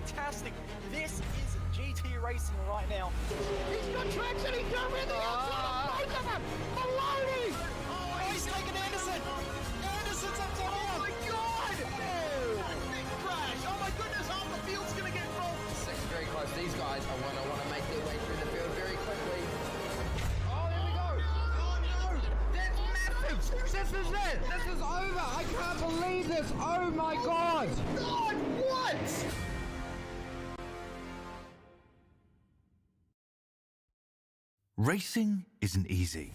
fantastic. This is GT racing right now. He's got traction, he's going around the outside of both of them. Maloney! Oh, he's taking Anderson. Anderson's up to Oh my God! Big crash! Oh my goodness, half the field's going to get rolled. Six very close. These guys are want to make their way through the field very quickly. Oh, there we go. Oh no! That's massive. This is it. This is over. I can't believe this. Oh my God. God, what? Racing isn't easy,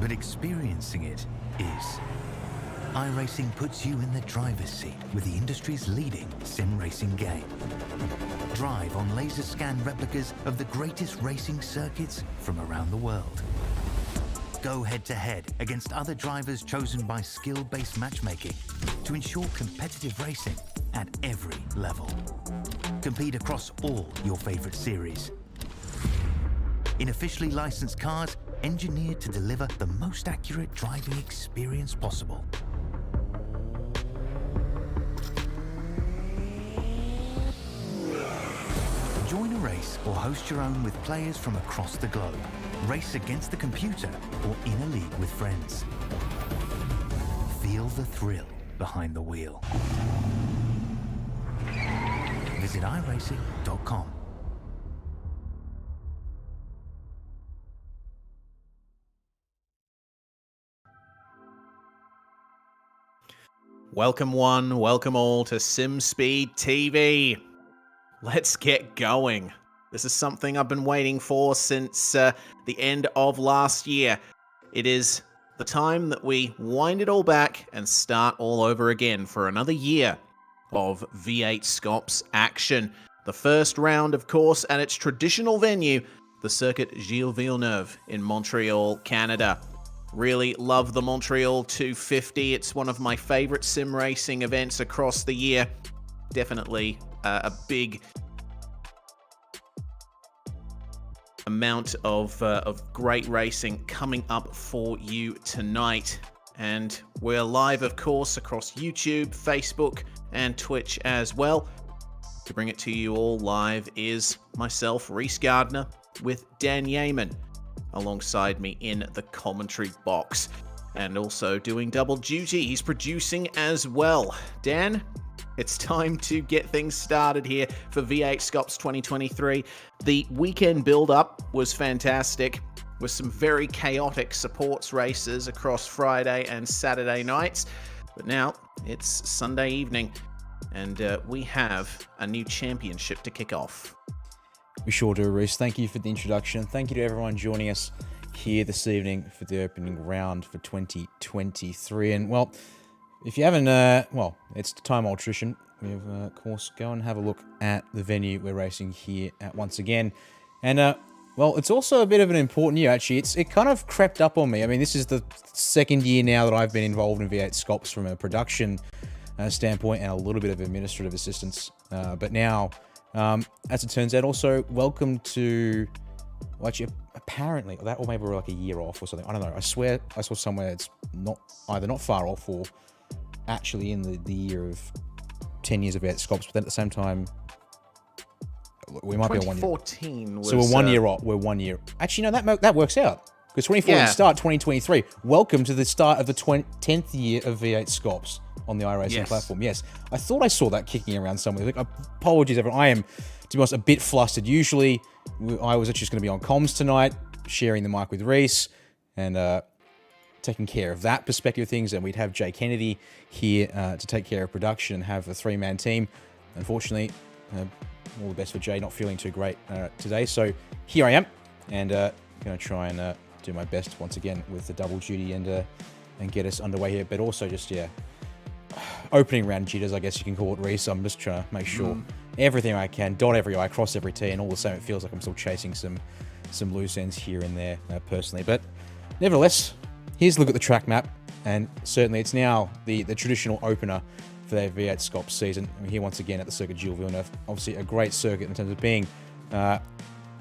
but experiencing it is. iRacing puts you in the driver's seat with the industry's leading sim racing game. Drive on laser scan replicas of the greatest racing circuits from around the world. Go head to head against other drivers chosen by skill-based matchmaking to ensure competitive racing at every level. Compete across all your favorite series. In officially licensed cars, engineered to deliver the most accurate driving experience possible. Join a race or host your own with players from across the globe. Race against the computer or in a league with friends. Feel the thrill behind the wheel. Visit iRacing.com. Welcome one, welcome all to SimSpeed TV. Let's get going. This is something I've been waiting for since the end of last year. It is the time that we wind it all back and start all over again for another year of V8SCOPS action. The first round, of course, at its traditional venue, the Circuit Gilles Villeneuve in Montreal, Canada. Really love the Montreal 250. It's one of my favorite sim racing events across the year. Definitely a big amount of great racing coming up for you tonight. And we're live, of course, across YouTube, Facebook, and Twitch as well. To bring it to you all live is myself, Reese Gardner, with Dan Yeaman alongside me in the commentary box. And also doing double duty, he's producing as well. Dan, it's time to get things started here for V8SCOPS 2023. The weekend build-up was fantastic, with some very chaotic supports races across Friday and Saturday nights. But now it's Sunday evening, and we have a new championship to kick off. We sure do, Reese. Thank you for the introduction. Thank you to everyone joining us here this evening for the opening round for 2023. And, well, if you haven't, well, it's time-old tradition. We've, of course, go and have a look at the venue we're racing here at once again. And, well, it's also a bit of an important year, actually. It kind of crept up on me. I mean, this is the second year now that I've been involved in V8SCOPS from a production standpoint and a little bit of administrative assistance. But now, as it turns out, also welcome to, well, actually, apparently, that, or maybe we're like a year off or something. I don't know. I swear I saw somewhere it's not either not far off or actually in the year of 10 years of V8SCOPS, but then at the same time, we might be on 1 year. 2014 was... So we're 1 year off. We're 1 year. Actually, no, that works out. Because 2014 start 2023. Welcome to the start of the 10th year of V8SCOPS on the iRacing platform. Yes, I thought I saw that kicking around somewhere. Like, apologies, everyone. I am, to be honest, a bit flustered. Usually, I was actually just going to be on comms tonight, sharing the mic with Reese, and taking care of that perspective of things. And we'd have Jay Kennedy here to take care of production and have a three-man team. Unfortunately, all the best for Jay, not feeling too great today. So here I am, and going to try and do my best once again with the double duty and get us underway here. But also just, opening round jitters, I guess you can call it, Reese. I'm just trying to make sure everything I can, dot every I, cross every T, and all the same, it feels like I'm still chasing some loose ends here and there personally. But nevertheless, here's a look at the track map, and certainly it's now the traditional opener for their V8SCOPS season. We're here once again at the Circuit Gilles Villeneuve. Obviously a great circuit in terms of being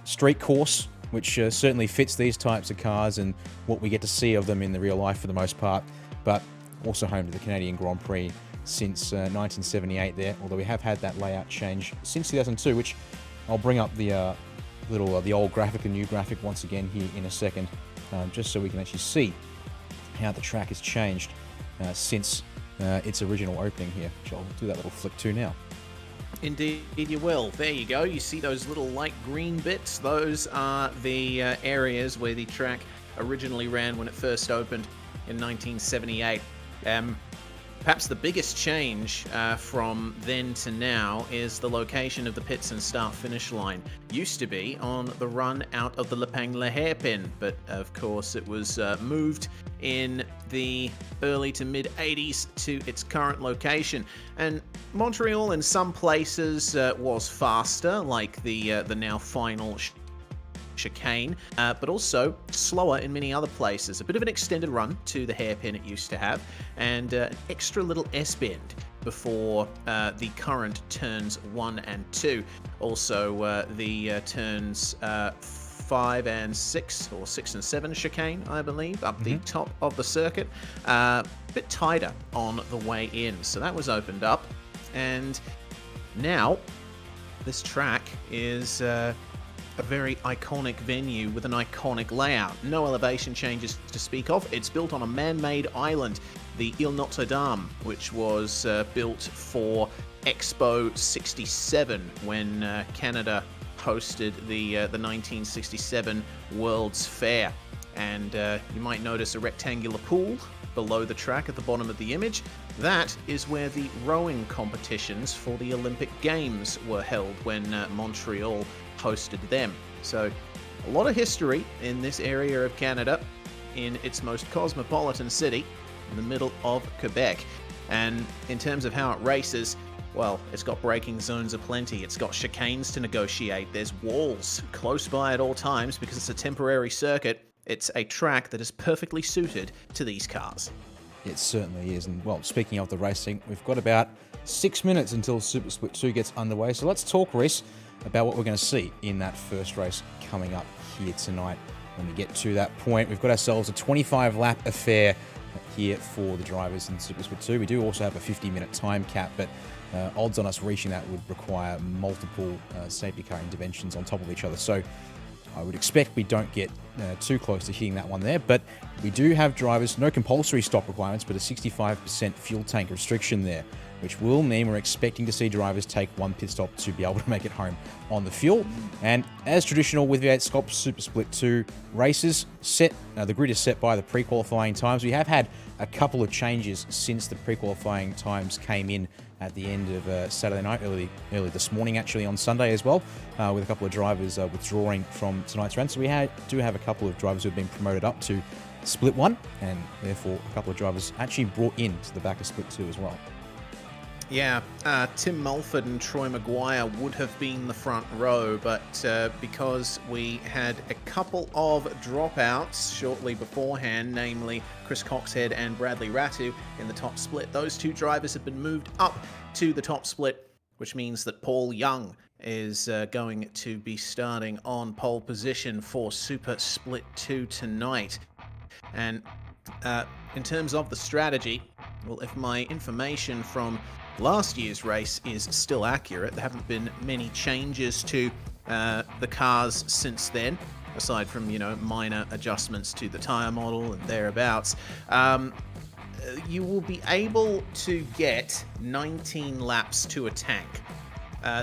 street course, which certainly fits these types of cars and what we get to see of them in the real life for the most part, but also home to the Canadian Grand Prix since 1978 there, although we have had that layout change since 2002, which I'll bring up the the old graphic and new graphic once again here in a second, just so we can actually see how the track has changed since its original opening here, which I'll do that little flick to now. Indeed you will. There you go. You see those little light green bits? Those are the areas where the track originally ran when it first opened in 1978. Perhaps the biggest change from then to now is the location of the pits and start-finish line. Used to be on the run out of the Lepangla hairpin, but of course it was moved in the early to mid-80s to its current location. And Montreal in some places was faster, like the now final chicane, but also slower in many other places. A bit of an extended run to the hairpin it used to have, and an extra little S-bend before the current turns 1 and 2. Also the turns 5 and 6, or 6 and 7 chicane, I believe, up the top of the circuit. A bit tighter on the way in, so that was opened up. And now this track is a very iconic venue with an iconic layout. No elevation changes to speak of. It's built on a man-made island, the Ile Notre Dame, which was built for Expo 67 when Canada hosted the 1967 World's Fair. And you might notice a rectangular pool below the track at the bottom of the image. That is where the rowing competitions for the Olympic Games were held when Montreal hosted them. So a lot of history in this area of Canada, in its most cosmopolitan city, in the middle of Quebec. And in terms of how it races, well, it's got braking zones aplenty, it's got chicanes to negotiate, there's walls close by at all times because it's a temporary circuit. It's a track that is perfectly suited to these cars. It certainly is. And, well, speaking of the racing, we've got about 6 minutes until Super Split 2 gets underway. So let's talk, Reese, about what we're going to see in that first race coming up here tonight. When we get to that point, we've got ourselves a 25-lap affair here for the drivers in Super Split 2. We do also have a 50-minute time cap, but odds on us reaching that would require multiple safety car interventions on top of each other. So I would expect we don't get too close to hitting that one there, but we do have drivers, no compulsory stop requirements, but a 65% fuel tank restriction there, which will mean we're expecting to see drivers take one pit stop to be able to make it home on the fuel. And as traditional with V8SCOPS Super Split 2 races, the grid is set by the pre-qualifying times. We have had a couple of changes since the pre-qualifying times came in at the end of Saturday night, early this morning actually on Sunday as well, with a couple of drivers withdrawing from tonight's run. So we do have a couple of drivers who have been promoted up to Split 1, and therefore a couple of drivers actually brought in to the back of Split 2 as well. Yeah, Tim Mulford and Troy Maguire would have been the front row, but because we had a couple of dropouts shortly beforehand, namely Chris Coxhead and Bradley Ratu in the top split, those two drivers have been moved up to the top split, which means that Paul Young is going to be starting on pole position for Super Split 2 tonight. And in terms of the strategy, well, if my information from last year's race is still accurate, there haven't been many changes to the cars since then, aside from, minor adjustments to the tyre model and thereabouts. You will be able to get 19 laps to a tank.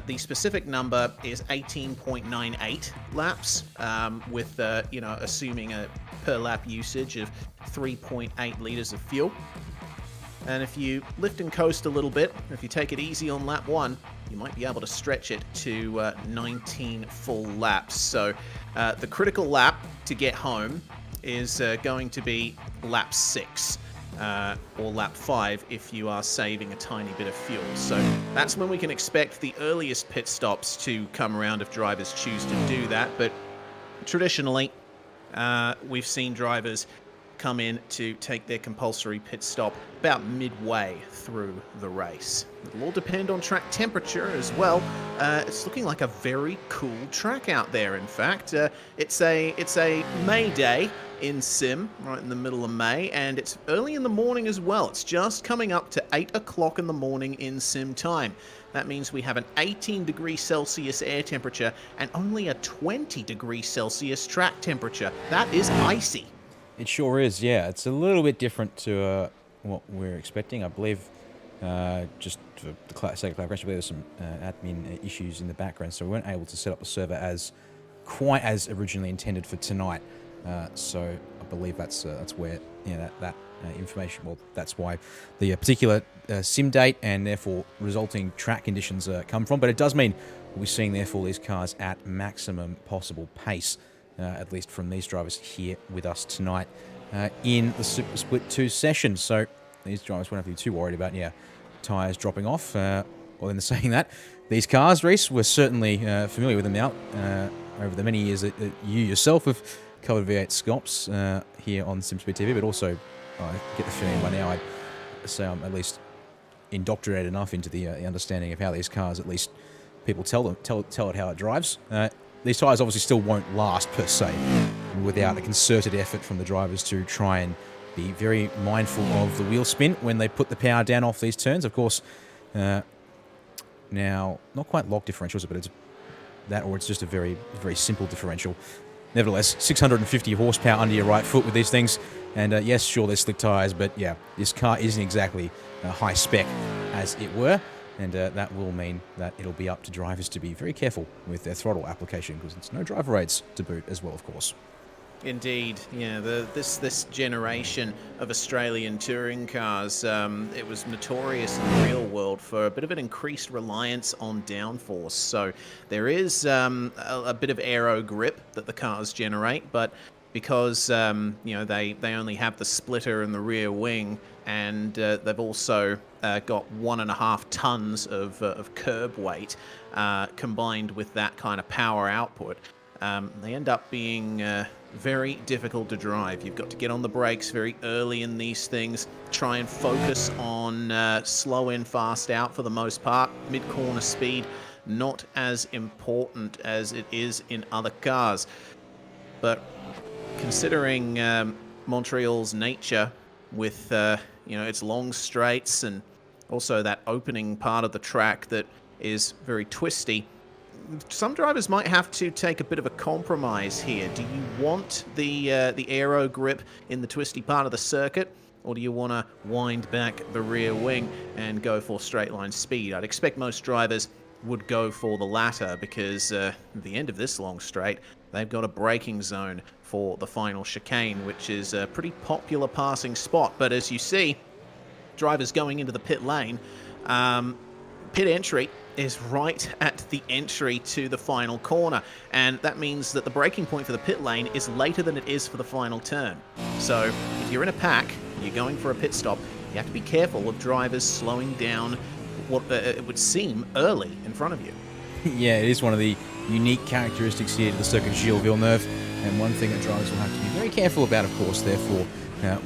The specific number is 18.98 laps, with, assuming a per lap usage of 3.8 litres of fuel. And if you lift and coast a little bit, if you take it easy on lap 1, you might be able to stretch it to 19 full laps. So the critical lap to get home is going to be lap 6. Or lap 5 if you are saving a tiny bit of fuel. So that's when we can expect the earliest pit stops to come around if drivers choose to do that. But traditionally, we've seen drivers come in to take their compulsory pit stop about midway through the race. It'll all depend on track temperature as well. It's looking like a very cool track out there. In fact, it's a May day, in sim, right in the middle of May, and it's early in the morning as well. It's just coming up to 8 o'clock in the morning in sim time. That means we have an 18 degrees Celsius air temperature and only a 20 degrees Celsius track temperature. That is icy. It sure is, yeah. It's a little bit different to what we're expecting. I believe, just for the sake of clarification, there's some admin issues in the background, so we weren't able to set up the server as quite as originally intended for tonight. So I believe that's where that information. Well, that's why the particular sim date and therefore resulting track conditions come from. But it does mean we'll be seeing therefore these cars at maximum possible pace, at least from these drivers here with us tonight in the Super Split 2 session. So these drivers won't have to be too worried about tyres dropping off. Well, in saying that, these cars, Reese, we're certainly familiar with them now over the many years that you yourself have covered V8SCOPS here on SimSpeed TV, but also I get the feeling by now I'd say I'm at least indoctrinated enough into the understanding of how these cars, at least people tell it how it drives. These tyres obviously still won't last per se without a concerted effort from the drivers to try and be very mindful of the wheel spin when they put the power down off these turns. Of course, now not quite lock differentials, but it's that, or it's just a very, very simple differential. Nevertheless, 650 horsepower under your right foot with these things. And yes, sure, they're slick tyres, but yeah, this car isn't exactly high spec, as it were. And that will mean that it'll be up to drivers to be very careful with their throttle application, because it's no driver aids to boot as well, of course. Indeed, yeah. This generation of Australian touring cars, it was notorious in the real world for a bit of an increased reliance on downforce. So there is a bit of aero grip that the cars generate, but because they only have the splitter in the rear wing, and they've also got 1.5 tons of curb weight combined with that kind of power output. They end up being very difficult to drive. You've got to get on the brakes very early in these things, try and focus on slow in, fast out for the most part. Mid-corner speed, not as important as it is in other cars. But considering Montreal's nature with its long straights and also that opening part of the track that is very twisty, some drivers might have to take a bit of a compromise here. Do you want the aero grip in the twisty part of the circuit, or do you want to wind back the rear wing and go for straight line speed? I'd expect most drivers would go for the latter, because at the end of this long straight, they've got a braking zone for the final chicane, which is a pretty popular passing spot. But as you see, drivers going into the pit lane, pit entry is right at the entry to the final corner, and that means that the braking point for the pit lane is later than it is for the final turn. So if you're in a pack, you're going for a pit stop, you have to be careful of drivers slowing down what it would seem early in front of you. Yeah, it is one of the unique characteristics here to the circuit Gilles Villeneuve, and one thing that drivers will have to be very careful about, of course, therefore,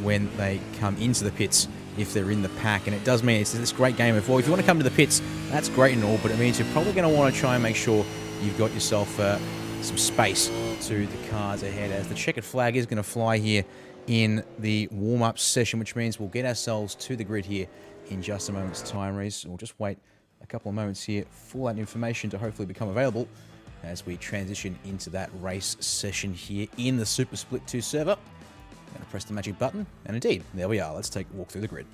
when they come into the pits, if they're in the pack. And it does mean it's this great game of, well, if you want to come to the pits, that's great and all, but it means you're probably going to want to try and make sure you've got yourself some space to the cars ahead, as the checkered flag is going to fly here in the warm-up session, which means we'll get ourselves to the grid here in just a moment's time, Reese. We'll just wait a couple of moments here for that information to hopefully become available as we transition into that race session here in the Super Split 2 server. I'm going to press the magic button, and indeed, there we are. Let's take a walk through the grid.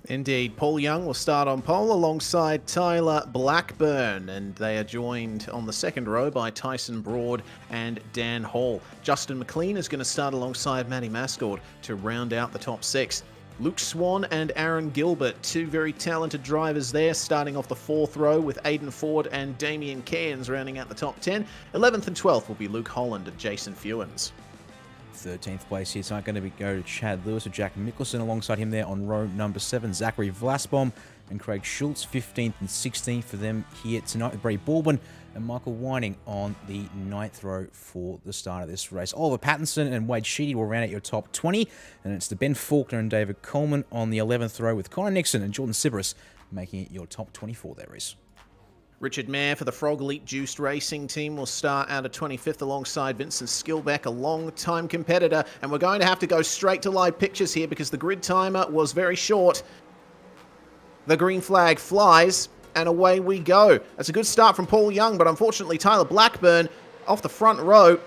Indeed, Paul Young will start on pole alongside Tyler Blackburn, and they are joined on the second row by Tyson Broad and Dan Hall. Justin McLean is going to start alongside Matty Mascord to round out the top 6. Luke Swan and Aaron Gilbert, two very talented drivers there, starting off the 4th row with Aidan Ford and Damien Cairns rounding out the top 10. 11th and 12th will be Luke Holland and Jason Fewens. 13th place here tonight going to go to Chad Lewis with Jack Mickelson alongside him there on row number 7. Zachary Vlasbaum and Craig Schultz, 15th and 16th for them here tonight, with Bray Baldwin and Michael Whining on the 9th row for the start of this race. Oliver Pattinson and Wade Sheedy will round out your top 20, and it's the Ben Faulkner and David Coleman on the 11th row, with Connor Nixon and Jordan Sybaris making it your top 24 there, Reese. Richard Mayer for the Frog Elite Juiced Racing team will start out of 25th alongside Vincent Skilbeck, a long-time competitor. And we're going to have to go straight to live pictures here because the grid timer was very short. The green flag flies, and away we go. That's a good start from Paul Young, but unfortunately Tyler Blackburn off the front row,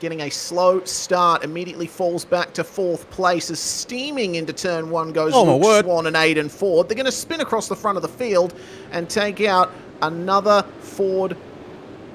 getting a slow start, immediately falls back to 4th place as steaming into turn 1 goes Luke Swan and Aidan Ford. They're going to spin across the front of the field and take out another Ford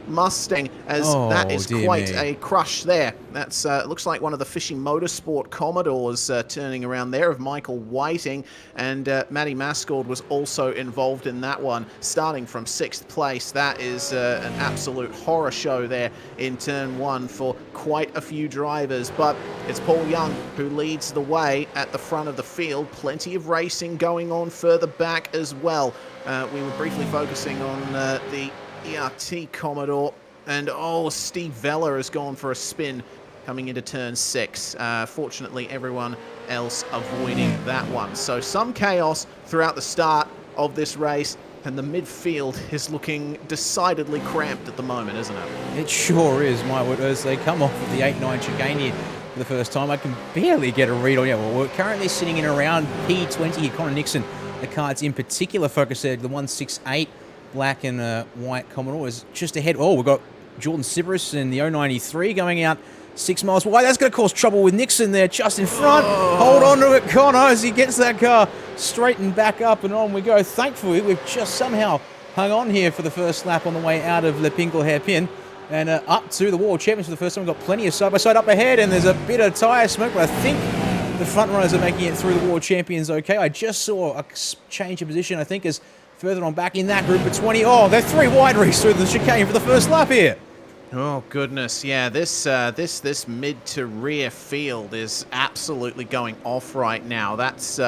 Mustang, as that is quite a crush there. That's looks like one of the Fishing Motorsport Commodores turning around there of Michael Whiting, and Matty Mascord was also involved in that one, starting from 6th place. That is an absolute horror show there in turn 1 for quite a few drivers, but it's Paul Young who leads the way at the front of the field. Plenty of racing going on further back as well. We were briefly focusing on the ERT Commodore, and Steve Vella has gone for a spin coming into turn 6. Fortunately, everyone else avoiding that one. So some chaos throughout the start of this race, and the midfield is looking decidedly cramped at the moment, isn't it? It sure is, my word. As they come off of the 8-9 chicane here for the first time, I can barely get a read on. Well, we're currently sitting in around P20 here. Connor Nixon, the cards in particular focus there, the 168 black and white Commodore is just ahead. We've got Jordan Sibrus in the 093 going out 6 miles wide. That's going to cause trouble with Nixon there just in front. Hold on to it, Connor, as he gets that car straightened back up, and on we go. Thankfully, we've just somehow hung on here for the first lap on the way out of Le Pingle hairpin and up to the World Champions for the first time. We've got plenty of side-by-side up ahead, and there's a bit of tyre smoke, but I think the front runners are making it through the World Champions okay. I just saw a change of position, I think, as further on back in that group of 20. They're 3 wide race through the chicane for the first lap here. Oh goodness, yeah, this mid to rear field is absolutely going off right now. That's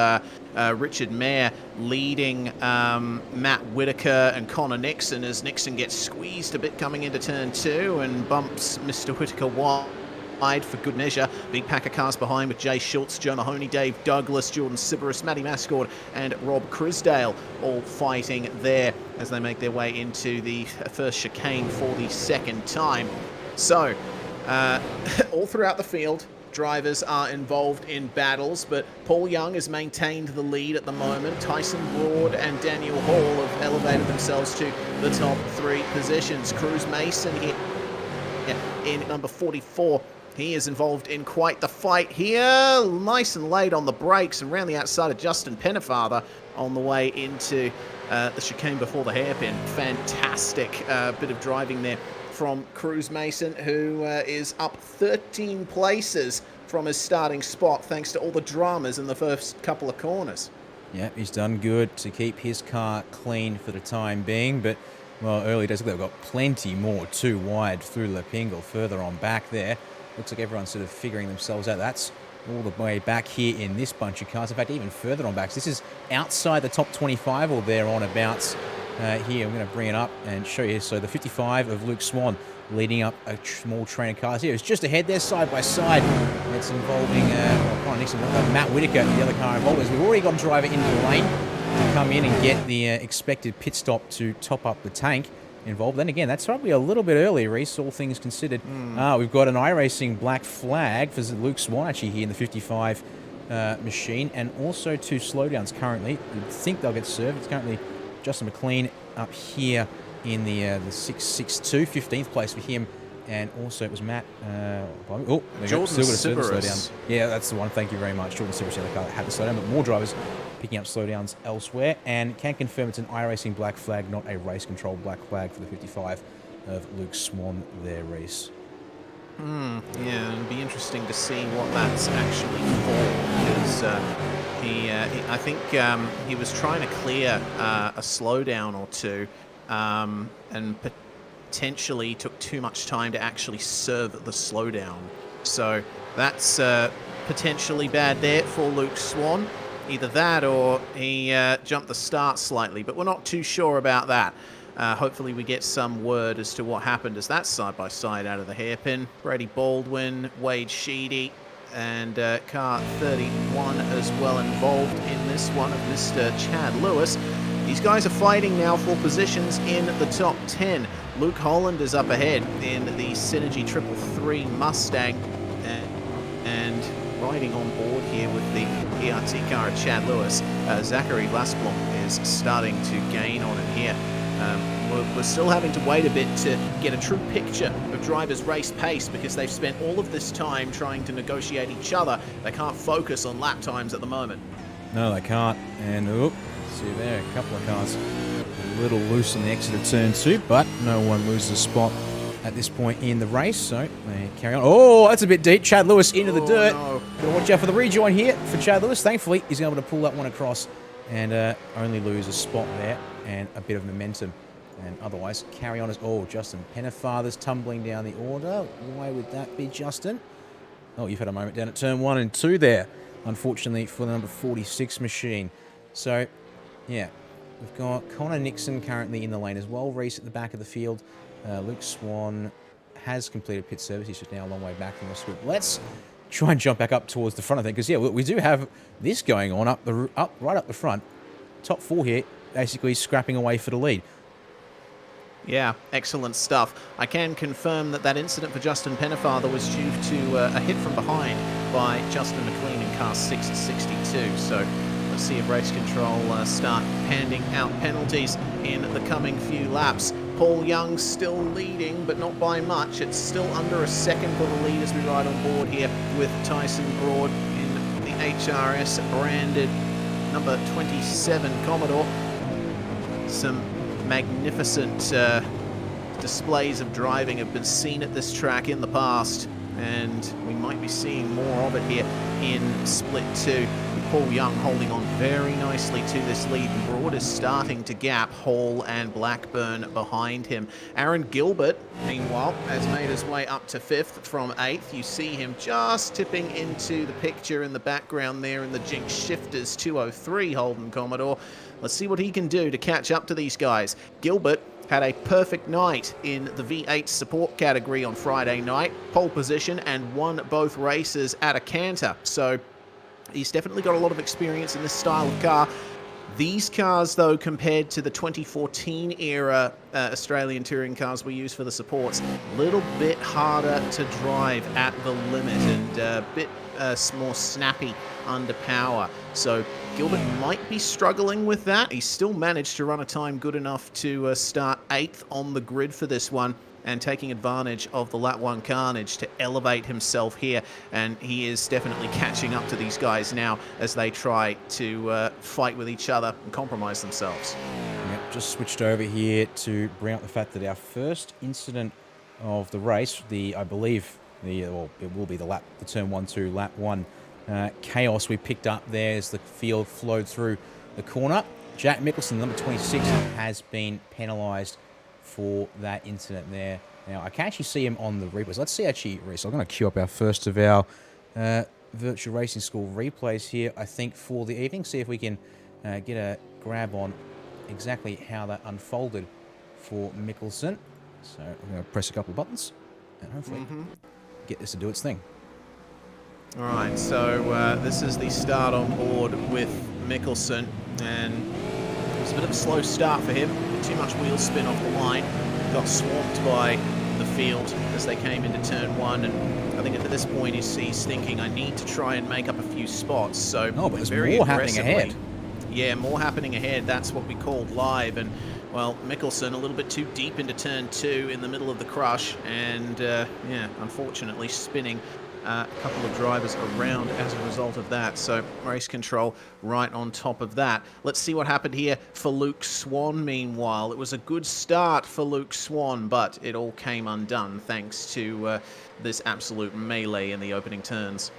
Richard Mayer leading Matt Whitaker and Connor Nixon, as Nixon gets squeezed a bit coming into turn 2 and bumps Mr. Whitaker wide for good measure. Big pack of cars behind with Jay Schultz, Joe Mahoney, Dave Douglas, Jordan Siberus, Matty Mascord and Rob Crisdale all fighting there as they make their way into the first chicane for the second time. So all throughout the field, drivers are involved in battles, but Paul Young has maintained the lead at the moment. Tyson Broad and Daniel Hall have elevated themselves to the top 3 positions. Cruz Mason here in number 44. He is involved in quite the fight here. Nice and late on the brakes and round the outside of Justin Pennefather on the way into the chicane before the hairpin. Fantastic bit of driving there from Cruz Mason, who is up 13 places from his starting spot thanks to all the dramas in the first couple of corners. Yeah, he's done good to keep his car clean for the time being, but well, early days, they've got plenty more too wide through Le Pingle further on back there. Looks like everyone's sort of figuring themselves out. That's all the way back here in this bunch of cars. In fact, even further on back. So this is outside the top 25 or there on abouts here. I'm going to bring it up and show you. So the 55 of Luke Swan leading up a small train of cars here. It's just ahead there, side by side. It's involving Connor Nixon, Matt Whitaker, the other car involved. We've already got a driver into the lane to come in and get the expected pit stop to top up the tank involved. Then again, that's probably a little bit early, Reese, all things considered. We've got an iRacing black flag for Luke Swan actually here in the 55 machine, and also 2 slowdowns currently. You'd think they'll get served. It's currently Justin McLean up here in the 662, 15th place for him, and also it was Matt. Jordan Siberus. Yeah, that's the one. Thank you very much. Jordan Siberus had the slowdown, but more drivers picking up slowdowns elsewhere, and can confirm it's an iRacing black flag, not a race control black flag for the 55 of Luke Swan there, Reese. Yeah, it'd be interesting to see what that's actually for, because I think he was trying to clear a slowdown or two, and potentially took too much time to actually serve the slowdown. So that's potentially bad there for Luke Swan. Either that or he jumped the start slightly, but we're not too sure about that. Hopefully we get some word as to what happened as that side-by-side out of the hairpin. Brady Baldwin, Wade Sheedy, and car 31 as well involved in this one of Mr. Chad Lewis. These guys are fighting now for positions in the top 10. Luke Holland is up ahead in the Synergy 333 Mustang, and riding on board here with the ERT car of Chad Lewis. Zachary Lasblom is starting to gain on him here. We're still having to wait a bit to get a true picture of drivers' race pace because they've spent all of this time trying to negotiate each other. They can't focus on lap times at the moment. No, they can't. And, see there, a couple of cars a little loose on the exit of turn 2, but no one loses a spot at this point in the race, so they carry on. Oh, that's a bit deep. Chad Lewis into the dirt. No. Gotta watch out for the rejoin here for Chad Lewis. Thankfully, he's able to pull that one across and only lose a spot there and a bit of momentum. And otherwise, carry on as... Oh, Justin Pennefather's tumbling down the order. Why would that be, Justin? Oh, you've had a moment down at turn 1 and 2 there, unfortunately, for the number 46 machine. So, yeah, we've got Connor Nixon currently in the lane as well. Reese at the back of the field. Luke Swan has completed pit service. He's just now a long way back from the scoop. Let's try and jump back up towards the front, I think, because, yeah, we do have this going on right up the front. Top 4 here, basically scrapping away for the lead. Yeah, excellent stuff. I can confirm that that incident for Justin Pennefather was due to a hit from behind by Justin McLean in car 662. So let's see if race control start handing out penalties in the coming few laps. Paul Young still leading, but not by much. It's still under a second for the lead as we ride on board here with Tyson Broad in the HRS branded number 27 Commodore. Some magnificent displays of driving have been seen at this track in the past, and we might be seeing more of it here in Split 2. Paul Young holding on very nicely to this lead, and Broad is starting to gap Hall and Blackburn behind him. Aaron Gilbert, meanwhile, has made his way up to 5th from 8th. You see him just tipping into the picture in the background there in the Jinx Shifters 203 Holden Commodore. Let's see what he can do to catch up to these guys. Gilbert had a perfect night in the V8 support category on Friday night, pole position, and won both races at a canter. So he's definitely got a lot of experience in this style of car. These cars, though, compared to the 2014 era Australian touring cars we use for the supports, a little bit harder to drive at the limit and a bit more snappy under power. So Gilbert might be struggling with that. He's still managed to run a time good enough to start 8th on the grid for this one, and taking advantage of the lap 1 carnage to elevate himself here, and he is definitely catching up to these guys now as they try to fight with each other and compromise themselves. Yep, just switched over here to bring up the fact that our first incident of the race, I believe it will be the turn 1-2 lap 1 chaos we picked up there as the field flowed through the corner. Jack Mickelson, number 26, has been penalised for that incident there. Now, I can actually see him on the replays. Let's see actually, Reese, I'm going to queue up our first of our virtual racing school replays here, I think, for the evening. See if we can get a grab on exactly how that unfolded for Mickelson. So I'm going to press a couple of buttons and hopefully get this to do its thing. All right, so this is the start on board with Mickelson, and it was a bit of a slow start for him. Too much wheel spin off the line. Got swamped by the field as they came into turn 1, and I think at this point he's thinking, I need to try and make up a few spots. So but there's very more happening ahead. Yeah, more happening ahead. That's what we called live. And, well, Mickelson a little bit too deep into turn 2 in the middle of the crush, and, yeah, unfortunately spinning a couple of drivers around as a result of that. So race control right on top of that. Let's see what happened here for Luke Swan meanwhile. It was a good start for Luke Swan, but it all came undone thanks to this absolute melee in the opening turns.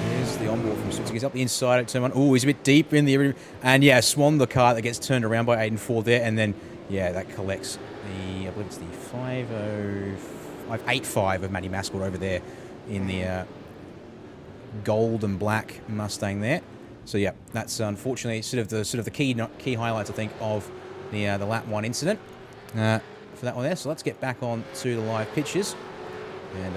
Here's the onboard from Swan. He's up the inside at turn 1. Oh, he's a bit deep in the... And yeah, Swan, the car that gets turned around by Aiden Ford there, and then, yeah, that collects the... I believe it's the 585 of Matty Mascot over there in the gold and black Mustang there. So yeah, that's unfortunately sort of the key highlights, I think, of the lap 1 incident for that one there. So let's get back on to the live pitches and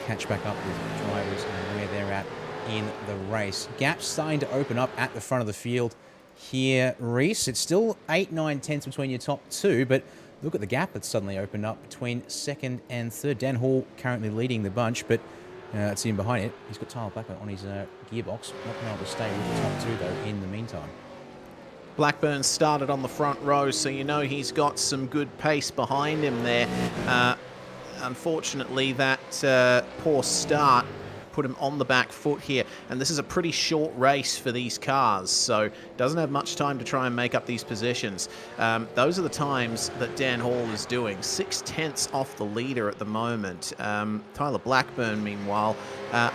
catch back up with drivers and where they're at in the race. Gaps starting to open up at the front of the field here, Reese. It's still 8, 9 tenths between your top two, but look at the gap that's suddenly opened up between second and third. Dan Hall currently leading the bunch, but it's in behind it. He's got Tyler Blackburn on his gearbox. Not been able to stay with the top two, though, in the meantime. Blackburn started on the front row, so you know he's got some good pace behind him there. Unfortunately, that poor start put him on the back foot here, and this is a pretty short race for these cars, so doesn't have much time to try and make up these positions. Those are the times that Dan Hall is doing. 6 tenths off the leader at the moment. Tyler Blackburn, meanwhile,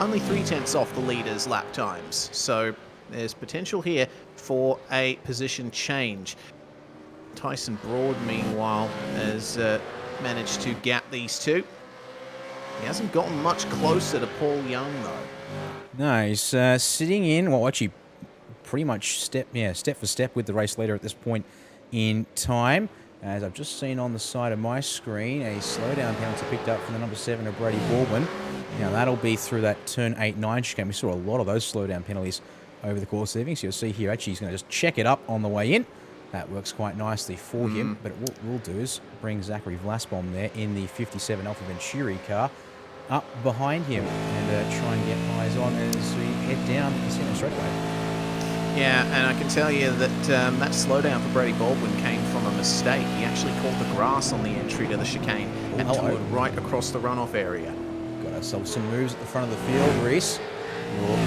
only 3 tenths off the leader's lap times, so there's potential here for a position change. Tyson Broad, meanwhile, has managed to gap these two. He hasn't gotten much closer to Paul Young, though. No, he's sitting in, well, actually, pretty much step for step with the race leader at this point in time. As I've just seen on the side of my screen, a slowdown penalty picked up from the number 7 of Brady Baldwin. Now, that'll be through that turn 8-9 chicane. We saw a lot of those slowdown penalties over the course of the evening. So you'll see here, actually, he's going to just check it up on the way in. That works quite nicely for him. But what we'll do is bring Zachary Vlasbom there in the 57 Alpha Venturi car up behind him and try and get eyes on as we head down the center straightaway. Yeah, and I can tell you that that slowdown for Brady Baldwin came from a mistake. He actually caught the grass on the entry to the chicane and toured right across the runoff area. Got ourselves some moves at the front of the field, Reese.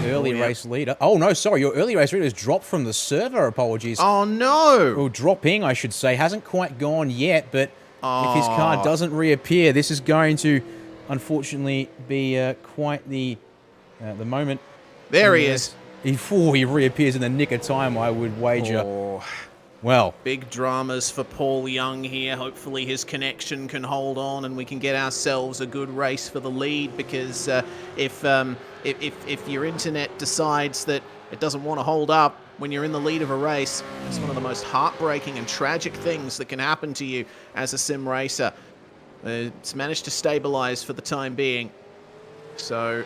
Your early race leader. Oh, no, sorry. Your early race leader has dropped from the server. Apologies. Oh, no. Well, dropping, I should say. Hasn't quite gone yet, but if his car doesn't reappear, this is going to, unfortunately, be quite the moment. There he is. Before he reappears in the nick of time, I would wager. Oh. Well, big dramas for Paul Young here. Hopefully his connection can hold on and we can get ourselves a good race for the lead, because if your internet decides that it doesn't want to hold up when you're in the lead of a race, it's one of the most heartbreaking and tragic things that can happen to you as a sim racer. It's managed to stabilize for the time being, so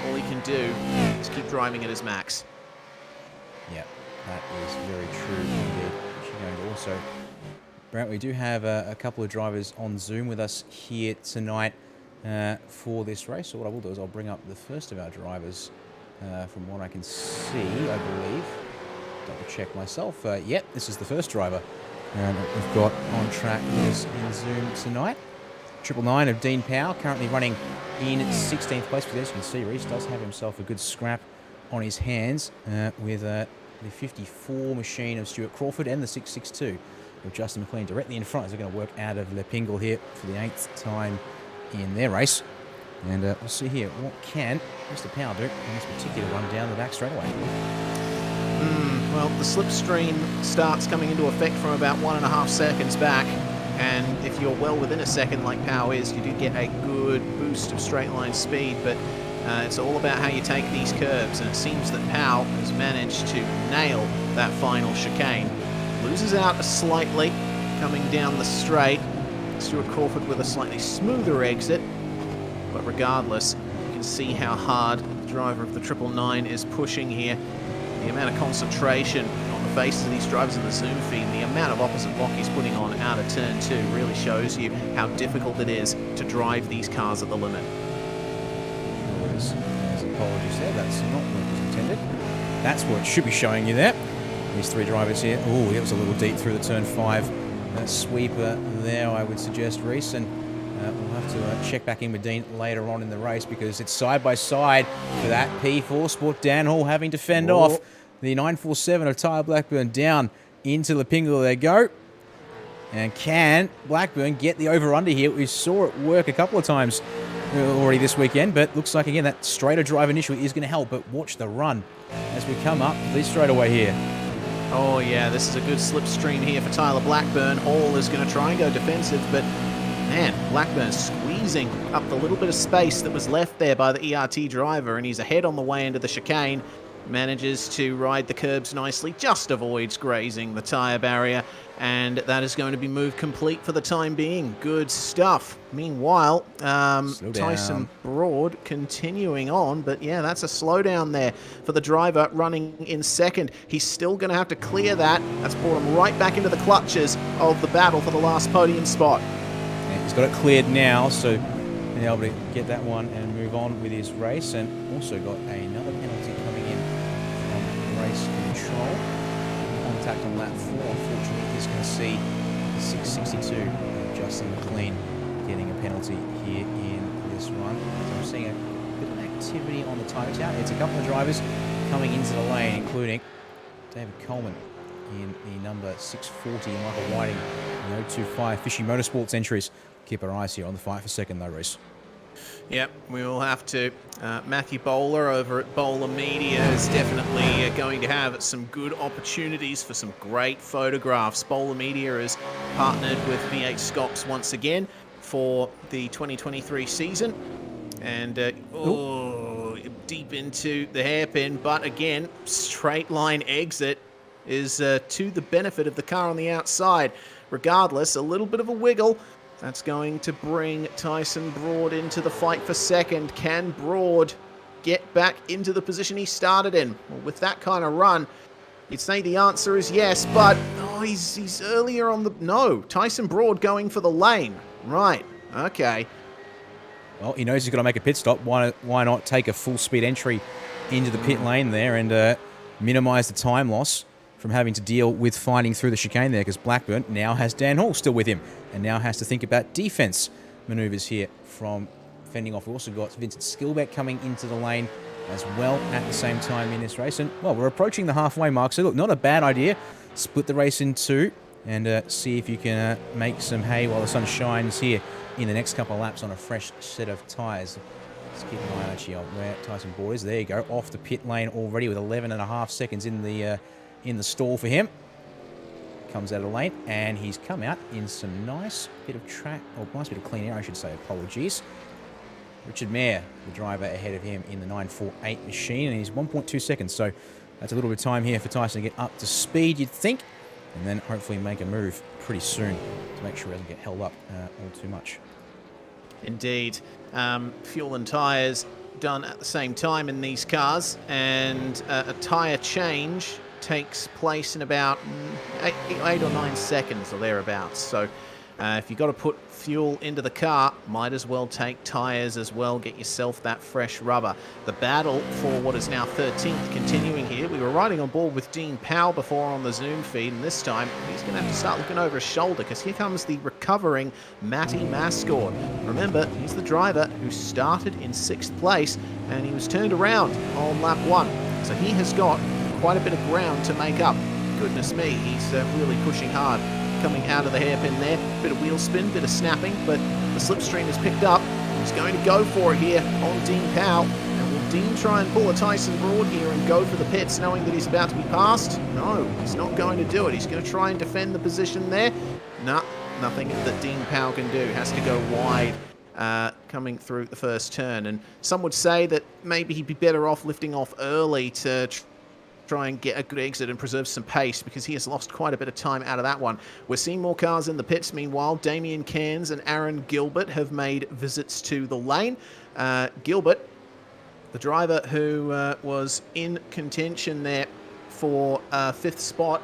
all he can do is keep driving at his max. Yeah, that is very true indeed. Also, Brent, we do have a couple of drivers on Zoom with us here tonight for this race. So what I will do is I'll bring up the first of our drivers from what I can see, I believe. Double check myself. Yep, this is the first driver that we've got on track with us in Zoom tonight. 999 of Dean Powell, currently running in 16th place. But as you can see, Reese does have himself a good scrap on his hands with the 54 machine of Stuart Crawford and the 662 of Justin McLean directly in front as they're going to work out of Le Pingle here for the 8th time in their race. And we'll see here, what can Mr. Powell do on this particular run down the back straightaway? Well, the slipstream starts coming into effect from about 1.5 seconds back, and if you're well within a second like Powell is, you do get a good boost of straight line speed, but it's all about how you take these curves, and it seems that Powell has managed to nail that final chicane. Loses out slightly coming down the straight. Stuart Crawford with a slightly smoother exit, but regardless, you can see how hard the driver of the 999 is pushing here. The amount of concentration on the faces of these drivers in the Zoom feed, and the amount of opposite block he's putting on out of turn 2 really shows you how difficult it is to drive these cars at the limit. There's apologies there, that's not what was intended. That's what it should be showing you there. These three drivers here. Oh, it was a little deep through the turn 5 sweeper there, I would suggest, Reese. And we'll have to check back in with Dean later on in the race, because it's side by side for that P4 Sport. Dan Hall having to fend off the 947 of Tyler Blackburn down into the Pingle. They go. And can Blackburn get the over-under here? We saw it work a couple of times already this weekend, but looks like, again, that straighter drive initially is going to help. But watch the run as we come up the straightaway here. Oh, yeah, this is a good slipstream here for Tyler Blackburn. Hall is going to try and go defensive, but, man, Blackburn squeezing up the little bit of space that was left there by the ERT driver, and he's ahead on the way into the chicane. manages to ride the curbs nicely, just avoids grazing the tyre barrier, and that is going to be move complete for the time being. Good stuff. Meanwhile, Tyson Broad continuing on, but yeah, that's a slowdown there for the driver running in second. He's still going to have to clear that. That's brought him right back into the clutches of the battle for the last podium spot. And he's got it cleared now, so being able to get that one and move on with his race, and also got another penalty coming in from race control. Contact on lap 4. Unfortunately, he's going to see 662 Justin McLean getting a penalty here in this run. So I'm seeing a bit of activity on the time out. It's a couple of drivers coming into the lane, including David Coleman in the number 640, Michael Whiting in the 025 Fishy Motorsports entries. Keep our eyes here on the fight for second, though, Reese. Yep, we will have to. Matthew Bowler over at Bowler Media is definitely going to have some good opportunities for some great photographs. Bowler Media is partnered with V8SCOPS once again for the 2023 season. And deep into the hairpin, but again, straight line exit is to the benefit of the car on the outside. Regardless, a little bit of a wiggle. That's going to bring Tyson Broad into the fight for second. Can Broad get back into the position he started in? Well, with that kind of run, you'd say the answer is yes, but he's earlier on the... No, Tyson Broad going for the lane. Right, okay. Well, he knows he's got to make a pit stop. Why not take a full speed entry into the pit lane there and minimise the time loss from having to deal with finding through the chicane there, because Blackburn now has Dan Hall still with him and now has to think about defense maneuvers here from fending off. We've also got Vincent Skilbeck coming into the lane as well at the same time in this race. And, well, we're approaching the halfway mark, so look, not a bad idea. Split the race in two and see if you can make some hay while the sun shines here in the next couple of laps on a fresh set of tyres. Let's keep an eye actually on where Tyson Broad is. There you go, off the pit lane already with 11.5 seconds in the stall for him. Comes out of the lane, and he's come out in some nice bit of track, or nice bit of clean air, I should say. Apologies. Richard Mayer, the driver ahead of him in the 948 machine, and he's 1.2 seconds. So that's a little bit of time here for Tyson to get up to speed, you'd think, and then hopefully make a move pretty soon to make sure he doesn't get held up all too much. Indeed. Fuel and tyres done at the same time in these cars, and a tyre change takes place in about 8 or 9 seconds or thereabouts. So if you've got to put fuel into the car, might as well take tyres as well, get yourself that fresh rubber. The battle for what is now 13th continuing here. We were riding on board with Dean Powell before on the Zoom feed, and this time he's going to have to start looking over his shoulder, because here comes the recovering Matty Mascord. Remember, he's the driver who started in 6th place, and he was turned around on lap 1. So he has got quite a bit of ground to make up. Goodness me, he's really pushing hard. Coming out of the hairpin there, bit of wheel spin, bit of snapping, but the slipstream is picked up. He's going to go for it here on Dean Powell. And will Dean try and pull a Tyson Broad here and go for the pits, knowing that he's about to be passed? No, he's not going to do it. He's going to try and defend the position there. Nah, nothing that Dean Powell can do. Has to go wide coming through the first turn. And some would say that maybe he'd be better off lifting off early to try and get a good exit and preserve some pace, because he has lost quite a bit of time out of that one. We're seeing more cars in the pits. Meanwhile, Damien Cairns and Aaron Gilbert have made visits to the lane. Gilbert, the driver who was in contention there for 5th spot,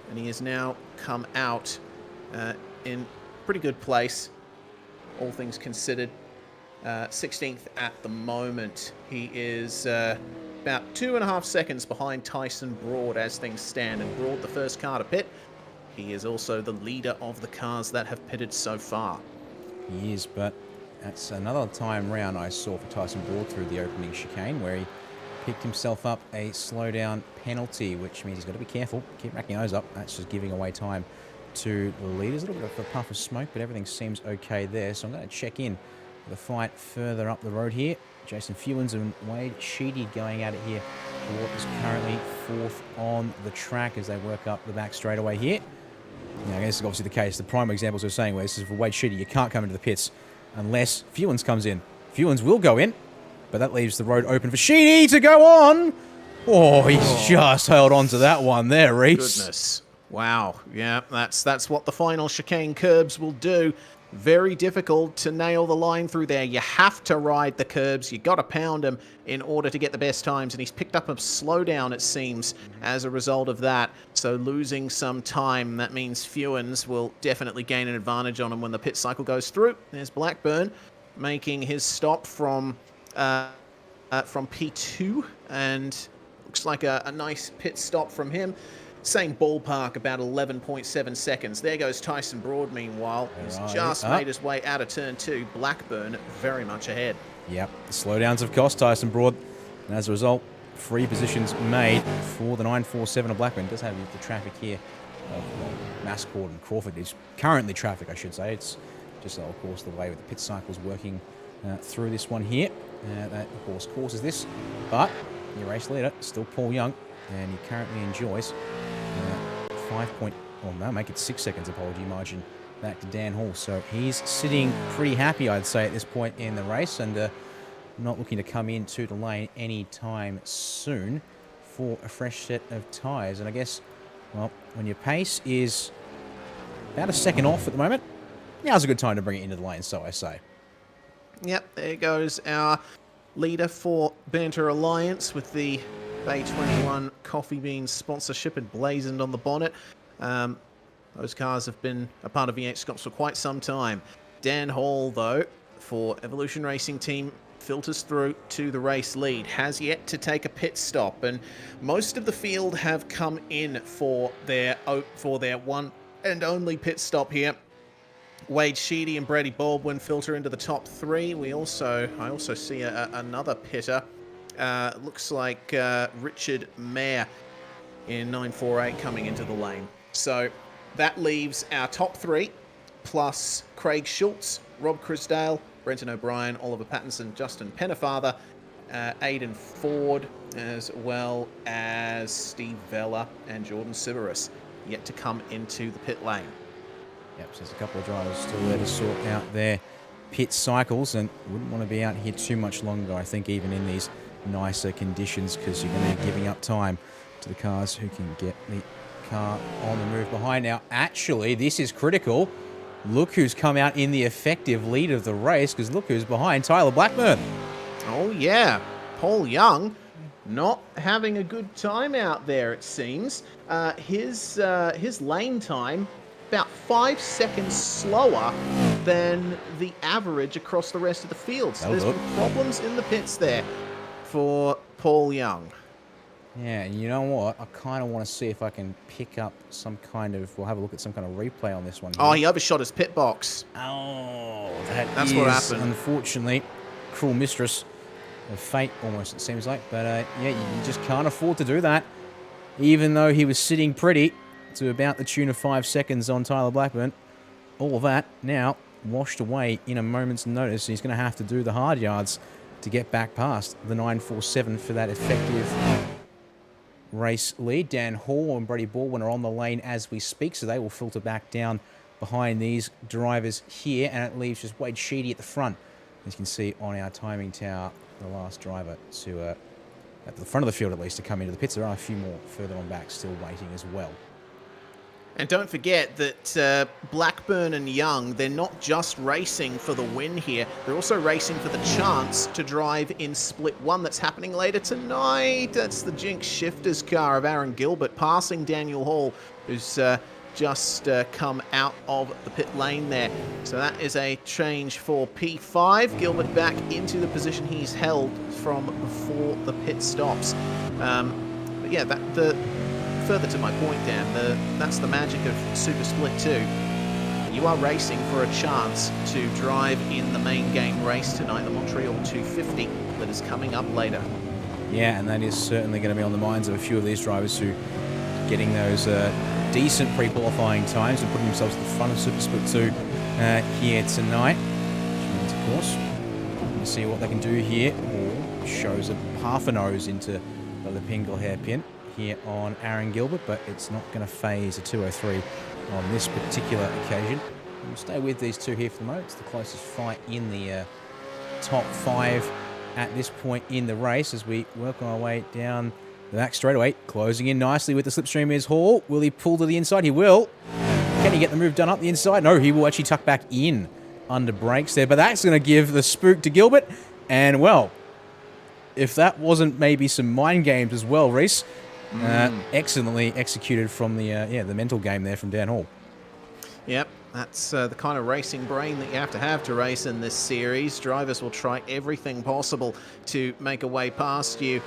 and he has now come out in pretty good place, all things considered. 16th at the moment. He is about 2.5 seconds behind Tyson Broad as things stand, and Broad, the first car to pit. He is also the leader of the cars that have pitted so far. He is, but that's another time round I saw for Tyson Broad through the opening chicane, where he picked himself up a slowdown penalty, which means he's got to be careful, keep racking those up. That's just giving away time to the leaders. A little bit of a puff of smoke, but everything seems okay there. So I'm going to check in the fight further up the road here. Jason Fewens and Wade Sheedy going at it here for what is currently 4th on the track as they work up the back straightaway here. Now, this is obviously the case. The prime examples we're saying where this is for Wade Sheedy, you can't come into the pits unless Fewens comes in. Fewens will go in, but that leaves the road open for Sheedy to go on. Oh, he's just held on to that one there, Reese. Goodness. Wow. Yeah, that's what the final chicane curbs will do. Very difficult to nail the line through there. You have to ride the curbs. You got to pound them in order to get the best times. And he's picked up a slowdown, it seems, as a result of that. So losing some time. That means Fewens will definitely gain an advantage on him when the pit cycle goes through. There's Blackburn making his stop from P2, and looks like a nice pit stop from him. Same ballpark, about 11.7 seconds. There goes Tyson Broad, meanwhile. He's just made his way out of turn 2. Blackburn very much ahead. Yep, the slowdowns have cost Tyson Broad. And as a result, 3 positions made for the 947 of Blackburn. It does have the traffic here of Mascord and Crawford. It's currently traffic, I should say. It's just, of course, the way with the pit cycles working through this one here. That, of course, causes this. But your race leader, still Paul Young, and he currently enjoys 6 seconds apology margin back to Dan Hall. So he's sitting pretty happy, I'd say, at this point in the race, and not looking to come into the lane anytime soon for a fresh set of tyres. And I guess, well, when your pace is about a second off at the moment, now's a good time to bring it into the lane, so I say. Yep, there goes our leader for Banter Alliance with the Bay 21 Coffee Bean sponsorship emblazoned on the bonnet. Those cars have been a part of V8SCOPS for quite some time. Dan Hall, though, for Evolution Racing Team, filters through to the race lead, has yet to take a pit stop, and most of the field have come in for their one and only pit stop here. Wade Sheedy and Brady Baldwin filter into the top 3. I also see another pitter. Looks like Richard Mayer in 948 coming into the lane. So that leaves our top 3, plus Craig Schultz, Rob Crisdale, Brenton O'Brien, Oliver Pattinson, Justin Pennefather, Aidan Ford, as well as Steve Vella and Jordan Siberus yet to come into the pit lane. Yep, so there's a couple of drivers still there to sort out their pit cycles, and wouldn't want to be out here too much longer, I think, even in these nicer conditions, because you're going to be giving up time to the cars who can get the car on the move behind. Now, actually, this is critical. Look who's come out in the effective lead of the race, because look who's behind Tyler Blackburn. Oh, yeah. Paul Young not having a good time out there, it seems. His lane time about 5 seconds slower than the average across the rest of the field. So there's been problems in the pits there for Paul Young. Yeah, and you know what? I kind of want to see if I can pick up some kind of... We'll have a look at some kind of replay on this one here. Oh, he overshot his pit box. Oh, that's what happened. Unfortunately, cruel mistress of fate, almost, it seems like. But, yeah, you just can't afford to do that. Even though he was sitting pretty to about the tune of 5 seconds on Tyler Blackburn. All of that now washed away in a moment's notice. He's going to have to do the hard yards to get back past the 947 for that effective race lead. Dan Hall and Brady Baldwin are on the lane as we speak, so they will filter back down behind these drivers here, and it leaves just Wade Sheedy at the front. As you can see on our timing tower, the last driver to, at the front of the field at least, to come into the pits. There are a few more further on back still waiting as well. And don't forget that Blackburn and Young, they're not just racing for the win here. They're also racing for the chance to drive in Split 1 that's happening later tonight. That's the Jinx Shifters car of Aaron Gilbert passing Daniel Hall, who's just come out of the pit lane there. So that is a change for P5. Gilbert back into the position he's held from before the pit stops. But yeah, further to my point, Dan, that's the magic of Super Split 2. You are racing for a chance to drive in the main game race tonight, the Montreal 250, that is coming up later. Yeah, and that is certainly going to be on the minds of a few of these drivers who are getting those decent pre-qualifying times and putting themselves at the front of Super Split 2 here tonight. Which means, of course, we'll see what they can do here. Or shows a half a nose into the Lepingle hairpin here on Aaron Gilbert, but it's not going to phase a 203 on this particular occasion. We'll stay with these two here for the moment. It's the closest fight in the top 5 at this point in the race as we work our way down Back straight away, closing in nicely with the slipstream is Hall. Will he pull to the inside? He will. Can he get the move done up the inside? No, he will actually tuck back in under brakes there. But that's going to give the spook to Gilbert. And, well, if that wasn't maybe some mind games as well, Reese, excellently executed from the mental game there from Dan Hall. Yep, that's the kind of racing brain that you have to race in this series. Drivers will try everything possible to make a way past you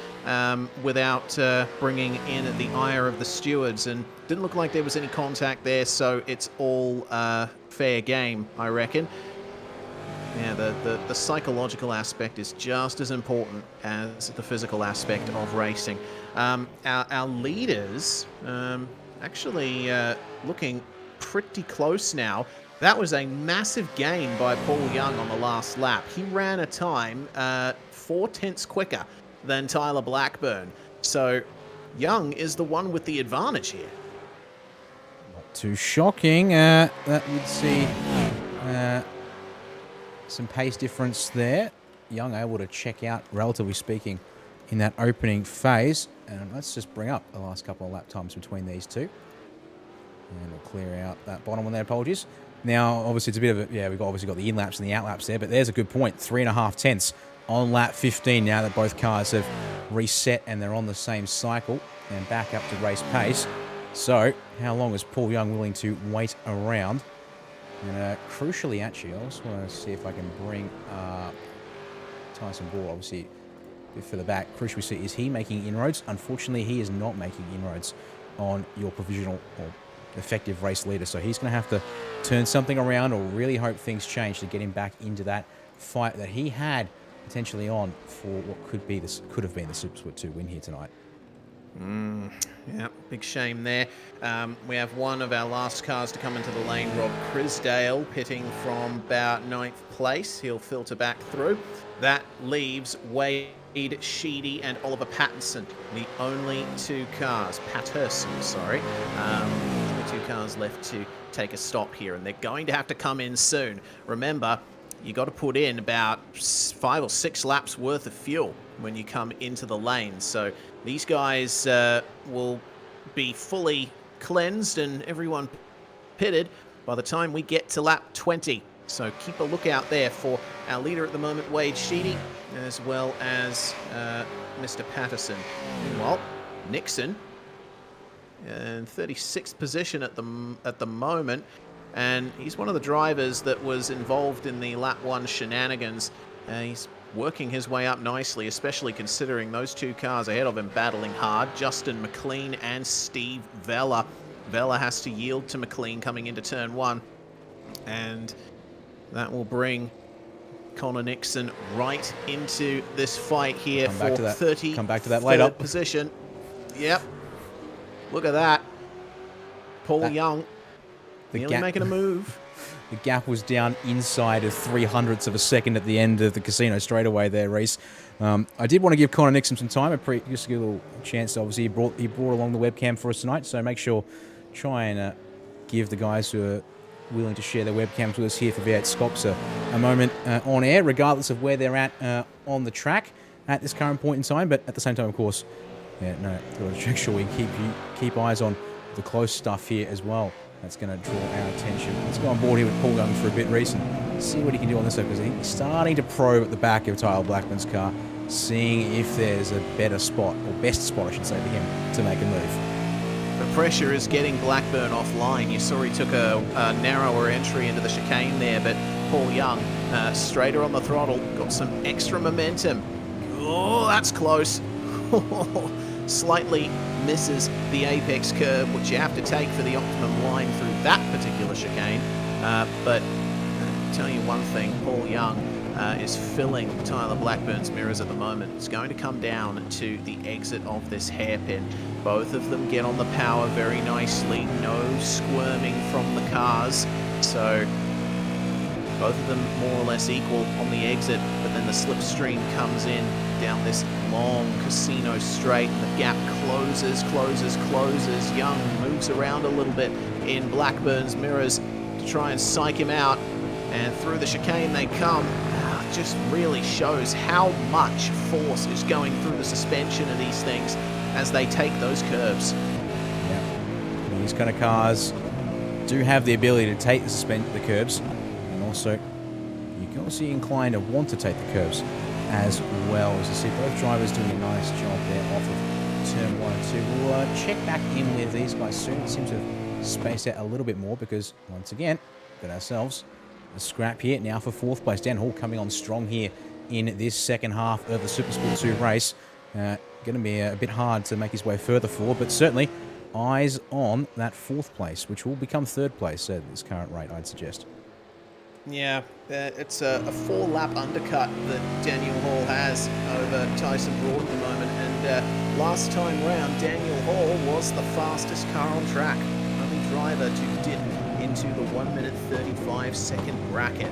without bringing in the ire of the stewards. And didn't look like there was any contact there, so it's all fair game, I reckon. Yeah, the psychological aspect is just as important as the physical aspect of racing. Our leaders actually looking pretty close now. That was a massive gain by Paul Young on the last lap. He ran a time 4/10 quicker than Tyler Blackburn. So Young is the one with the advantage here. Not too shocking. That would see some pace difference there. Young able to check out, relatively speaking, in that opening phase. And let's just bring up the last couple of lap times between these two. And we'll clear out that bottom one there, apologies. Now, obviously, it's a bit of a... Yeah, we've obviously got the in-laps and the out-laps there, but there's a good point. 3.5 tenths on lap 15 now that both cars have reset and they're on the same cycle and back up to race pace. So, how long is Paul Young willing to wait around? And crucially, actually, I just want to see if I can bring Tyson Ball, obviously, a bit further back. Crucially, see, is he making inroads? Unfortunately, he is not making inroads on your provisional or effective race leader. So he's going to have to turn something around or really hope things change to get him back into that fight that he had potentially on for what could have been the Super Split 2 win here tonight. Yeah, big shame there. We have one of our last cars to come into the lane, Rob Crisdale, pitting from about 9th place. He'll filter back through. That leaves Wade Sheedy and Oliver Patterson, the only two cars. Patterson, sorry. The two cars left to take a stop here, and they're going to have to come in soon. Remember, you got to put in about 5 or 6 laps worth of fuel when you come into the lane. So these guys will be fully cleansed and everyone pitted by the time we get to lap 20. So keep a lookout there for our leader at the moment, Wade Sheedy, as well as Mr. Patterson. Meanwhile, Nixon in 36th position at the moment, and he's one of the drivers that was involved in the lap 1 shenanigans. He's working his way up nicely, especially considering those two cars ahead of him battling hard, Justin McLean and Steve Vella. Vella has to yield to McLean coming into turn 1, and that will bring Connor Nixon right into this fight here for 30th Come back to that later. position. Yep. Look at that. Paul Young nearly making a move. The gap was down inside of 0.03 of a second at the end of the casino straightaway there, Reese. I did want to give Connor Nixon some time. Just to give a little chance. Obviously, he brought along the webcam for us tonight, so make sure, try and give the guys who are willing to share their webcams with us here for V8SCOPS a moment on air, regardless of where they're at on the track at this current point in time. But at the same time, of course, got to make sure we keep eyes on the close stuff here as well. That's going to draw our attention. Let's go on board here with Paul Young for a bit, Reese, and see what he can do on this side, because he's starting to probe at the back of Tyler Blackburn's car, seeing if there's a better spot, or best spot, I should say, for him to make a move. The pressure is getting Blackburn offline. You saw he took a narrower entry into the chicane there, but Paul Young, straighter on the throttle, got some extra momentum. Oh, that's close. Slightly misses the apex curve, which you have to take for the optimum line through that particular chicane. But I'll tell you one thing, Paul Young is filling Tyler Blackburn's mirrors at the moment. It's going to come down to the exit of this hairpin. Both of them get on the power very nicely, no squirming from the cars. So both of them more or less equal on the exit, but then the slipstream comes in down this long casino straight, and the gap closes. Young moves around a little bit in Blackburn's mirrors to try and psych him out, and through the chicane they come. Just really shows how much force is going through the suspension of these things. as they take those curves. Yeah. These kind of cars do have the ability to take the curbs, and also you can also see inclined to want to take the curves as well. As you see, both drivers doing a nice job there off of turn 1 and 2. We'll check back in with these guys soon. It seems to have spaced out a little bit more because, once again, got ourselves a scrap here now for 4th place. Dan Hall coming on strong here in this second half of the Super Sport 2 race. Going to be a bit hard to make his way further forward, but certainly eyes on that 4th place, which will become 3rd place at this current rate, I'd suggest. Yeah, it's a 4-lap undercut that Daniel Hall has over Tyson Broad at the moment. And last time round, Daniel Hall was the fastest car on track. Only driver to dip into the 1 minute 35 second bracket.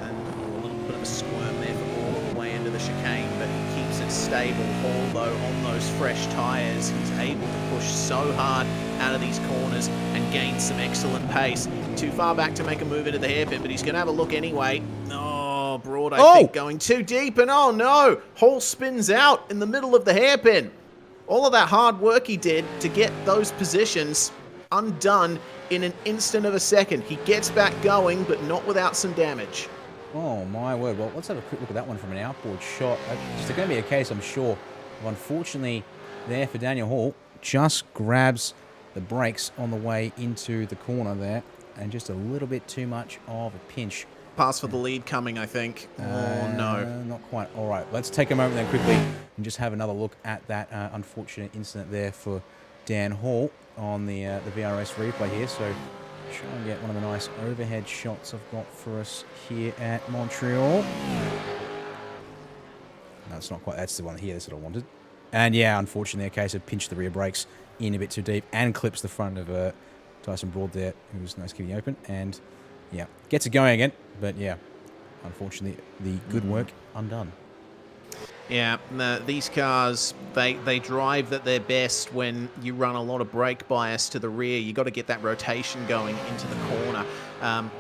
And a little bit of a squirm there for Hall on the way into the chicane, but he keeps it stable. Hall, though, on those fresh tyres, he's able to push so hard out of these corners and gain some excellent pace. Too far back to make a move into the hairpin, but he's going to have a look anyway. Oh, Broad, I think, going too deep, and oh no! Hall spins out in the middle of the hairpin. All of that hard work he did to get those positions undone in an instant of a second. He gets back going, but not without some damage. Oh, my word. Well, let's have a quick look at that one from an outboard shot. It's going to be a case, I'm sure, of unfortunately there for Daniel Hall. Just grabs the brakes on the way into the corner there, and just a little bit too much of a pinch. Pass for the lead coming, I think. Oh, no. Not quite. All right, let's take a moment then quickly and just have another look at that unfortunate incident there for Dan Hall on the VRS replay here. So try and get one of the nice overhead shots I've got for us here at Montreal. No, it's not quite. That's the one here. That's what I wanted. And yeah, unfortunately, a case of pinch the rear brakes in a bit too deep and clips the front of Tyson Broad there, who was nice keeping open. And yeah, gets it going again. But yeah, unfortunately, the good work undone. Yeah, these cars, they drive at their best when you run a lot of brake bias to the rear. You got to get that rotation going into the corner.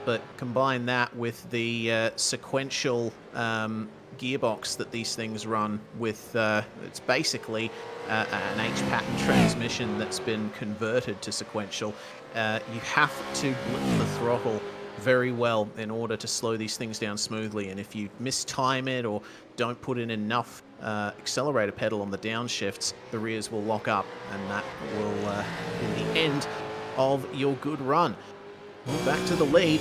But combine that with the sequential gearbox that these things run with, it's basically an H-pattern transmission that's been converted to sequential. You have to blip the throttle very well in order to slow these things down smoothly, and if you mistime it or don't put in enough accelerator pedal on the downshifts, the rears will lock up, and that will be the end of your good run. Back to the lead.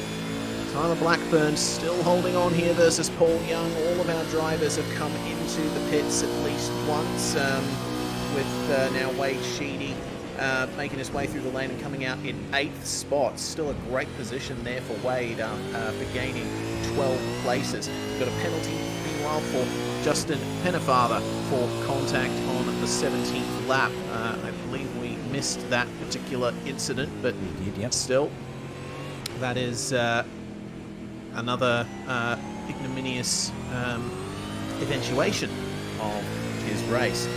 Tyler Blackburn still holding on here versus Paul Young. All of our drivers have come into the pits at least once, with now Wade Sheedy making his way through the lane and coming out in 8th spot. Still a great position there for Wade for gaining 12 places. Got a penalty, meanwhile, for Justin Pennefather for contact on the 17th lap. I believe we missed that particular incident, but still, that is another ignominious eventuation of his race.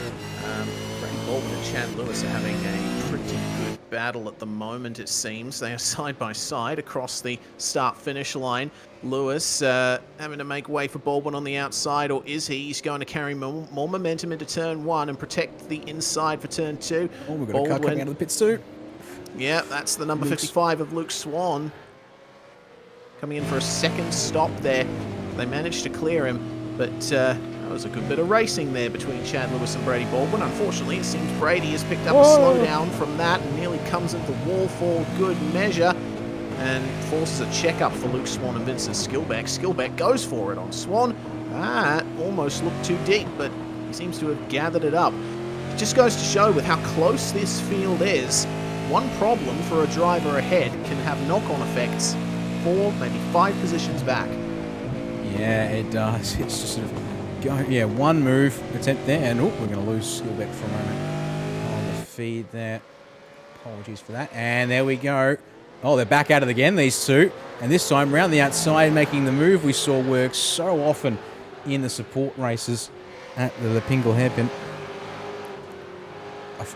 Brady Baldwin and Chad Lewis are having a pretty good battle at the moment, it seems. They are side by side across the start-finish line. Lewis having to make way for Baldwin on the outside, or is he? He's going to carry more momentum into turn 1 and protect the inside for turn 2. Oh, we've got a car coming out of the pits too. Yeah, that's the number 55 of Luke Swan. Coming in for a second stop there. They managed to clear him, but that was a good bit of racing there between Chad Lewis and Brady Baldwin. Unfortunately, it seems Brady has picked up a slowdown from that and nearly comes into the wall for good measure and forces a check-up for Luke Swan and Vincent Skilbeck. Skilbeck goes for it on Swan. Almost looked too deep, but he seems to have gathered it up. It just goes to show with how close this field is, one problem for a driver ahead can have knock-on effects 4, maybe 5 positions back. Yeah, it does. It's just sort of one move attempt there, and we're going to lose Skilbeck for a moment on the feed there. Apologies for that. And there we go. Oh, they're back at it again, these two. And this time round the outside, making the move we saw work so often in the support races at the Pingle hairpin.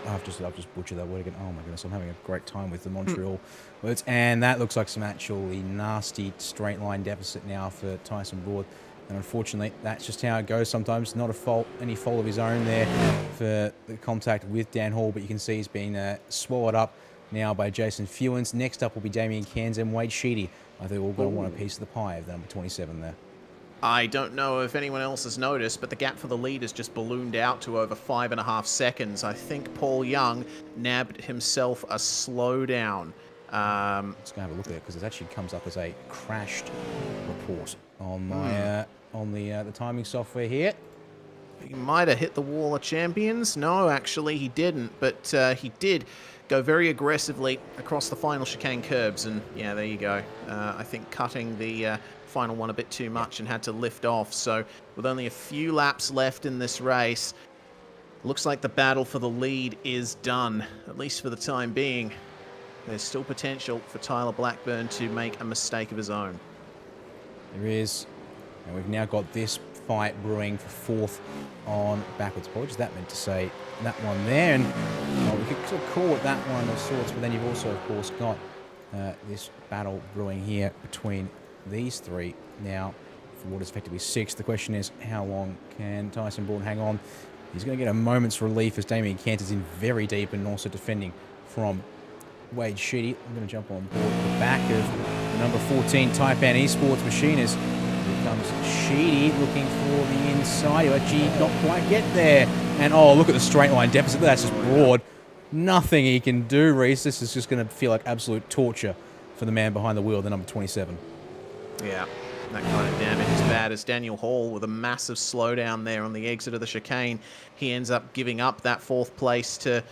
I've just butchered that word again. Oh my goodness, I'm having a great time with the Montreal words. And that looks like some actually nasty straight line deficit now for Tyson Broad. And unfortunately, that's just how it goes sometimes. Not any fault of his own there for the contact with Dan Hall, but you can see he's been swallowed up now by Jason Fewens. Next up will be Damien Cairns and Wade Sheedy. I think we're all going to want a piece of the pie of the number 27 there. I don't know if anyone else has noticed, but the gap for the lead has just ballooned out to over 5.5 seconds. I think Paul Young nabbed himself a slowdown. Let's go have a look at it, because it actually comes up as a crashed report on my on the timing software here. He might have hit the wall of champions. No, actually he didn't, but he did go very aggressively across the final chicane curbs, and yeah, there you go. I think cutting the final one a bit too much and had to lift off. So with only a few laps left in this race, looks like the battle for the lead is done, at least for the time being. There's still potential for Tyler Blackburn to make a mistake of his own. There is. And we've now got this fight brewing for fourth on backwards. Apologies, that meant to say that one there. And we could sort of call it that one of sorts, but then you've also, of course, got this battle brewing here between these three now for what is effectively sixth. The question is, how long can Tyson Broad hang on? He's going to get a moment's relief as Damien Cairns is in very deep and also defending from Wade Sheedy. I'm going to jump on board at the back of the number 14 Taipan Esports Machinist. Here comes Sheedy looking for the inside. He'll actually not quite get there. And oh, look at the straight line deficit. That's just Broad. Nothing he can do, Reese. This is just going to feel like absolute torture for the man behind the wheel, the number 27. Yeah, that kind of damage is bad as Daniel Hall with a massive slowdown there on the exit of the chicane. He ends up giving up that fourth place to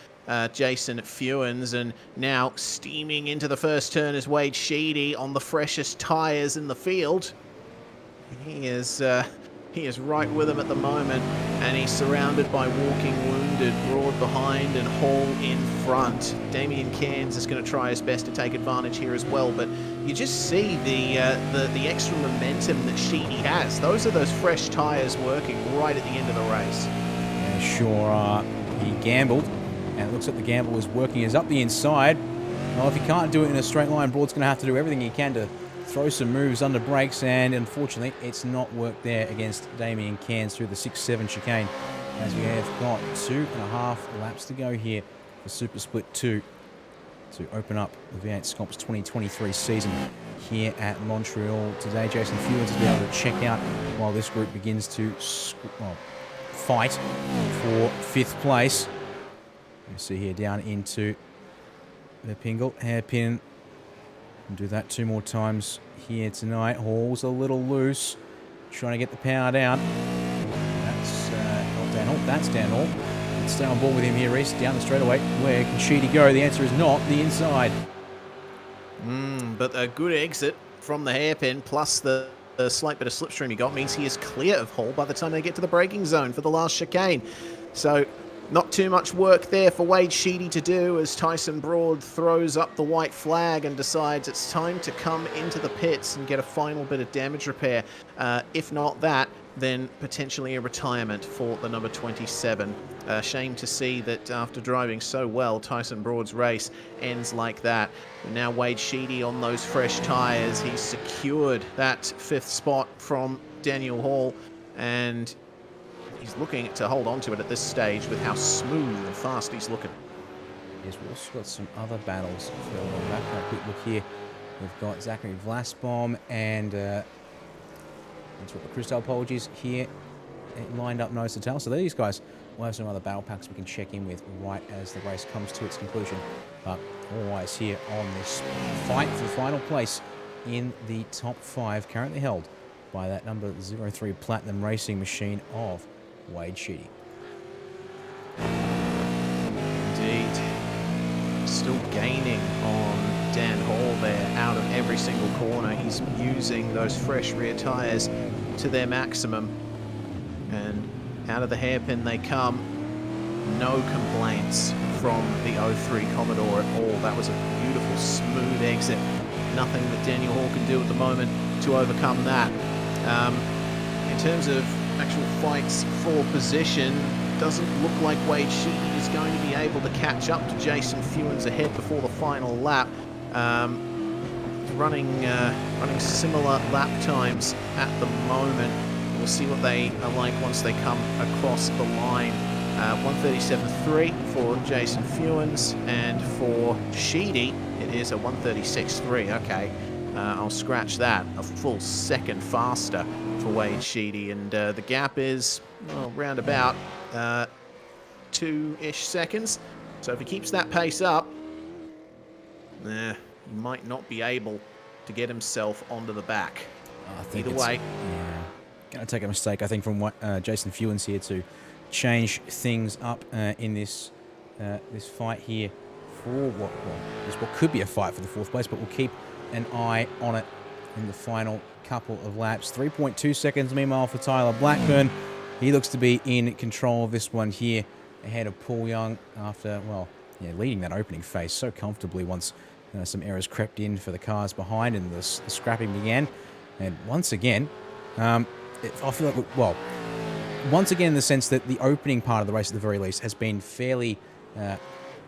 Jason Fewens, and now steaming into the first turn is Wade Sheedy on the freshest tyres in the field. He is right with him at the moment, and he's surrounded by walking wounded, Broad behind and Hall in front. Damien Cairns is going to try his best to take advantage here as well, but you just see the extra momentum that Sheedy has. Those are those fresh tyres working right at the end of the race. Yeah, sure are. He gambled. And it looks like the gamble is working as up the inside. Well, if he can't do it in a straight line, Broad's going to have to do everything he can to throw some moves under brakes, and unfortunately, it's not worked there against Damien Cairns through the 6-7 chicane, as we have got 2.5 laps to go here for Super Split 2 to open up the V8SCOPS 2023 season here at Montreal today. Jason Fewens will be able to check out while this group begins to fight for 5th place. You see here down into the Pingle hairpin. And do that 2 more times here tonight. Hall's a little loose, trying to get the power down. That's not Dan Hall. That's Dan Hall. Let's stay on board with him here, Reese. Down the straightaway. Where can Sheedy go? The answer is not the inside. But a good exit from the hairpin, plus the slight bit of slipstream he got, means he is clear of Hall by the time they get to the braking zone for the last chicane. So not too much work there for Wade Sheedy to do as Tyson Broad throws up the white flag and decides it's time to come into the pits and get a final bit of damage repair. If not that, then potentially a retirement for the number 27. Shame to see that after driving so well, Tyson Broad's race ends like that. And now Wade Sheedy on those fresh tyres. He's secured that 5th spot from Daniel Hall, and he's looking to hold on to it at this stage with how smooth and fast he's looking. Yes, we've also got some other battles further on back. A quick look here. We've got Zachary Vlasbom and Crystal Apologies here lined up nose to tail. So these guys will have some other battle packs we can check in with right as the race comes to its conclusion. But all eyes here on this fight for the final place in the top 5, currently held by that number 03 Platinum Racing machine of Wade Sheedy. Indeed. Still gaining on Dan Hall there out of every single corner. He's using those fresh rear tyres to their maximum. And out of the hairpin they come. No complaints from the 03 Commodore at all. That was a beautiful, smooth exit. Nothing that Daniel Hall can do at the moment to overcome that. In terms of actual fights for position, doesn't look like Wade Sheedy is going to be able to catch up to Jason Fewens ahead before the final lap. Running similar lap times at the moment. we'll see what they are like once they come across the line. 137.3 for Jason Fewens, and for Sheedy, it is a 136.3. Okay, I'll scratch that. A full second faster for Wade Sheedy, and the gap is, well, round about 2-ish seconds. So if he keeps that pace up, he might not be able to get himself onto the back. I think Either way. Yeah, going to take a mistake, I think, from what Jason Fewens here to change things up in this this fight here for what could be a fight for the 4th place, but we'll keep an eye on it in the final couple of laps. 3.2 seconds, meanwhile, for Tyler Blackburn. He looks to be in control of this one here, ahead of Paul Young after, well, yeah, leading that opening phase so comfortably once some errors crept in for the cars behind and the scrapping began. And once again, I feel like, well, once again in the sense that the opening part of the race at the very least has been fairly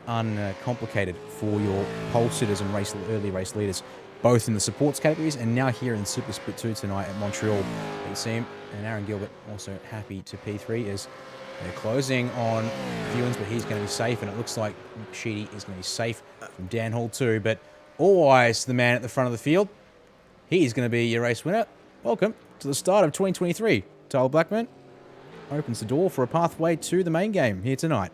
uncomplicated for your pole sitters and early race leaders, both in the supports categories and now here in Super Split 2 tonight at Montreal. You can see him, and Aaron Gilbert also happy to P3 as they're closing on Fewens, but he's going to be safe, and it looks like Sheedy is going to be safe from Dan Hall too. But all eyes to the man at the front of the field. He's going to be your race winner. Welcome to the start of 2023. Tyler Blackburn opens the door for a pathway to the main game here tonight.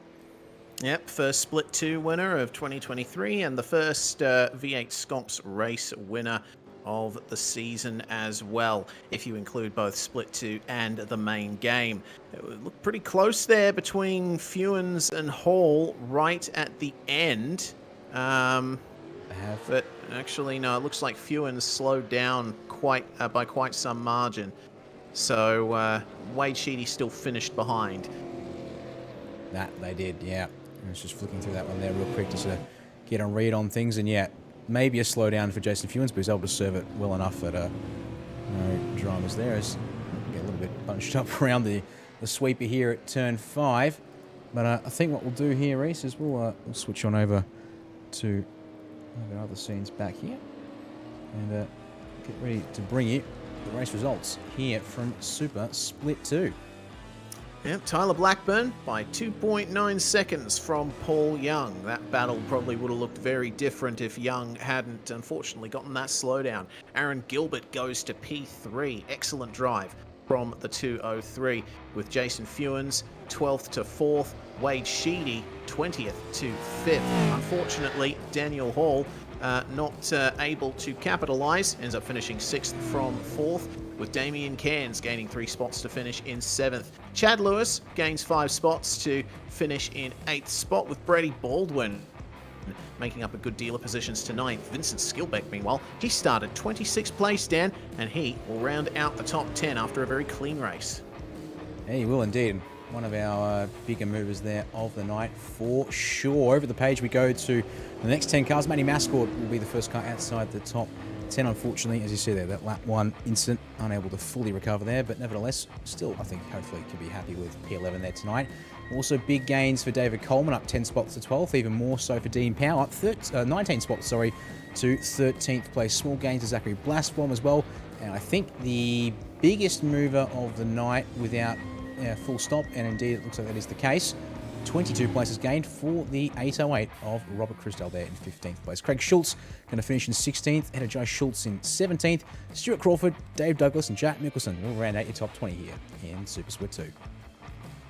Yep, first Split 2 winner of 2023 and the first V8SCOPS race winner of the season as well, if you include both Split 2 and the main game. It would look pretty close there between Fewens and Hall right at the end. But actually, no, it looks like Fewens slowed down by quite some margin. So Wade Sheedy still finished behind. That they did, yeah. I was just flicking through that one there real quick to sort of get a read on things, and yeah, maybe a slowdown for Jason Fewens, but he's able to serve it well enough that no dramas there. As we get a little bit bunched up around the sweeper here at turn 5. But I think what we'll do here, Reese, is we'll switch on over to other scenes back here and get ready to bring you the race results here from Super Split 2. Yep, Tyler Blackburn by 2.9 seconds from Paul Young. That battle probably would have looked very different if Young hadn't, unfortunately, gotten that slowdown. Aaron Gilbert goes to P3. Excellent drive from the 203, with Jason Fewens 12th to 4th, Wade Sheedy 20th to 5th. Unfortunately, Daniel Hall not able to capitalise, ends up finishing 6th from 4th, with Damien Cairns gaining 3 spots to finish in 7th. Chad Lewis gains 5 spots to finish in 8th spot, with Brady Baldwin making up a good deal of positions to 9th. Vincent Skilbeck, meanwhile, he started 26th place, Dan, and he will round out the top 10 after a very clean race. Yeah, he will indeed. One of our bigger movers there of the night for sure. Over the page we go to the next 10 cars. Matty Mascord will be the first car outside the top 10, unfortunately. As you see there, that lap 1 incident, unable to fully recover there, but nevertheless, still, I think, hopefully can be happy with P11 there tonight. Also, big gains for David Coleman, up 10 spots to 12th, even more so for Dean Powell, up 19 spots, to 13th place. Small gains to Zachary Blastbomb as well, and I think the biggest mover of the night without full stop, and indeed it looks like that is the case. 22 places gained for the 808 of Robert Chrisdale there in 15th place. Craig Schultz going to finish in 16th, ahead of Joe Schultz in 17th. Stuart Crawford, Dave Douglas, and Jack Mickelson will round out your top 20 here in Super Split 2.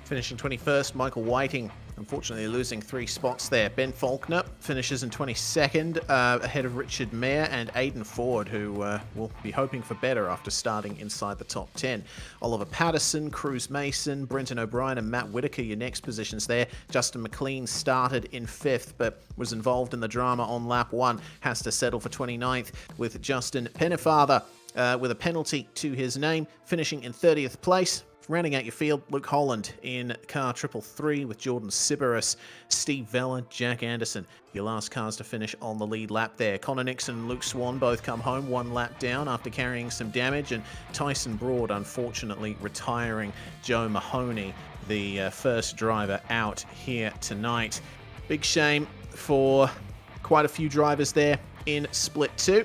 Finishing 21st, Michael Whiting, unfortunately losing 3 spots there. Ben Faulkner finishes in 22nd, ahead of Richard Mayer and Aidan Ford, who will be hoping for better after starting inside the top 10. Oliver Patterson, Cruz Mason, Brenton O'Brien and Matt Whitaker, your next positions there. Justin McLean started in 5th, but was involved in the drama on lap 1. Has to settle for 29th, with Justin Pennefather with a penalty to his name, finishing in 30th place. Rounding out your field, Luke Holland in car 333 with Jordan Sybaris, Steve Vella, Jack Anderson. Your last cars to finish on the lead lap there. Connor Nixon and Luke Swan both come home 1 lap down after carrying some damage, and Tyson Broad unfortunately retiring. Joe Mahoney, the first driver out here tonight. Big shame for quite a few drivers there in Split 2.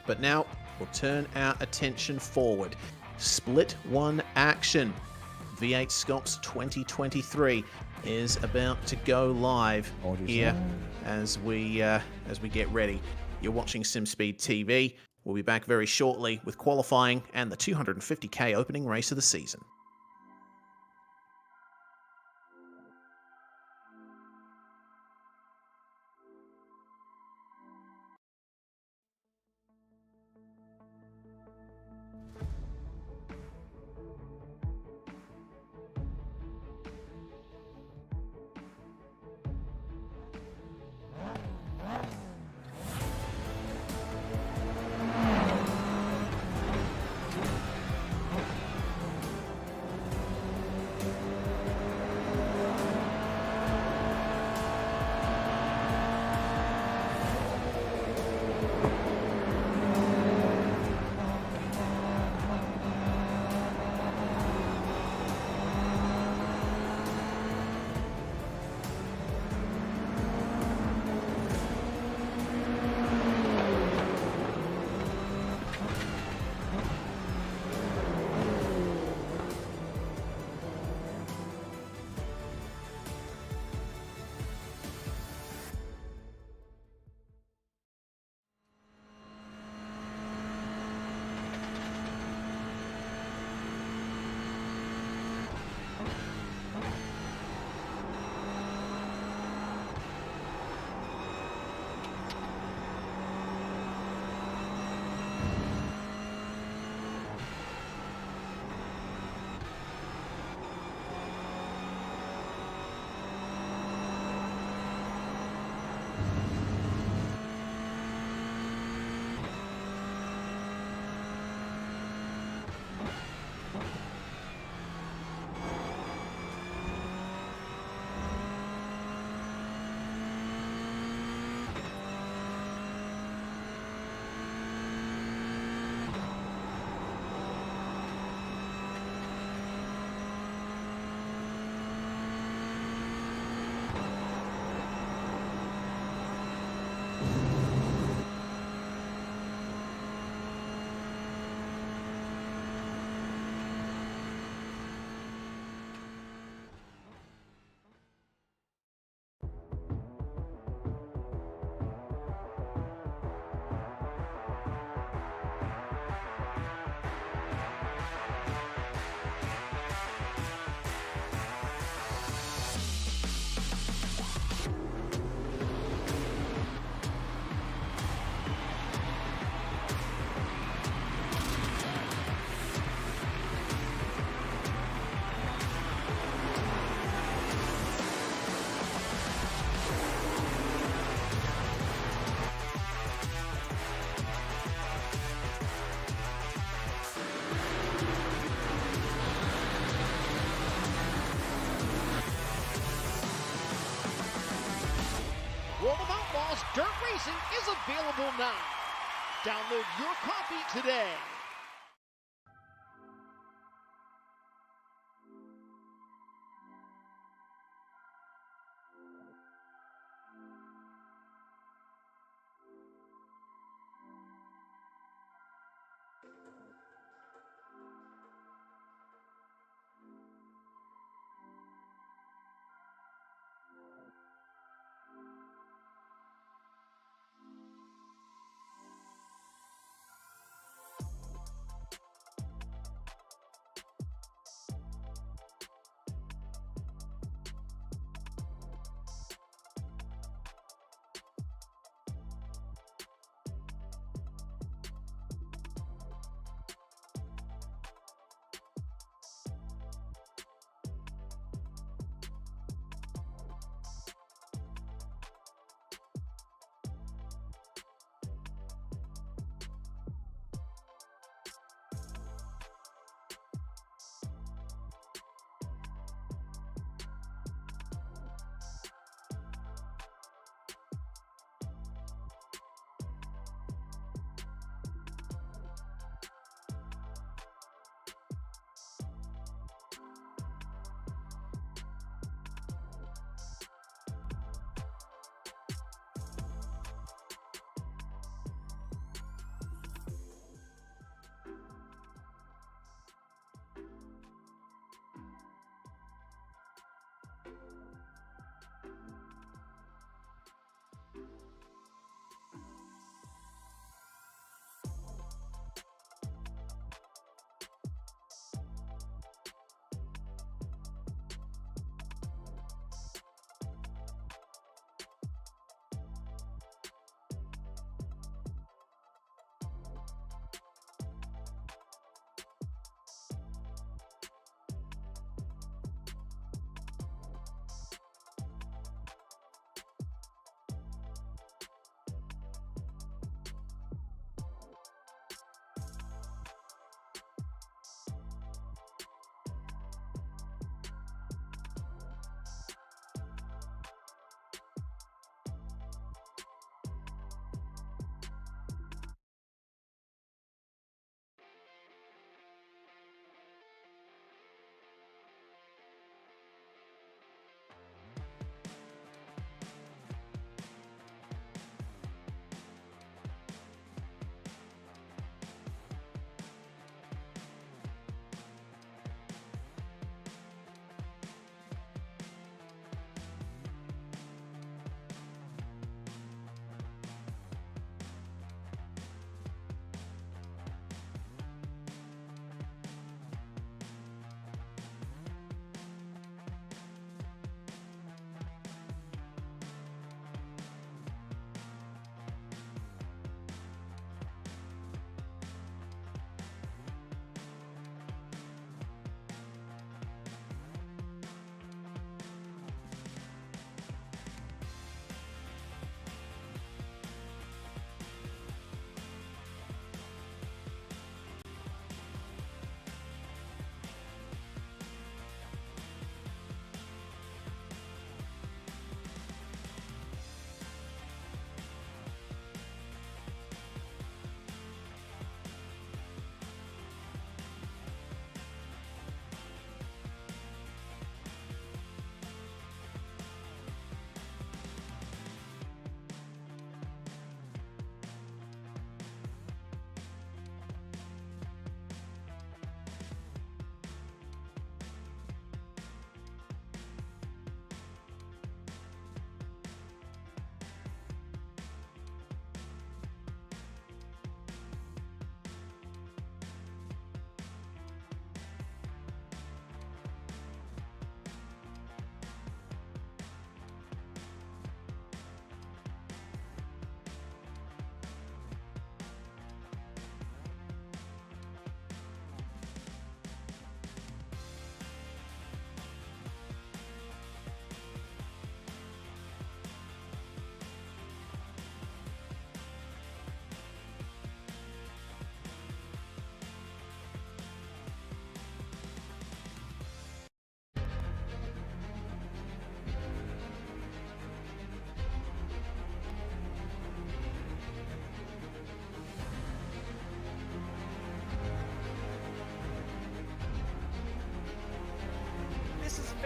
But now we'll turn our attention forward Split 1 action. V8 SCOPS 2023 is about to go live here as we get ready. You're watching SimSpeed TV. We'll be back very shortly with qualifying and the 250k opening race of the season. World of Outlaws Dirt Racing is available now. Download your copy today.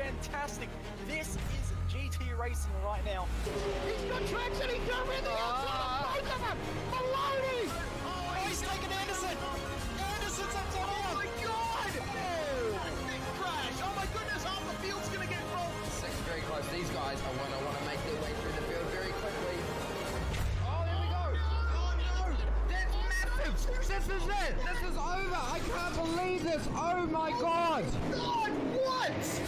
fantastic. This is GT racing right now. He's got traction, he's got rid of the outside of both of them. Maloney! Oh, he's taken Anderson. Anderson's up top. Oh my God! Big crash! Oh my goodness, half the field's gonna get rolled. Second very close. These guys are want to make their way through the field very quickly. Oh, here we go. Oh no, that's massive. This is it. This is over. I can't believe this. Oh my God. God, what?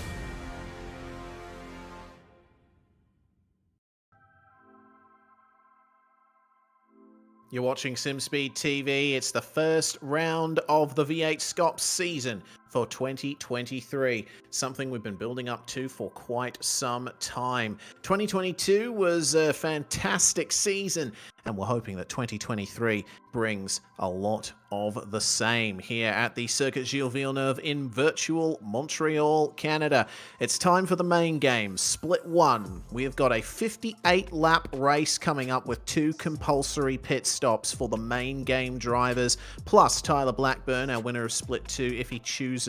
You're watching SimSpeed TV. It's the first round of the V8SCOPS season for 2023, something we've been building up to for quite some time. 2022 was a fantastic season, and we're hoping that 2023 brings a lot of the same here at the Circuit Gilles Villeneuve in virtual Montreal, Canada. It's time for the main game, Split 1. We have got a 58-lap race coming up with 2 compulsory pit stops for the main game drivers, plus Tyler Blackburn, our winner of Split 2, if he chooses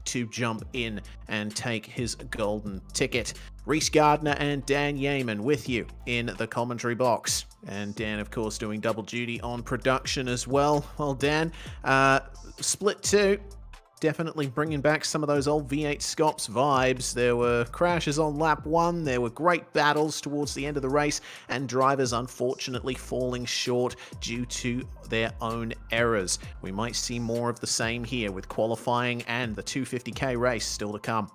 to jump in and take his golden ticket. Reese Gardner and Dan Yeaman with you in the commentary box. And Dan, of course, doing double duty on production as well. Well, Dan, Split 2, definitely bringing back some of those old V8SCOPS vibes. There were crashes on lap 1, there were great battles towards the end of the race, and drivers unfortunately falling short due to their own errors. We might see more of the same here with qualifying and the 250k race still to come.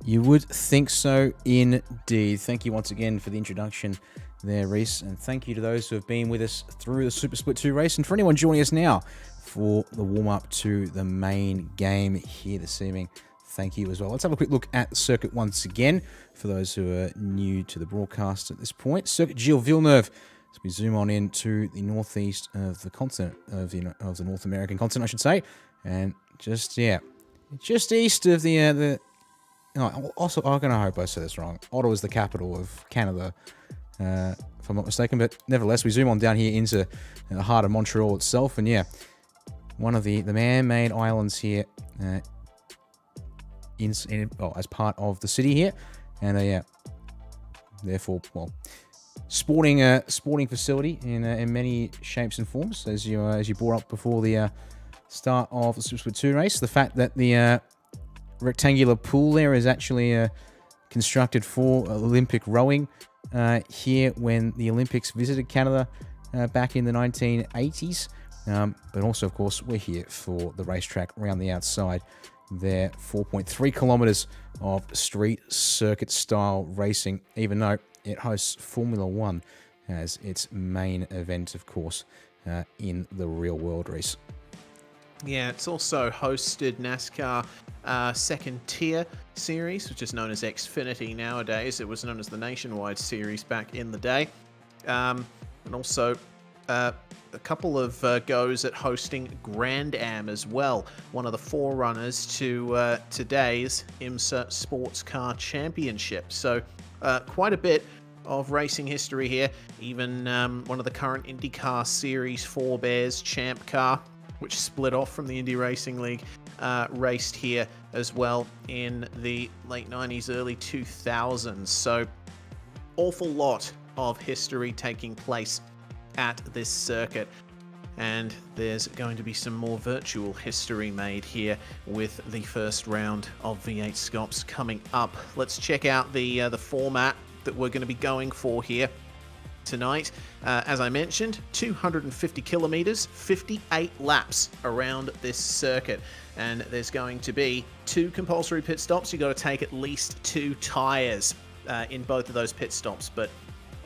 You would think so indeed. Thank you once again for the introduction there, Reese, and thank you to those who have been with us through the Super Split 2 race, and for anyone joining us now for the warm-up to the main game here this evening, thank you as well. Let's have a quick look at the circuit once again for those who are new to the broadcast at this point. Circuit Gilles Villeneuve, as we zoom on into the northeast of the continent, of the North American continent, I should say, and just east of the also, I'm going to hope I said this wrong. Ottawa is the capital of Canada, if I'm not mistaken. But nevertheless, we zoom on down here into the heart of Montreal itself. And yeah, one of the man-made islands here as part of the city here. And yeah, therefore, well, sporting facility in many shapes and forms, as you brought up before the start of the Super Split 2 race. The fact that the rectangular pool there is actually constructed for Olympic rowing here when the Olympics visited Canada back in the 1980s. But also, of course, we're here for the racetrack around the outside. There, 4.3 kilometers of street circuit style racing, even though it hosts Formula One as its main event, of course, in the real world race. Yeah, it's also hosted NASCAR second tier series, which is known as Xfinity nowadays. It was known as the Nationwide series back in the day. And also a couple of goes at hosting Grand Am as well, one of the forerunners to today's IMSA Sports Car Championship. So quite a bit of racing history here. Even one of the current IndyCar Series forebears, Champ Car, which split off from the Indy Racing League, raced here as well in the late 90s, early 2000s. So awful lot of history taking place at this circuit. And there's going to be some more virtual history made here with the first round of V8SCOPS coming up. Let's check out the format that we're going to be going for here tonight. As I mentioned, 250 kilometers, 58 laps around this circuit, and there's going to be 2 compulsory pit stops. You've got to take at least 2 tires in both of those pit stops, but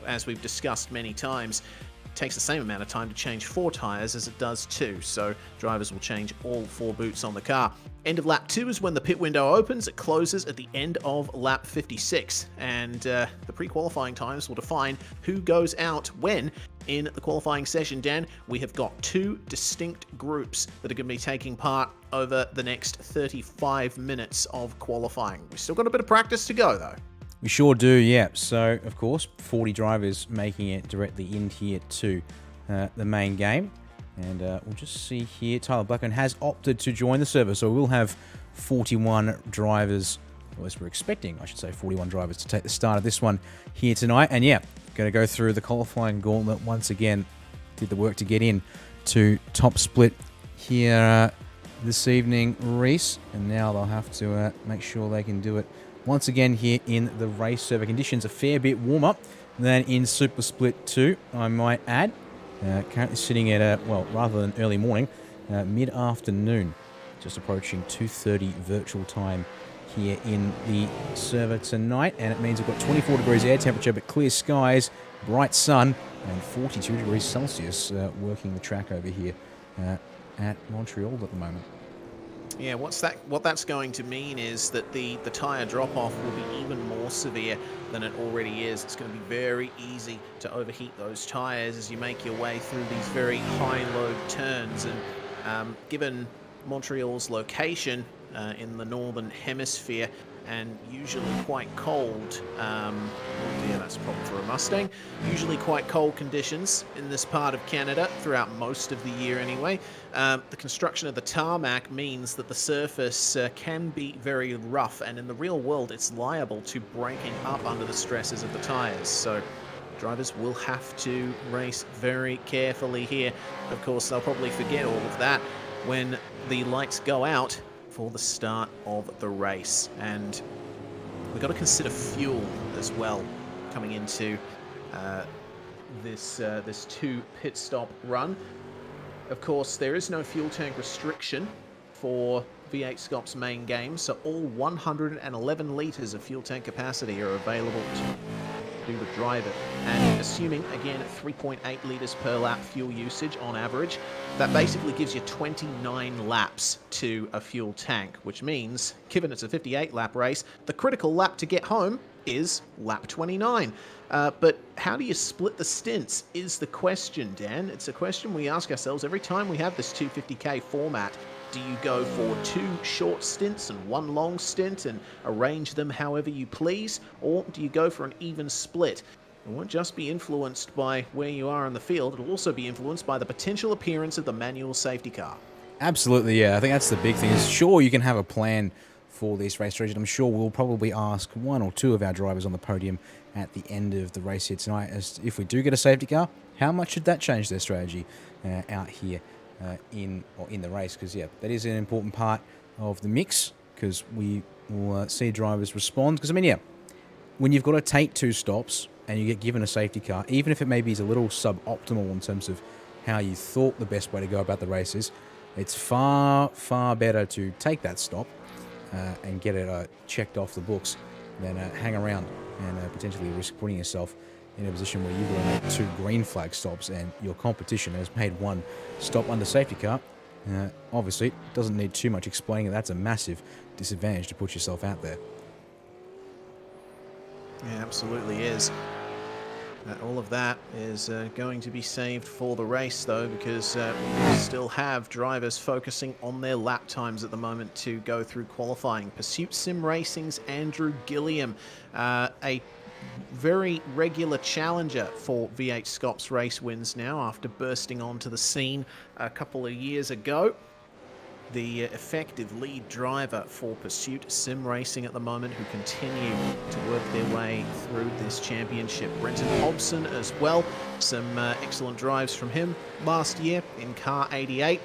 as we've discussed many times, it takes the same amount of time to change 4 tires as it does 2, so drivers will change all 4 boots on the car. End of lap 2 is when the pit window opens. It closes at the end of lap 56, and the pre-qualifying times will define who goes out when in the qualifying session. Dan, we have got 2 distinct groups that are going to be taking part over the next 35 minutes of qualifying. We've still got a bit of practice to go, though. We sure do, yeah. So, of course, 40 drivers making it directly in here to the main game. And we'll just see here, Tyler Blackburn has opted to join the server, so we'll have 41 drivers or at least we're expecting, I should say, 41 drivers to take the start of this one here tonight. And yeah, going to go through the qualifying gauntlet once again. Did the work to get in to top split here this evening, Reese. And now they'll have to make sure they can do it once again here in the race server. Conditions a fair bit warmer than in Super Split 2, I might add. Currently sitting at, well, rather than early morning, mid-afternoon. Just approaching 2:30 virtual time here in the server tonight. And it means we've got 24 degrees air temperature, but clear skies, bright sun, and 42 degrees Celsius working the track over here at Montreal at the moment. Yeah, what that's going to mean is that the tyre drop-off will be even more severe than it already is. It's going to be very easy to overheat those tyres as you make your way through these very high-load turns. And given Montreal's location in the northern hemisphere, and usually quite cold, oh dear, that's a problem for a Mustang, usually quite cold conditions in this part of Canada throughout most of the year anyway. The construction of the tarmac means that the surface can be very rough, and in the real world it's liable to breaking up under the stresses of the tyres. So drivers will have to race very carefully here. Of course, they'll probably forget all of that when the lights go out for the start of the race. And we've got to consider fuel as well coming into this 2 pit stop run. Of course, there is no fuel tank restriction for V8SCOPS main game, so all 111 litres of fuel tank capacity are available to do the driver. And assuming, again, 3.8 litres per lap fuel usage on average, that basically gives you 29 laps to a fuel tank, which means, given it's a 58-lap race, the critical lap to get home is lap 29. But how do you split the stints is the question, Dan. It's a question we ask ourselves every time we have this 250k format. Do you go for 2 short stints and 1 long stint and arrange them however you please? Or do you go for an even split? It won't just be influenced by where you are in the field, it'll also be influenced by the potential appearance of the manual safety car. Absolutely, yeah. I think that's the big thing. Is sure, you can have a plan for this race strategy. I'm sure we'll probably ask 1 or 2 of our drivers on the podium at the end of the race here tonight as if we do get a safety car, how much should that change their strategy out here in the race? Because yeah, that is an important part of the mix, because we will see drivers respond. Because I mean, yeah, when you've got to take 2 stops and you get given a safety car, even if it maybe is a little suboptimal in terms of how you thought the best way to go about the race is, it's far, far better to take that stop and get it checked off the books than hang around and potentially risk putting yourself in a position where you've got to make 2 green flag stops and your competition has made 1 stop under safety car. Obviously, it doesn't need too much explaining. That's a massive disadvantage to put yourself out there. Yeah, absolutely is. All of that is going to be saved for the race, though, because we still have drivers focusing on their lap times at the moment to go through qualifying. Pursuit Sim Racing's Andrew Gilliam, a very regular challenger for V8SCOPS race wins now after bursting onto the scene a couple of years ago. The effective lead driver for Pursuit Sim Racing at the moment, who continue to work their way through this championship. Brenton Hobson as well. Some excellent drives from him last year in Car 88,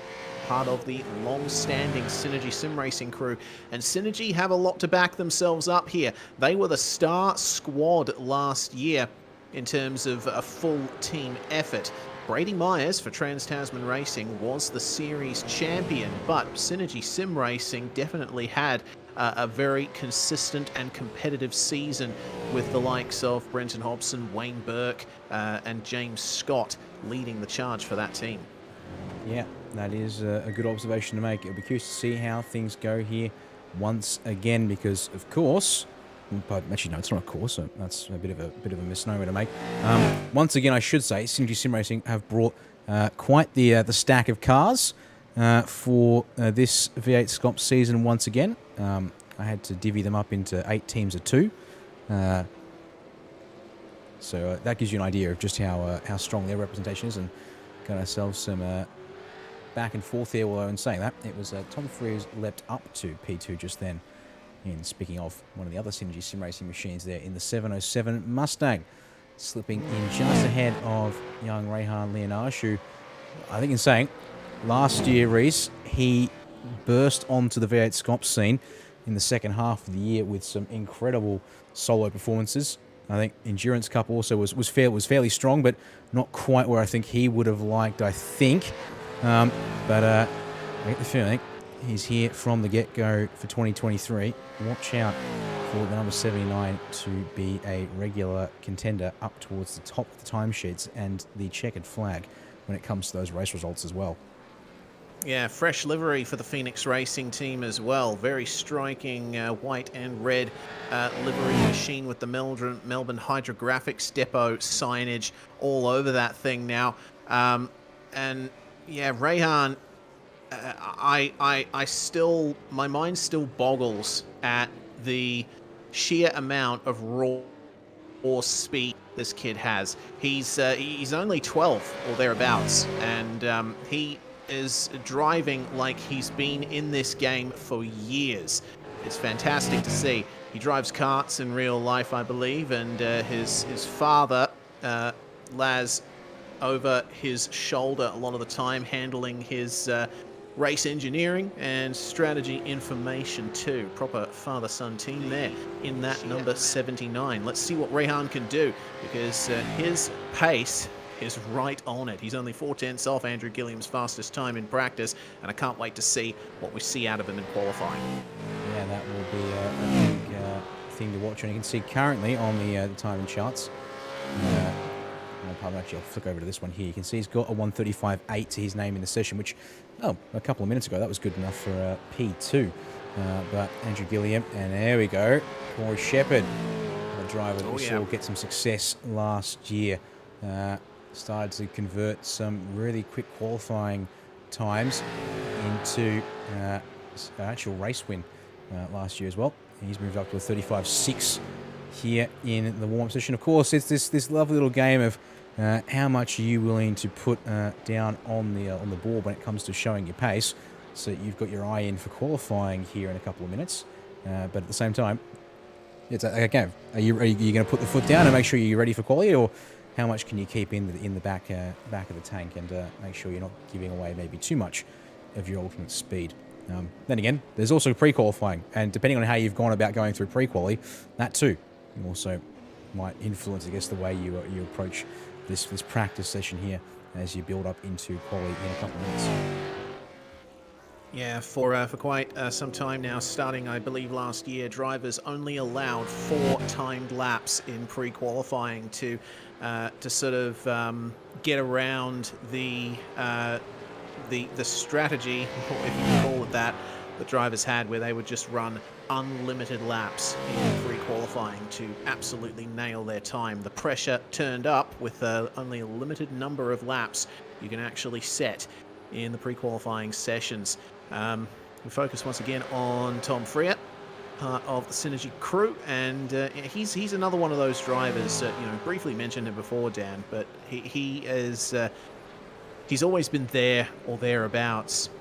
part of the long-standing Synergy Sim Racing crew. And Synergy have a lot to back themselves up here. They were the star squad last year in terms of a full team effort. Brady Myers for Trans-Tasman Racing was the series champion, but Synergy Sim Racing definitely had a very consistent and competitive season with the likes of Brenton Hobson, Wayne Burke, and James Scott leading the charge for that team. Yeah, that is a good observation to make. It'll be curious to see how things go here once again, because of course, but actually no, it's not a course, so that's a bit of a misnomer to make. Once again, I should say, Synergy Sim Racing have brought quite the stack of cars for this V8SCOPS season once again. I had to divvy them up into 8 teams of 2. So that gives you an idea of just how strong their representation is, and got ourselves some back and forth here. Although in saying that, it was Tom Frears leapt up to P2 just then And speaking of one of the other Synergy sim racing machines there in the 707 Mustang, slipping in just ahead of young Rehan Leonage, who I think in saying last year, Reese, he burst onto the V8 SCOPS scene in the second half of the year with some incredible solo performances. I think Endurance Cup also was fairly strong, but not quite where I think he would have liked, I think. But I get the feeling he's here from the get-go for 2023. Watch out for the number 79 to be a regular contender up towards the top of the timesheets and the checkered flag when it comes to those race results as well. Yeah, fresh livery for the Phoenix Racing team as well. Very striking white and red livery machine with the Melbourne Hydrographics Depot signage all over that thing now. And yeah, Rehan, I still, my mind still boggles at the sheer amount of raw speed this kid has. He's only 12 or thereabouts, and he is driving like he's been in this game for years. It's fantastic to see. He drives karts in real life, I believe, and his father, Laz, over his shoulder a lot of the time, handling his race engineering and strategy information too. Proper father-son team there in that number 79. Let's see what Rehan can do, because his pace is right on it. He's only 4/10 off Andrew Gilliam's fastest time in practice, and I can't wait to see what we see out of him in qualifying. Yeah, that will be a big thing to watch. And you can see currently on the timing charts, actually, I'll flick over to this one here. You can see he's got a 1:35.8 to his name in the session, which, a couple of minutes ago, that was good enough for P2. But Andrew Gilliam, and there we go, Corey Shepherd, the driver that we saw get some success last year. Started to convert some really quick qualifying times into actual race win last year as well. He's moved up to a 35.6 here in the warm-up session. Of course, it's this lovely little game of how much are you willing to put down on the board when it comes to showing your pace. So you've got your eye in for qualifying here in a couple of minutes, but at the same time, it's okay. Are you going to put the foot down and make sure you're ready for quali, or how much can you keep in the back of the tank and make sure you're not giving away maybe too much of your ultimate speed? Then again, there's also pre-qualifying, and depending on how you've gone about going through pre-quali, that too also might influence, I guess, the way you approach this practice session here as you build up into quali in a couple of minutes. Yeah, for quite some time now, starting I believe last year, drivers only allowed 4 timed laps in pre-qualifying to sort of get around the strategy, if you can call it that drivers had, where they would just run unlimited laps in pre-qualifying to absolutely nail their time. The pressure turned up with only a limited number of laps you can actually set in the pre-qualifying sessions. We focus once again on Tom Freer, part of the Synergy crew, and he's another one of those drivers. Briefly mentioned him before, Dan, but he's always been there or thereabouts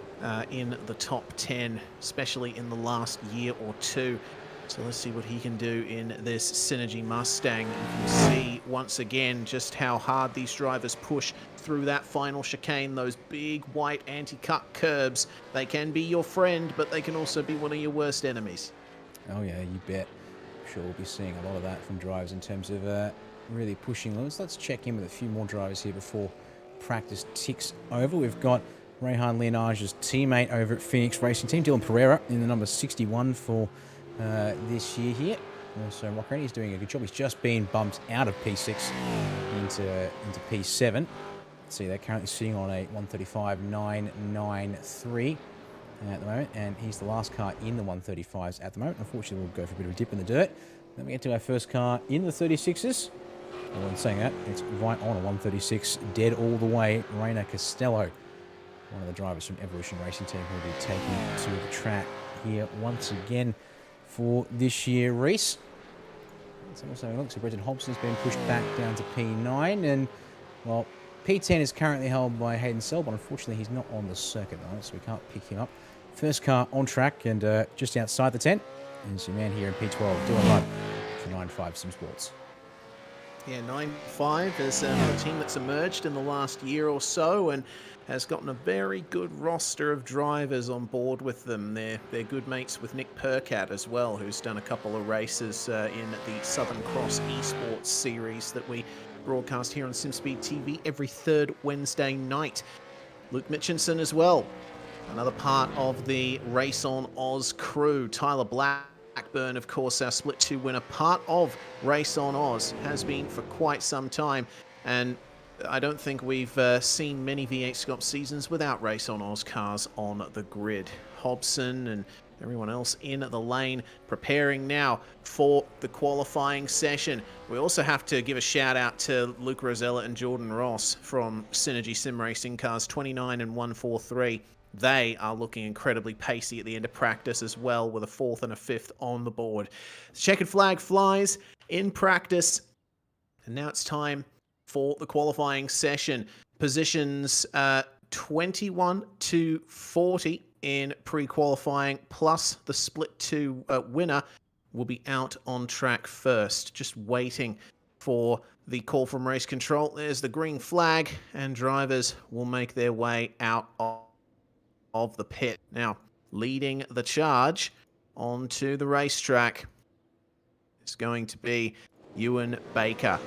in the top 10, especially in the last year or two. So let's see what he can do in this Synergy Mustang. You can see once again just how hard these drivers push through that final chicane, those big white anti-cut curbs. They can be your friend, but they can also be one of your worst enemies. Oh yeah, you bet. I'm sure we'll be seeing a lot of that from drivers in terms of really pushing limits. Let's check in with a few more drivers here before practice ticks over. We've got Rehan Leonage's teammate over at Phoenix Racing Team, Dylan Pereira, in the number 61 for this year here. Also, Rockrenny is doing a good job. He's just been bumped out of P6 into P7. See, they're currently sitting on a 135.993 at the moment, and he's the last car in the 135s at the moment. Unfortunately, we'll go for a bit of a dip in the dirt. Then we get to our first car in the 36s. Well, in saying that, it's right on a 136, dead all the way. Rainer Costello, one of the drivers from Evolution Racing Team, who will be taking to the track here once again for this year, Reese. So also looks like Brendan Hobson's been pushed back down to P9, and well, P10 is currently held by Hayden Selb, but unfortunately he's not on the circuit though, so we can't pick him up. First car on track and just outside the tent is your man here in P12 doing right for 9-5 Sim Sports. Yeah, 9-5 is another team that's emerged in the last year or so and has gotten a very good roster of drivers on board with them. They're good mates with Nick Percat as well, who's done a couple of races in the Southern Cross Esports series that we broadcast here on SimSpeed TV every third Wednesday night. Luke Mitchinson as well, another part of the Race on Oz crew. Tyler Blackburn, of course, our Split 2 winner, part of Race on Oz, has been for quite some time, and I don't think we've seen many V8SCOPS seasons without Race on Oz cars on the grid. Hobson and everyone else in the lane preparing now for the qualifying session. We also have to give a shout out to Luke Rosella and Jordan Ross from Synergy Sim Racing Cars 29 and 143. They are looking incredibly pacey at the end of practice as well, with a 4th and a 5th on the board. The checkered flag flies in practice, and now it's time for the qualifying session. Positions 21 to 40 in pre-qualifying, plus the Split 2 winner will be out on track first, just waiting for the call from race control. There's the green flag, and drivers will make their way out of the pit. Now, leading the charge onto the racetrack is going to be Ewan Baker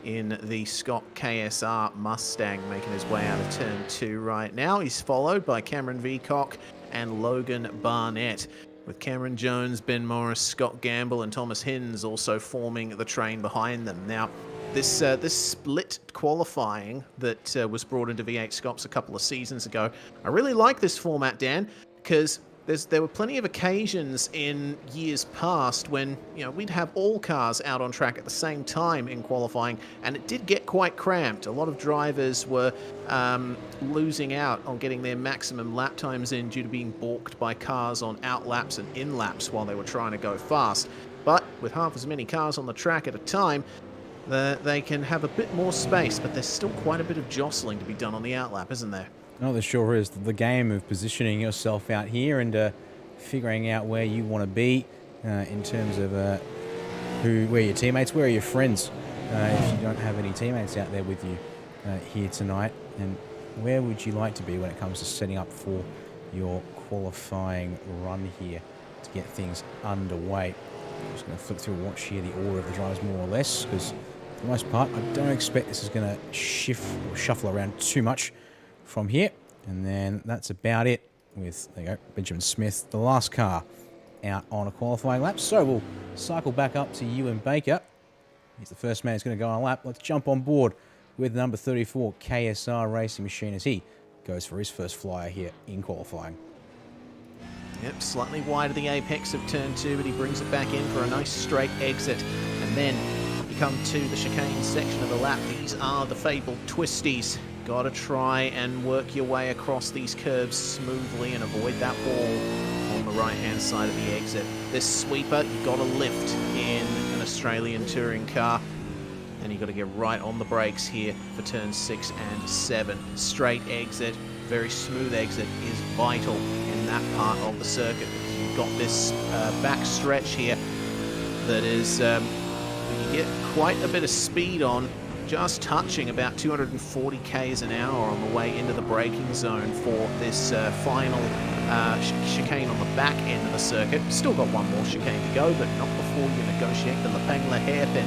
in the Scott KSR Mustang, making his way out of turn 2 right now. He's followed by Cameron Veacock and Logan Barnett, with Cameron Jones, Ben Morris, Scott Gamble and Thomas Hins also forming the train behind them. Now, this split qualifying that was brought into V8SCOPS a couple of seasons ago, I really like this format, Dan, because there were plenty of occasions in years past when, you know, we'd have all cars out on track at the same time in qualifying, and it did get quite cramped. A lot of drivers were losing out on getting their maximum lap times in due to being balked by cars on out laps and in laps while they were trying to go fast. But with half as many cars on the track at a time, they can have a bit more space, but there's still quite a bit of jostling to be done on the out lap, isn't there? Oh, there sure is. The game of positioning yourself out here and figuring out where you want to be in terms of where your teammates, where are your friends, if you don't have any teammates out there with you here tonight, and where would you like to be when it comes to setting up for your qualifying run here to get things underway. I'm just going to flick through and watch here the order of the drivers more or less, because for the most part I don't expect this is going to shift or shuffle around too much from here. And then that's about it with, there you go, Benjamin Smith, the last car out on a qualifying lap. So we'll cycle back up to Ewan Baker. He's the first man who's going to go on a lap. Let's jump on board with number 34 KSR Racing Machine as he goes for his first flyer here in qualifying. Yep, slightly wide of the apex of turn 2, but he brings it back in for a nice straight exit. And then you come to the chicane section of the lap. These are the fabled twisties. Got to try and work your way across these curves smoothly and avoid that wall on the right-hand side of the exit. This sweeper, you've got to lift in an Australian touring car, and you've got to get right on the brakes here for turns 6 and 7. Straight exit, very smooth exit is vital in that part of the circuit, because you've got this back stretch here that is, you get quite a bit of speed on, just touching about 240 k's an hour on the way into the braking zone for this final chicane on the back end of the circuit. Still got one more chicane to go, but not before you negotiate the Lapangla hairpin.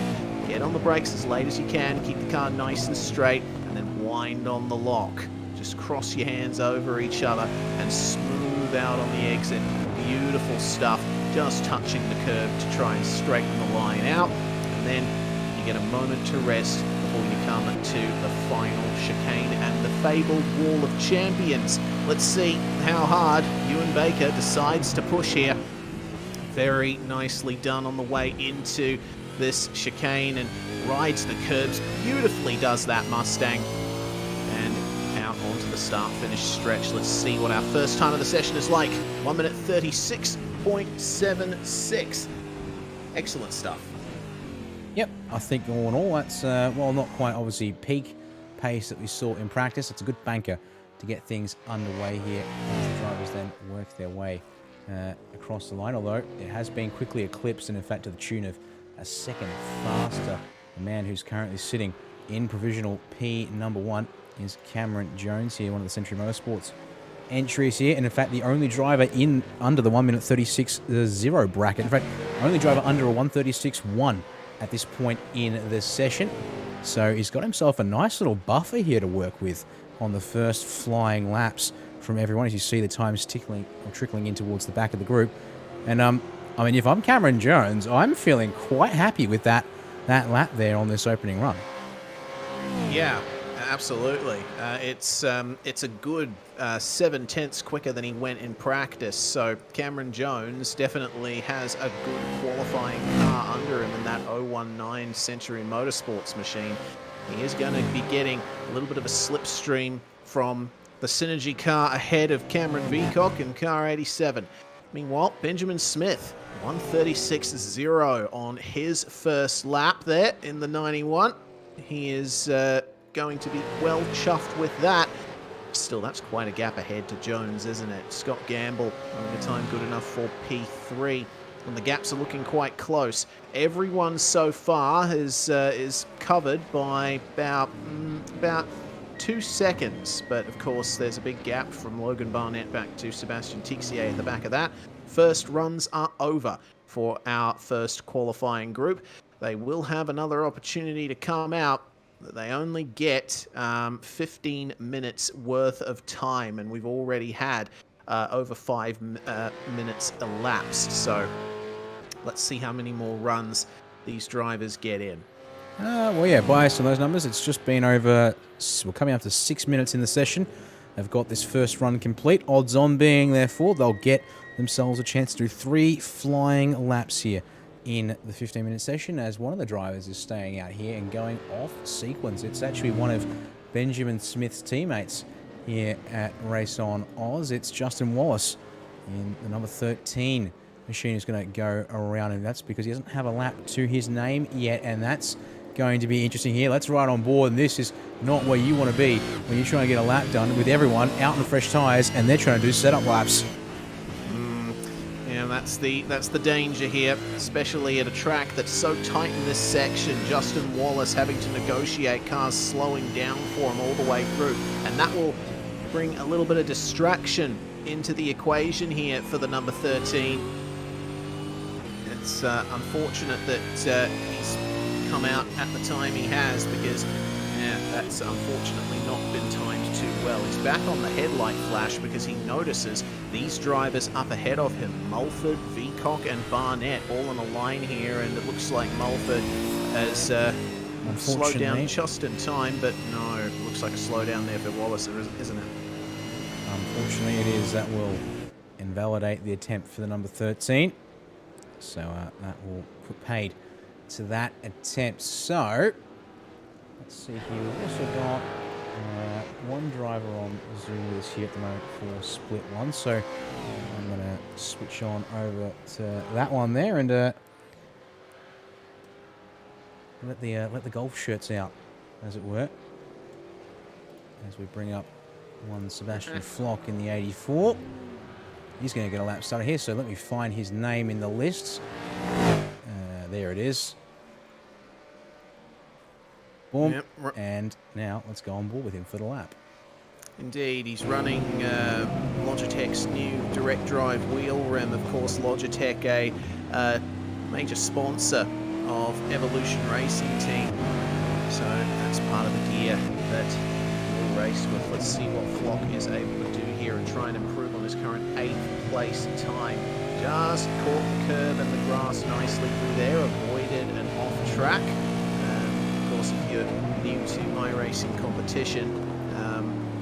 Get on the brakes as late as you can, keep the car nice and straight, and then wind on the lock. Just cross your hands over each other and smooth out on the exit. Beautiful stuff, just touching the curb to try and straighten the line out, and then you get a moment to rest before you come to the final chicane and the fabled Wall of Champions. Let's see how hard Ewan Baker decides to push here. Very nicely done on the way into this chicane, and rides the curbs beautifully, does that Mustang. And out onto the start-finish stretch. Let's see what our first time of the session is like. 1 minute 36.76. Excellent stuff. Yep, I think all in all, that's, well, not quite obviously peak pace that we saw in practice. It's a good banker to get things underway here as the drivers then work their way across the line, although it has been quickly eclipsed, and in fact to the tune of a second faster. The man who's currently sitting in provisional P number 1 is Cameron Jones here, one of the Century Motorsports entries here, and in fact the only driver in under the 1 minute 36.0 bracket. In fact, only driver under a 1:36.1 at this point in the session. So he's got himself a nice little buffer here to work with on the first flying laps from everyone, as you see the times trickling in towards the back of the group. And I mean, if I'm Cameron Jones, I'm feeling quite happy with that lap there on this opening run. Yeah, absolutely. It's a good 7/10 quicker than he went in practice. So Cameron Jones definitely has a good qualifying car under him in that 019 Century Motorsports machine. He is going to be getting a little bit of a slipstream from the Synergy car ahead of Cameron Veacock in car 87. Meanwhile, Benjamin Smith, 1:36.0 on his first lap there in the 91. He is going to be well chuffed with that. Still, that's quite a gap ahead to Jones, isn't it? Scott Gamble having a time good enough for P3, and the gaps are looking quite close. Everyone so far is covered by about 2 seconds, but of course there's a big gap from Logan Barnett back to Sebastian Tixier at the back of that. First runs are over for our first qualifying group. They will have another opportunity to come out. They only get 15 minutes worth of time, and we've already had over 5 minutes elapsed. So let's see how many more runs these drivers get in. Well, yeah, based on those numbers, it's just been over, we're coming up to 6 minutes in the session. They've got this first run complete. Odds on being, therefore, they'll get themselves a chance to do 3 flying laps here in the 15-minute session, as one of the drivers is staying out here and going off sequence. It's actually one of Benjamin Smith's teammates here at Race On Oz. It's Justin Wallace in the number 13 machine is going to go around, and that's because he doesn't have a lap to his name yet, and that's going to be interesting here. Let's ride on board, and this is not where you want to be when you're trying to get a lap done with everyone out in fresh tyres and they're trying to do setup laps. Yeah, that's the danger here, especially at a track that's so tight in this section. Justin Wallace having to negotiate cars slowing down for him all the way through, and that will bring a little bit of distraction into the equation here for the number 13. It's unfortunate that he's come out at the time he has, because that's unfortunately not been timed too well. He's back on the headlight flash because he notices these drivers up ahead of him, Mulford, Veacock and Barnett, all on a line here, and it looks like Mulford has slowed down just in time, but no, it looks like a slowdown there for Wallace, isn't it? Unfortunately it is. That will invalidate the attempt for the number 13. So that will put paid to that attempt. So let's see here. We've also got one driver on Zoom with us here at the moment for split one. So I'm going to switch on over to that one there and let the golf shirts out, as it were, as we bring up one Sebastian Flock in the 84. He's going to get a lap started here, so let me find his name in the lists. There it is. Boom. Yep. And now let's go on board with him for the lap. Indeed, he's running Logitech's new direct drive wheel rim. Of course, Logitech, a major sponsor of Evolution Racing Team. So that's part of the gear that we'll race with. Let's see what Flock is able to do here and try and improve on his current 8th place time. Just caught the curb and the grass nicely through there, avoided an off track. Of course, if you're new to iRacing competition,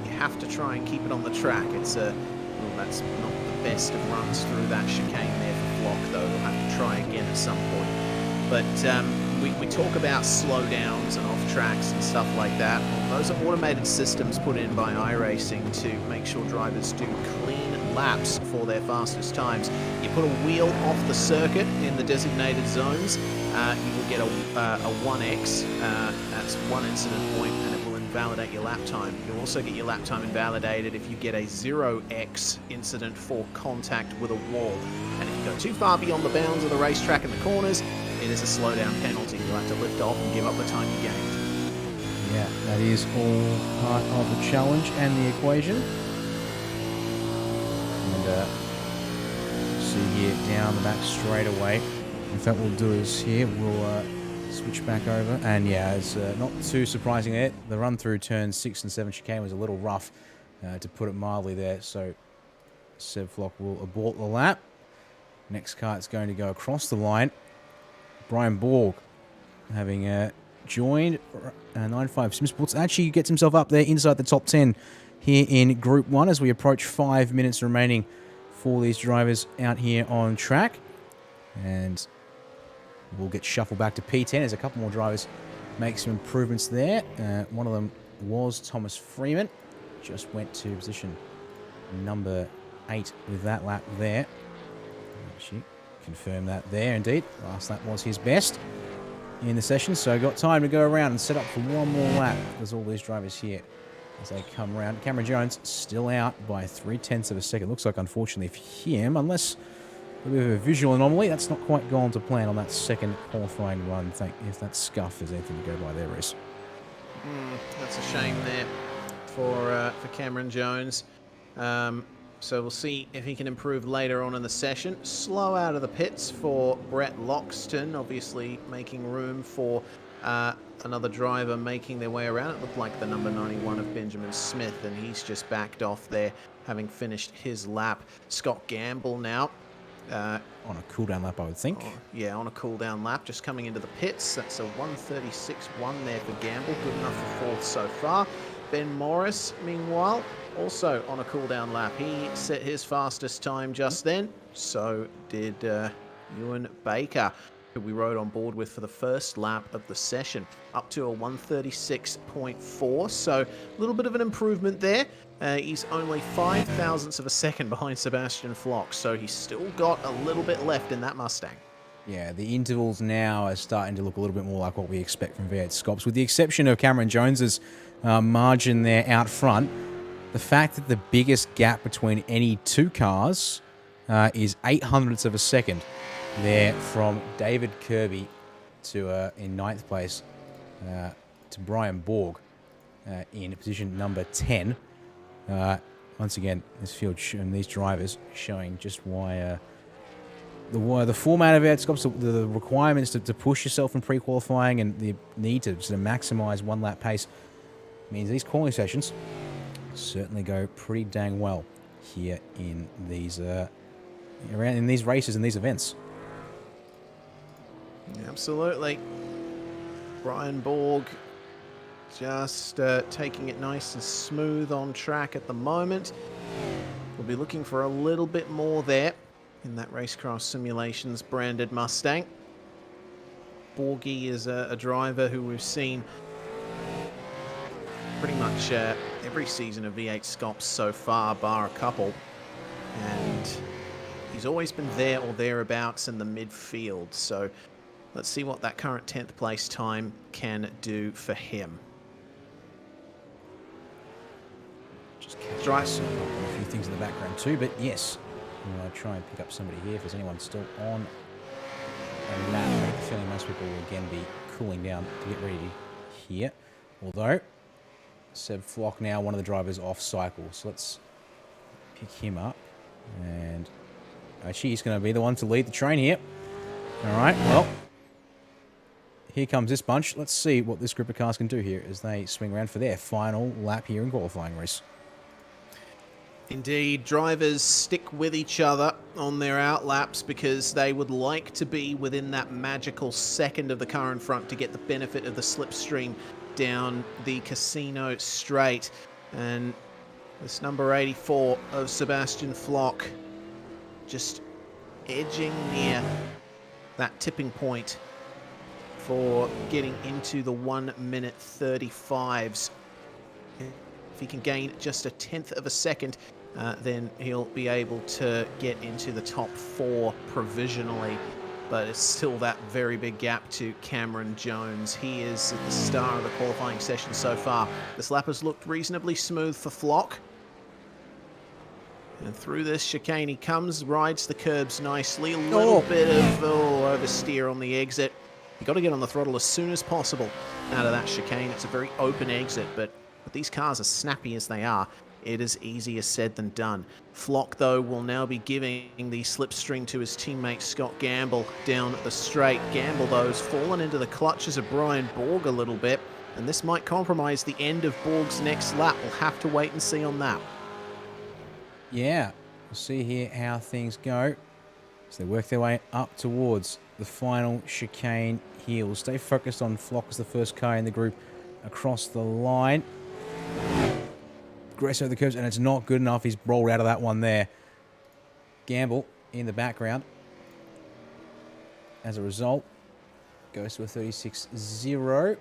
you have to try and keep it on the track. It's well, that's not the best of runs through that chicane there for Flock, though. We'll have to try again at some point. But we talk about slowdowns and off tracks and stuff like that. Well, those are automated systems put in by iRacing to make sure drivers do clean laps for their fastest times. You put a wheel off the circuit in the designated zones, you will get a 1x. That's one incident point, and it will invalidate your lap time. You'll also get your lap time invalidated if you get a 0x incident for contact with a wall. And if you go too far beyond the bounds of the racetrack and the corners, it is a slowdown penalty. You'll have to lift off and give up the time you gained. Yeah, that is all part of the challenge and the equation. And see here down the back straight away. In fact, what we'll do is here we'll switch back over, and yeah, it's not too surprising there. The run through turns 6 and 7 chicane was a little rough, to put it mildly there. So Seb Flock will abort the lap. Next car is going to go across the line. Brian Borg, having joined 95 Sim Sports, actually gets himself up there inside the top 10 here in Group 1 as we approach 5 minutes remaining for these drivers out here on track. And we'll get shuffled back to P10 as a couple more drivers make some improvements there. One of them was Thomas Freeman. Just went to position number 8 with that lap there. Actually, confirm that there indeed. Last lap was his best in the session, so got time to go around and set up for one more lap. There's all these drivers here as they come around. Cameron Jones still out by 0.3 of a second. Looks like, unfortunately for him, unless a bit of a visual anomaly, that's not quite gone to plan on that second qualifying run. If that scuff is anything to go by there, Reece. That's a shame there for Cameron Jones. So we'll see if he can improve later on in the session. Slow out of the pits for Brett Loxton, obviously making room for another driver making their way around. It looked like the number 91 of Benjamin Smith, and he's just backed off there, having finished his lap. Scott Gamble now. On a cool-down lap, I would think. Yeah, on a cool-down lap, just coming into the pits. That's a 1:36.1 there for Gamble. Good enough for 4th so far. Ben Morris, meanwhile, also on a cool-down lap. He set his fastest time just then. So did Ewan Baker, who we rode on board with for the first lap of the session, up to a 1:36.4. So a little bit of an improvement there. He's only 5 thousandths of a second behind Sebastian Flock, so he's still got a little bit left in that Mustang. Yeah, the intervals now are starting to look a little bit more like what we expect from V8SCOPS, with the exception of Cameron Jones's margin there out front. The fact that the biggest gap between any two cars is 0.08 of a second there from David Kirby to in 9th place to Brian Borg in position number 10. Once again, this field and these drivers showing just why the format of V8SCOPS, the requirements to push yourself in pre-qualifying and the need to sort of maximize one lap pace means these qualifying sessions certainly go pretty dang well here in these in these races and these events. Absolutely. Brian Borg just taking it nice and smooth on track at the moment. We'll be looking for a little bit more there in that Racecraft Simulations branded Mustang. Borgie is a driver who we've seen pretty much every season of V8SCOPS so far, bar a couple. And he's always been there or thereabouts in the midfield. So let's see what that current 10th place time can do for him. Just catch a few things in the background too, but yes, I'll try and pick up somebody here if there's anyone still on. And that, I have a feeling most people will again be cooling down to get ready here. Although, Seb Flock now, one of the drivers off cycle, so let's pick him up. And actually, he's going to be the one to lead the train here. All right, well, here comes this bunch. Let's see what this group of cars can do here as they swing around for their final lap here in qualifying race. Indeed, drivers stick with each other on their outlaps because they would like to be within that magical second of the car in front to get the benefit of the slipstream down the Casino Straight. And this number 84 of Sebastian Flock just edging near that tipping point for getting into the 1:35s. If he can gain just 1/10 of a second, then he'll be able to get into the top 4 provisionally but it's still that very big gap to Cameron Jones. He is the star of the qualifying session so far. This lap has looked reasonably smooth for Flock. And through this chicane he comes, rides the curbs nicely. A little bit of oversteer on the exit. You've got to get on the throttle as soon as possible out of that chicane. It's a very open exit, but with these cars as snappy as they are, it is easier said than done. Flock, though, will now be giving the slipstream to his teammate Scott Gamble down the straight. Gamble, though, has fallen into the clutches of Brian Borg a little bit, and this might compromise the end of Borg's next lap. We'll have to wait and see on that. Yeah, we'll see here how things go as they work their way up towards the final chicane here. We'll stay focused on Flock as the first car in the group across the line. Grace over the curves, and it's not good enough. He's rolled out of that one there. Gamble in the background. As a result, goes to a 36-0.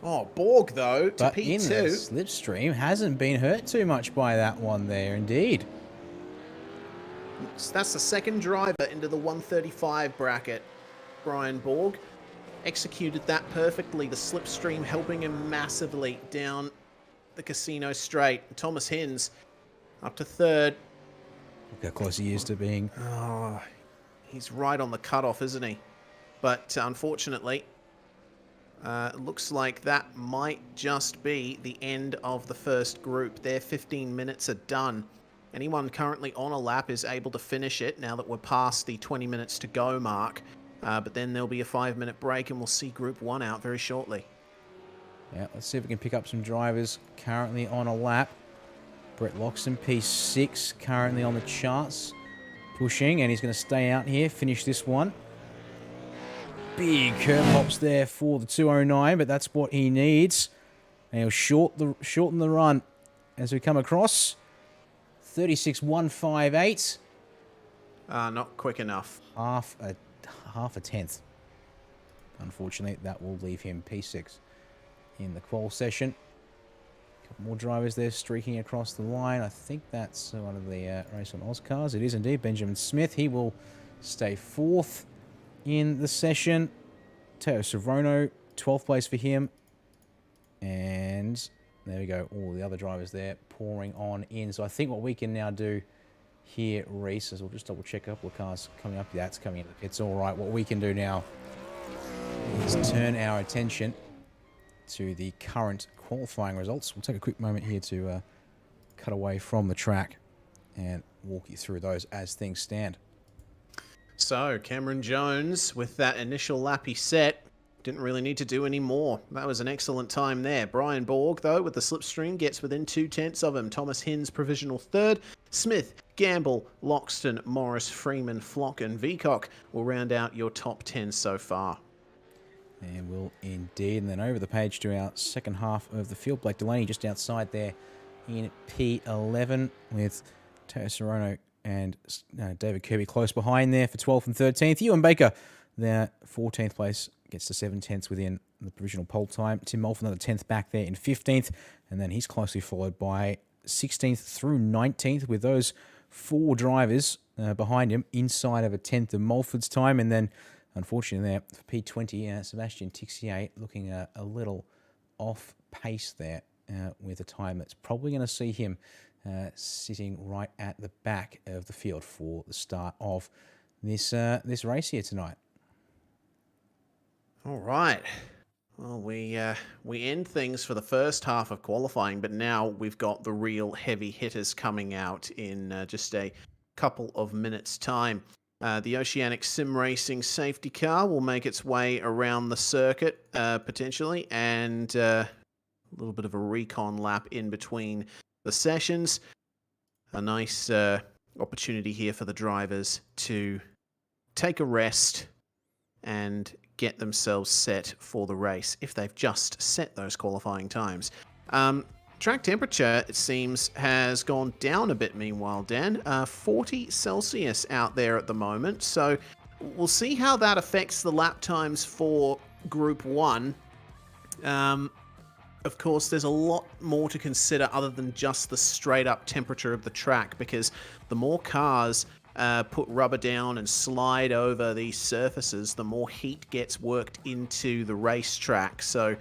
Oh, Borg, though, to but P2. in the slipstream, hasn't been hurt too much by that one there, indeed. So that's the second driver into the 135 bracket. Brian Borg executed that perfectly. The slipstream helping him massively down the casino straight. Thomas Hins up to third. Look how close he is to being. Oh, he's right on the cutoff, isn't he? But unfortunately, it looks like that might just be the end of the first group. Their 15 minutes are done. Anyone currently on a lap is able to finish it now that we're past the 20 minutes to go mark. But then there'll be a 5-minute break and we'll see Group 1 out very shortly. Yeah, let's see if we can pick up some drivers currently on a lap. Brett Loxton, P6, currently on the charts. Pushing, and he's going to stay out here, finish this one. Big curb hops there for the 209, but that's what he needs. And he'll shorten the run as we come across. 36.158. Not quick enough. Half a tenth. Unfortunately, that will leave him P6 in the qual session. A couple more drivers there streaking across the line. I think that's one of the Race on Oz cars. It is indeed Benjamin Smith. He will stay fourth in the session. Teo Sorono, 12th place for him. And there we go. All the other drivers there pouring on in. So I think what we can now do here, Reese, is we'll just double check a couple of cars coming up. Yeah, it's coming in. It's all right. What we can do now is turn our attention to the current qualifying results. We'll take a quick moment here to cut away from the track and walk you through those as things stand. So, Cameron Jones, with that initial lap he set, didn't really need to do any more. That was an excellent time there. Brian Borg, though, with the slipstream, gets within 2/10 of him. Thomas Hins, provisional third. Smith, Gamble, Loxton, Morris, Freeman, Flock, and Veacock will round out your top 10 so far. And will indeed. And then over the page to our second half of the field. Blake Delaney just outside there in P11 with Teo Sorono and David Kirby close behind there for 12th and 13th. Ewan Baker, their 14th place, gets to 7/10 within the provisional pole time. Tim Molfen, another 10th back there in 15th. And then he's closely followed by 16th through 19th with those four drivers behind him inside of a 10th of Mulford's time. And then, unfortunately, there for P20, Sebastian Tixier looking a little off pace there with a time that's probably going to see him sitting right at the back of the field for the start of this race here tonight. All right. Well, we end things for the first half of qualifying, but now we've got the real heavy hitters coming out in just a couple of minutes' time. The Oceanic Sim Racing safety car will make its way around the circuit, potentially, and a little bit of a recon lap in between the sessions. A nice opportunity here for the drivers to take a rest and get themselves set for the race if they've just set those qualifying times. Track temperature, it seems, has gone down a bit meanwhile, Dan. 40 Celsius out there at the moment, so we'll see how that affects the lap times for Group 1. Of course, there's a lot more to consider other than just the straight-up temperature of the track, because the more cars put rubber down and slide over these surfaces, the more heat gets worked into the racetrack. So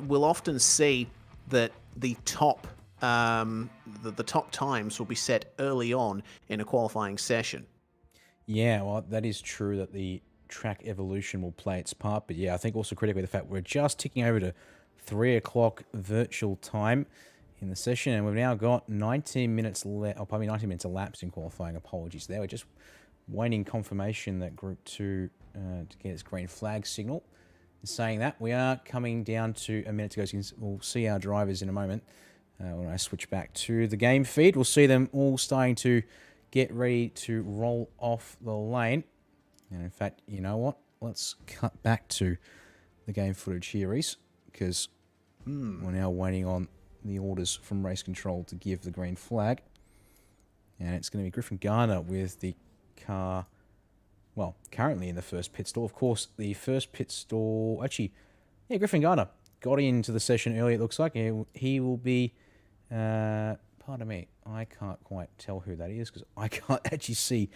we'll often see that the top times will be set early on in a qualifying session. Yeah, well, that is true that the track evolution will play its part. But yeah, I think also critically the fact we're just ticking over to 3 o'clock virtual time in the session, and we've now got 19 minutes left. Oh, probably 19 minutes elapsed in qualifying. Apologies there. We're just waiting confirmation that Group 2 to get its green flag signal. And saying that, we are coming down to a minute to go. So we'll see our drivers in a moment. When I switch back to the game feed, we'll see them all starting to get ready to roll off the lane. And in fact, you know what? Let's cut back to the game footage here, Reese, because we're now waiting on the orders from race control to give the green flag. And it's going to be Griffin Garner with the car, well, currently in the first pit stall. Of course, the first pit stall, actually, yeah, Griffin Garner got into the session early, it looks like. He will be, pardon me, I can't quite tell who that is because I can't actually see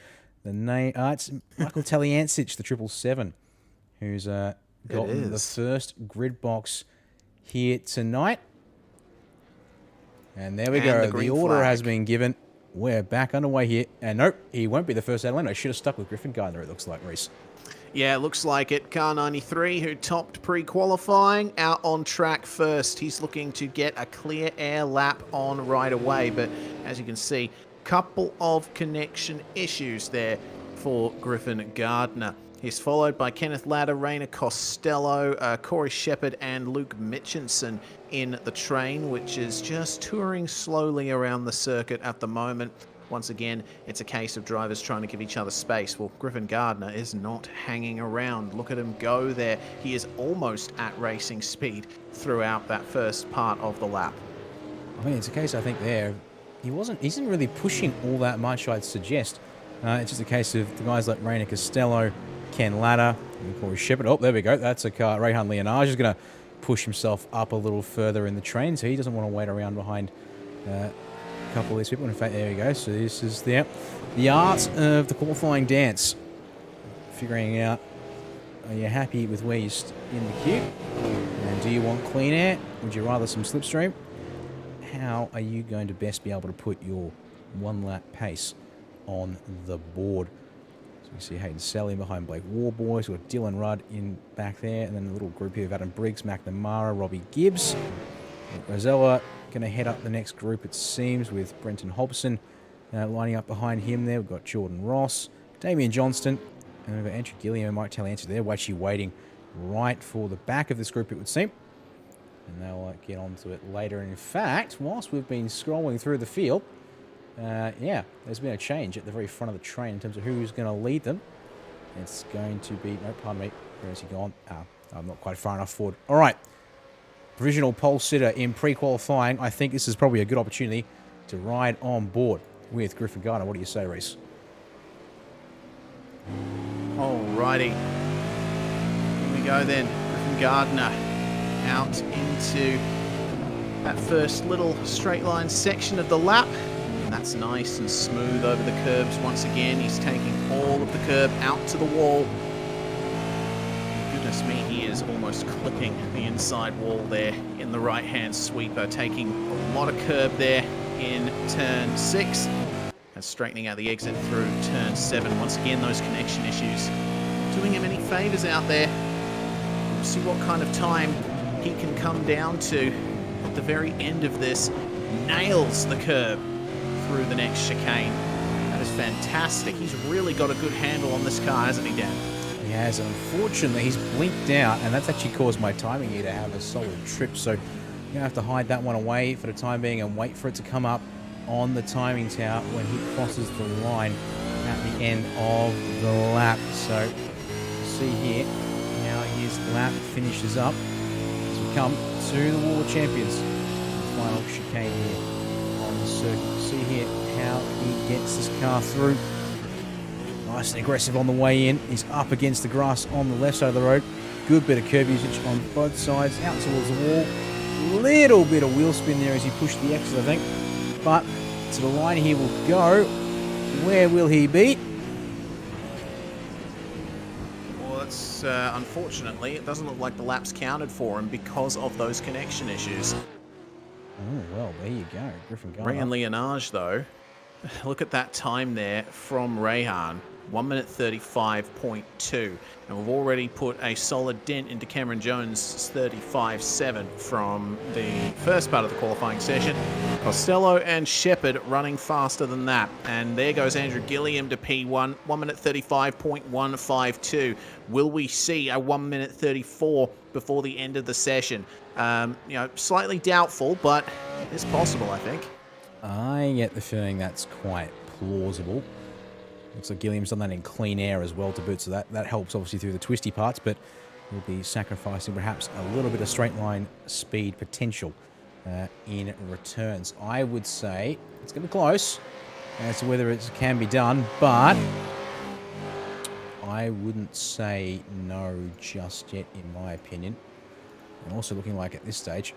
the name. It's Michael Taliancic, the 777, who's gotten the first grid box here tonight. And there we go. The order has been given. We're back underway here. And nope, he won't be the first out of lane. I should have stuck with Griffin Gardner, it looks like, Reese. Yeah, it looks like it. Car 93, who topped pre-qualifying, out on track first. He's looking to get a clear air lap on right away. But as you can see, couple of connection issues there for Griffin Gardner. He's followed by Kenneth Latta, Rainer Costello, Corey Shepard, and Luke Mitchinson in the train, which is just touring slowly around the circuit at the moment. Once again, it's a case of drivers trying to give each other space. Well, Griffin Gardner is not hanging around. Look at him go there. He is almost at racing speed throughout that first part of the lap. I mean, it's a case, I think, there. He isn't really pushing all that much, I'd suggest. It's just a case of the guys like Rainer Costello, Ken Latta, and Corey Shepard. Oh, there we go. That's a car. Rayhan Leonage is going to push himself up a little further in the train, so he doesn't want to wait around behind a couple of these people. In fact, there we go. So this is the art of the qualifying dance. Figuring out, are you happy with where you're in the queue? And do you want clean air? Would you rather some slipstream? How are you going to best be able to put your one-lap pace on the board? So we see Hayden Sally behind Blake Warboys. We've got Dylan Rudd in back there. And then a little group here of Adam Briggs, McNamara, Robbie Gibbs. Rosella going to head up the next group, it seems, with Brenton Hobson lining up behind him there. We've got Jordan Ross, Damian Johnston, and we've got Andrew Gilliam and Mike Taliancic there. We're actually waiting right for the back of this group, it would seem. And they'll get onto it later. And in fact, whilst we've been scrolling through the field, yeah, there's been a change at the very front of the train in terms of who's going to lead them. It's going to be... No, pardon me. Where has he gone? I'm not quite far enough forward. All right. Provisional pole sitter in pre-qualifying. I think this is probably a good opportunity to ride on board with Griffin Gardner. What do you say, Reese? Alrighty. Here we go then. Griffin Gardner out into that first little straight line section of the lap. And that's nice and smooth over the curbs. Once again, he's taking all of the curb out to the wall. Goodness me, he is almost clipping the inside wall there in the right-hand sweeper, taking a lot of curb there in turn 6 and straightening out the exit through turn 7. Once again, those connection issues doing him any favors out there. We'll see what kind of time he can come down to at the very end of this. Nails the curb through the next chicane. That is fantastic. He's really got a good handle on this car, hasn't he, Dan? He has. Unfortunately, he's blinked out, and that's actually caused my timing here to have a solid trip. So you're going to have to hide that one away for the time being and wait for it to come up on the timing tower when he crosses the line at the end of the lap. So see here how his lap finishes up as we come to the Wall of Champions. The final chicane here on the circuit. See here how he gets this car through. Nice and aggressive on the way in. He's up against the grass on the left side of the road. Good bit of curb usage on both sides. Out towards the wall. Little bit of wheel spin there as he pushed the exit, I think. But to the line he will go. Where will he be? Well, it's unfortunately, it doesn't look like the lap's counted for him because of those connection issues. Oh, well, there you go. Griffin Garner. Ray and Leonage, though, look at that time there from Rehan. 1 minute 35.2. And we've already put a solid dent into Cameron Jones' 35.7 from the first part of the qualifying session. Costello and Shepard running faster than that. And there goes Andrew Gilliam to P1, 1 minute 35.152. Will we see a 1 minute 34 before the end of the session? Slightly doubtful, but it's possible, I think. I get the feeling that's quite plausible. Looks like Gilliam's done that in clean air as well to boot, so that helps obviously through the twisty parts, but we'll be sacrificing perhaps a little bit of straight line speed potential in returns. I would say it's going to be close as to whether it can be done, but I wouldn't say no just yet, in my opinion. And also looking like at this stage,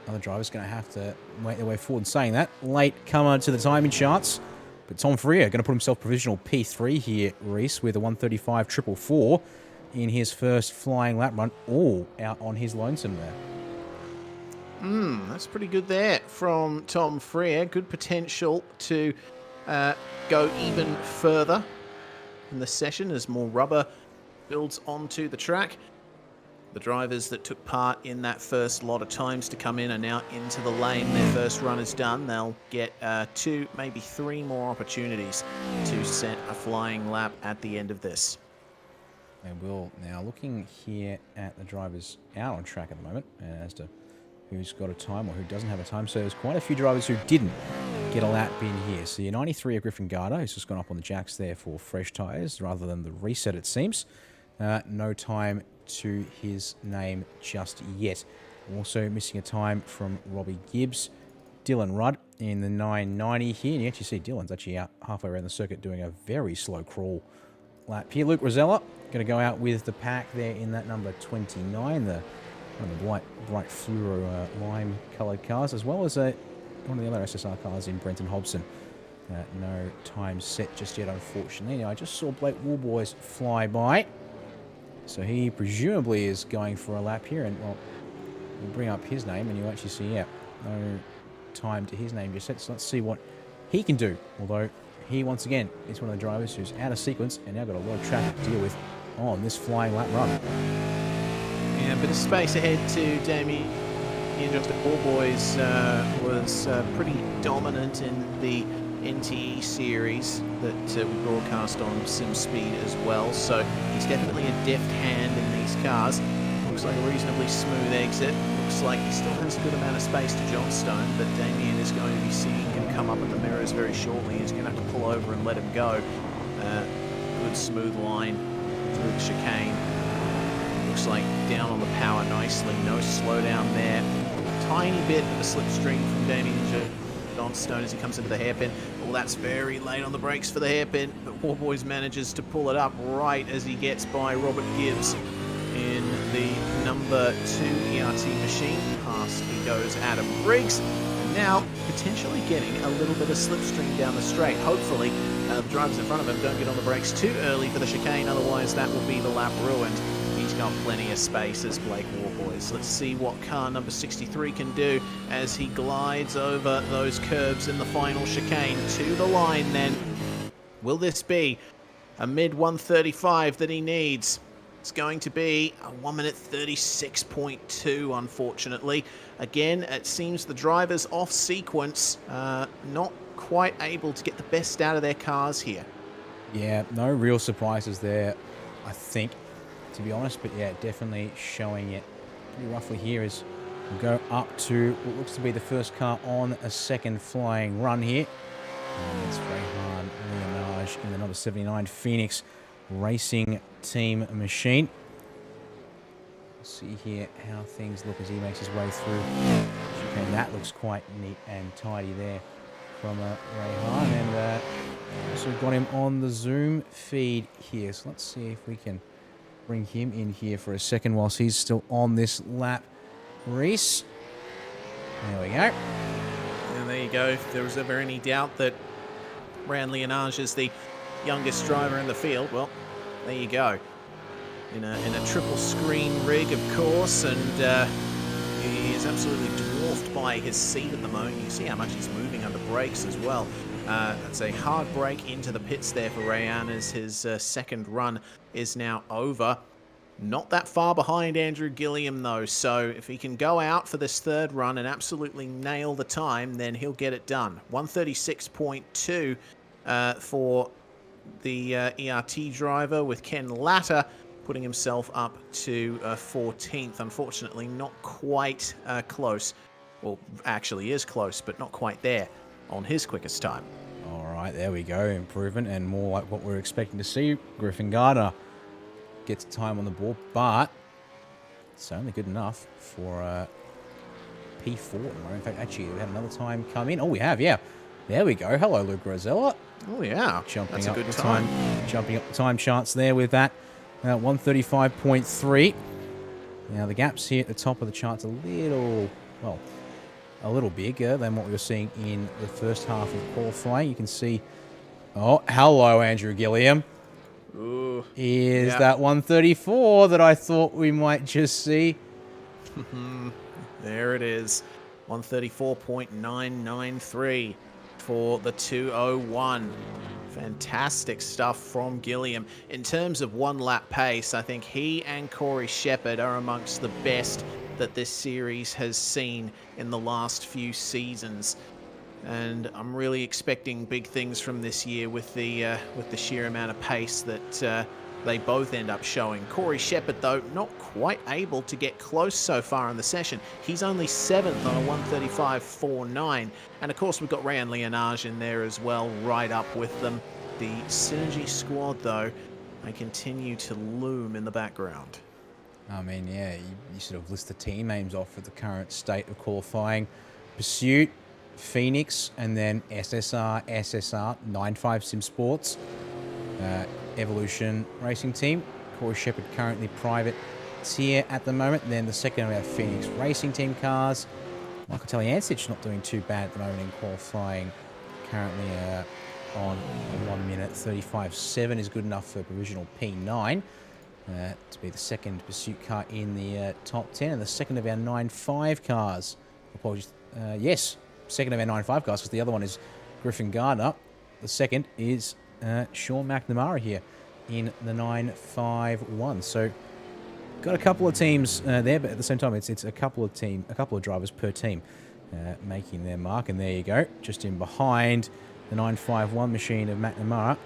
other drivers going to have to make their way forward. And saying that, late comer to the timing charts. But Tom Freer going to put himself provisional P3 here, Reese, with a 135.444 in his first flying lap run, all out on his lonesome there. That's pretty good there from Tom Freer. Good potential to go even further in the session as more rubber builds onto the track. The drivers that took part in that first lot of times to come in are now into the lane. Their first run is done. They'll get 2, maybe 3 more opportunities to set a flying lap at the end of this. They will. Now, looking here at the drivers out on track at the moment, as to who's got a time or who doesn't have a time. So there's quite a few drivers who didn't get a lap in here. So your 93 of Griffin Garner, who's just gone up on the jacks there for fresh tyres rather than the reset, it seems. No time to his name just yet. Also missing a time from Robbie Gibbs. Dylan Rudd in the 990 here. And you actually see Dylan's actually out halfway around the circuit doing a very slow crawl lap here. Luke Rosella going to go out with the pack there in that number 29. One of the bright fluoro lime coloured cars, as well as one of the other SSR cars in Brenton Hobson. No time set just yet, unfortunately. Now, I just saw Blake Woolboys fly by. So he presumably is going for a lap here, and well, we'll bring up his name and you'll actually see, yeah, no time to his name just yet. So let's see what he can do. Although he, once again, is one of the drivers who's out of sequence and now got a lot of traffic to deal with on this flying lap run. Yeah, a bit of space ahead to Damien. Just the Poor Boys was pretty dominant in the NTE series that we broadcast on SimSpeed as well, so he's definitely a deft hand in these cars. Looks like a reasonably smooth exit. Looks like he still has a good amount of space to Johnstone, but Damien is going to be seeing him come up at the mirrors very shortly. He's going to have to pull over and let him go. Good smooth line through the chicane. Looks like down on the power nicely, no slowdown there. Tiny bit of a slipstream from Damien Johnstone as he comes into the hairpin. Well, that's very late on the brakes for the hairpin, but Warboys manages to pull it up right as he gets by Robert Gibbs in the number 2 ERT machine. Past he goes Adam Briggs, and now potentially getting a little bit of slipstream down the straight. Hopefully the drivers in front of him don't get on the brakes too early for the chicane, otherwise that will be the lap ruined. He's got plenty of space as Blake Warboys. Let's see what car number 63 can do as he glides over those curbs in the final chicane to the line then. Will this be a mid 135 that he needs? It's going to be a 1 minute 36.2, unfortunately. Again, it seems the drivers off sequence not quite able to get the best out of their cars here. Yeah, no real surprises there, I think, to be honest. But yeah, definitely showing it pretty roughly here as we go up to what looks to be the first car on a second flying run here. And it's Rehan Leonage in the number 79 Phoenix Racing Team machine. Let's see here how things look as he makes his way through. Okay, that looks quite neat and tidy there from Rehan, and also got him on the Zoom feed here. So let's see if we can bring him in here for a second whilst he's still on this lap. Reese, there we go. And there you go. If there was ever any doubt that Ran Leonage is the youngest driver in the field. Well, there you go. In a triple screen rig, of course, and he is absolutely dwarfed by his seat at the moment. You see how much he's moving under brakes as well. That's a hard brake into the pits there for Rayan as his second run is now over. Not that far behind Andrew Gilliam, though, so if he can go out for this third run and absolutely nail the time, then he'll get it done. 136.2 for the ERT driver, with Ken Latta putting himself up to 14th. Unfortunately, not quite close. Well, actually is close, but not quite there on his quickest time. All right, there we go. Improvement and more like what we're expecting to see. Griffin Gardner gets time on the board, but it's only good enough for P4. In fact, actually, we had another time come in. Oh, we have, yeah. There we go. Hello, Luke Rosella. Oh, yeah. Jumping up the time. Jumping up the time charts there with that. 135.3. Now, the gaps here at the top of the charts a little bigger than what we were seeing in the first half of qualifying. You can see, oh, hello, Andrew Gilliam. Ooh, is that 134 that I thought we might just see. There it is. 134.993 for the 201. Fantastic stuff from Gilliam. In terms of one-lap pace, I think he and Corey Shepherd are amongst the best that this series has seen in the last few seasons. And I'm really expecting big things from this year with the sheer amount of pace that they both end up showing. Corey Shepherd, though, not quite able to get close so far in the session. He's only 7th on a 135.49. And, of course, we've got Rayan Leonage in there as well, right up with them. The Synergy squad, though, they continue to loom in the background. I mean, yeah, you sort of list the team names off for the current state of qualifying. Pursuit, Phoenix, and then SSR, 95 Sim Sports, Evolution Racing Team. Corey Shepherd currently private tier at the moment. And then the second we have Phoenix Racing Team cars. Michael Taliancic not doing too bad at the moment in qualifying. Currently on 1 minute 35.7 is good enough for provisional P9 to be the second pursuit car in the top 10 and the second of our 9.5 cars. Apologies. Yes. Second of our 9.5 cars, because the other one is Griffin Gardner. The second is Sean McNamara here in the 9.5.1. So got a couple of teams there, but at the same time, it's a couple of drivers per team making their mark. And there you go, just in behind the 9.5.1 machine of McNamara.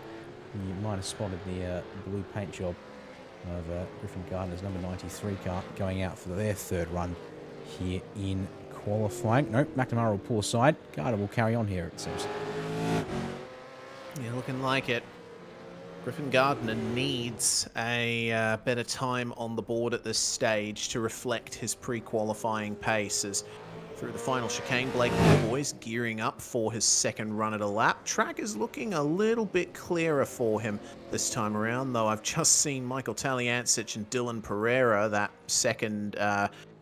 You might have spotted the blue paint job of Griffin Gardner's number 93 car going out for their third run here in qualifying. Nope, McNamara will pull aside. Gardner will carry on here, it seems. Yeah, looking like it. Griffin Gardner needs a better time on the board at this stage to reflect his pre-qualifying pace. As through the final chicane, Blake Boys gearing up for his second run at a lap. Track is looking a little bit clearer for him this time around, though I've just seen Michael Taliancic and Dylan Pereira, that second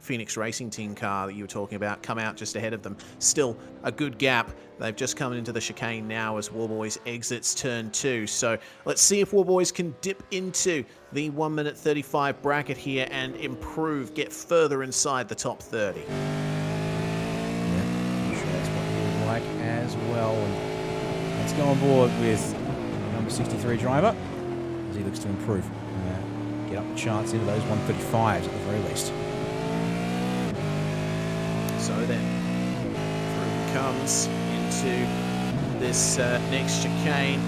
Phoenix Racing Team car that you were talking about, come out just ahead of them. Still a good gap. They've just come into the chicane now as Warboys exits turn 2. So let's see if Warboys can dip into the 1 minute 35 bracket here and improve, get further inside the top 30. Yeah, I'm sure that's what he would like as well. And let's go on board with number 63 driver as he looks to improve. Get up the charts into those 135s at the very least. So then, through he comes into this next chicane,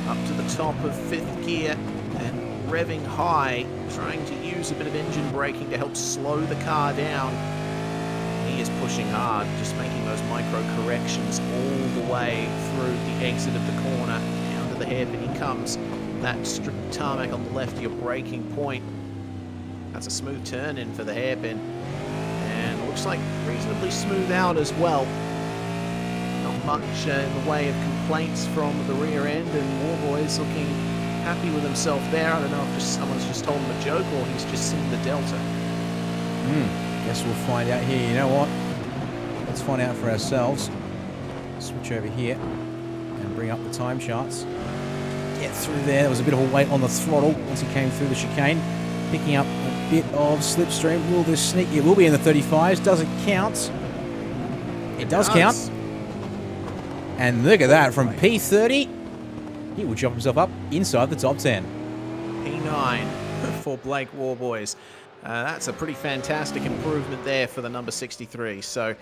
up to the top of 5th gear and revving high, trying to use a bit of engine braking to help slow the car down. He is pushing hard, just making those micro corrections all the way through the exit of the corner, down to the hairpin he comes. That strip of tarmac on the left, your braking point. That's a smooth turn in for the hairpin. And looks like reasonably smooth out as well. Not much in the way of complaints from the rear end, and Warboy's looking happy with himself there. I don't know if someone's just told him a joke or he's just seen the delta. Guess we'll find out here. You know what? Let's find out for ourselves. Switch over here and bring up the time charts. Get through there. There was a bit of a weight on the throttle once he came through the chicane. Picking up a bit of slipstream. Will this sneak? It will be in the 35s. Does it count? It does count. And look at that. From P30, he will chop himself up inside the top 10. P9 for Blake Warboys. That's a pretty fantastic improvement there for the number 63. So,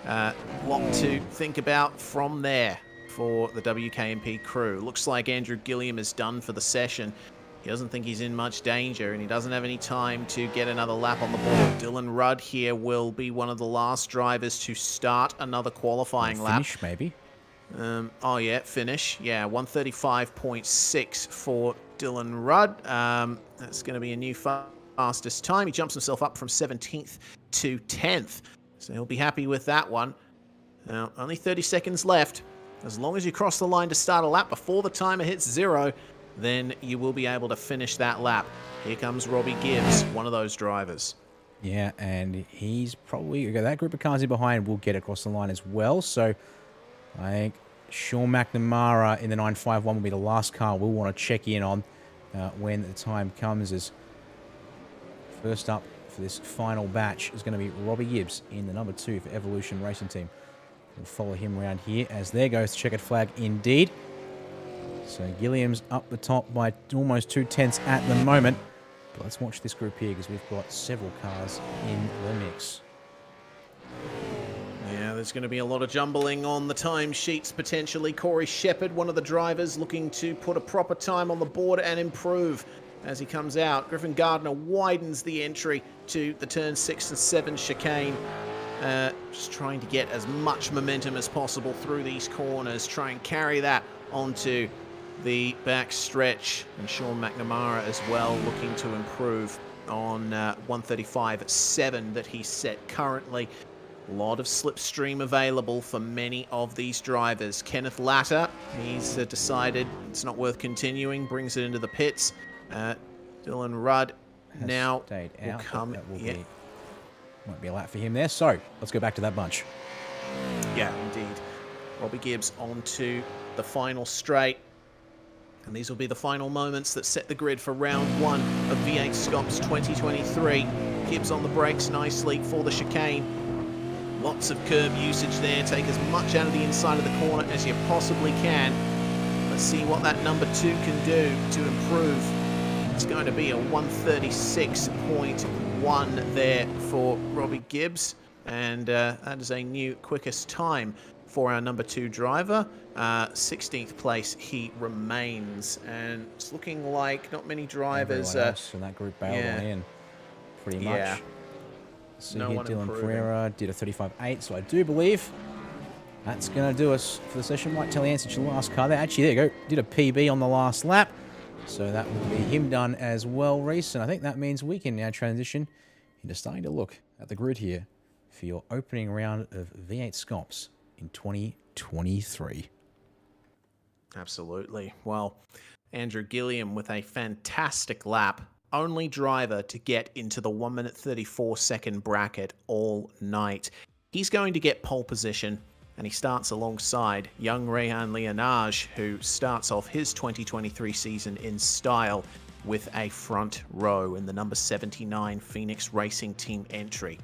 lot to think about from there for the WKMP crew. Looks like Andrew Gilliam is done for the session. He doesn't think he's in much danger, and he doesn't have any time to get another lap on the board. Dylan Rudd here will be one of the last drivers to start another qualifying lap. Finish, maybe. Oh, yeah, finish. Yeah, 135.6 for Dylan Rudd. That's going to be a new fastest time. He jumps himself up from 17th to 10th. So he'll be happy with that one. Now, only 30 seconds left. As long as you cross the line to start a lap before the timer hits 0, then you will be able to finish that lap. Here comes Robbie Gibbs, one of those drivers. Yeah, and he's probably... that group of cars in behind will get across the line as well. So I think Sean McNamara in the 951 will be the last car we'll want to check in on when the time comes. As first up for this final batch is going to be Robbie Gibbs in the number 2 for Evolution Racing Team. We'll follow him around here as there goes the checkered flag indeed. So Gilliam's up the top by almost 2/10 at the moment. But let's watch this group here because we've got several cars in the mix. Yeah, there's going to be a lot of jumbling on the time sheets potentially. Corey Shepherd, one of the drivers, looking to put a proper time on the board and improve as he comes out. Griffin Gardner widens the entry to the turn 6 and 7 chicane. Just trying to get as much momentum as possible through these corners. Try and carry that onto the back stretch. And Sean McNamara as well looking to improve on 135.7 that he's set currently. A lot of slipstream available for many of these drivers. Kenneth Latter, he's decided it's not worth continuing, brings it into the pits. Dylan Rudd now will come. Might be a lap for him there. So let's go back to that bunch. Yeah, indeed. Robbie Gibbs onto the final straight. And these will be the final moments that set the grid for round 1 of V8SCOPS 2023. Gibbs on the brakes nicely for the chicane. Lots of curb usage there. Take as much out of the inside of the corner as you possibly can. Let's see what that number 2 can do to improve. It's going to be a 136.1 there for Robbie Gibbs. And that is a new quickest time for our number 2 driver. 16th place he remains. And it's looking like not many drivers... else in that group bailed on in, pretty much. Yeah. So here Dylan Pereira did a 35.8, so I do believe that's going to do us for the session. Mike Taliancic, the last car there. Actually, there you go. Did a PB on the last lap. So that will be him done as well, Reese. And I think that means we can now transition into starting to look at the grid here for your opening round of V8SCOPS in 2023. Absolutely. Well, Andrew Gilliam with a fantastic lap. Only driver to get into the 1 minute 34 second bracket all night. He's going to get pole position, and he starts alongside young Rehan Leonage, who starts off his 2023 season in style with a front row in the number 79 Phoenix Racing Team entry.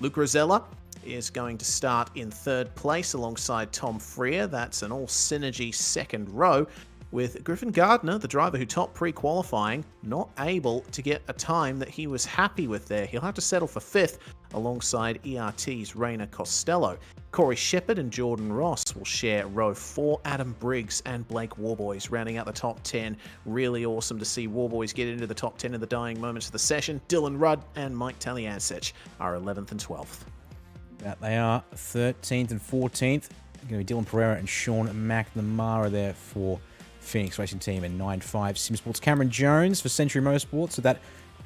Luke Rosella is going to start in 3rd place alongside Tom Freer. That's an all synergy second row, with Griffin Gardner, the driver who topped pre-qualifying, not able to get a time that he was happy with there. He'll have to settle for 5th alongside ERT's Raina Costello. Corey Shepherd and Jordan Ross will share row 4. Adam Briggs and Blake Warboys rounding out the top 10. Really awesome to see Warboys get into the top 10 in the dying moments of the session. Dylan Rudd and Mike Taliancic are 11th and 12th. That they are 13th and 14th. Going to be Dylan Pereira and Sean McNamara there for Phoenix Racing Team in 9.5. SimSports Cameron Jones for Century Motorsports. So that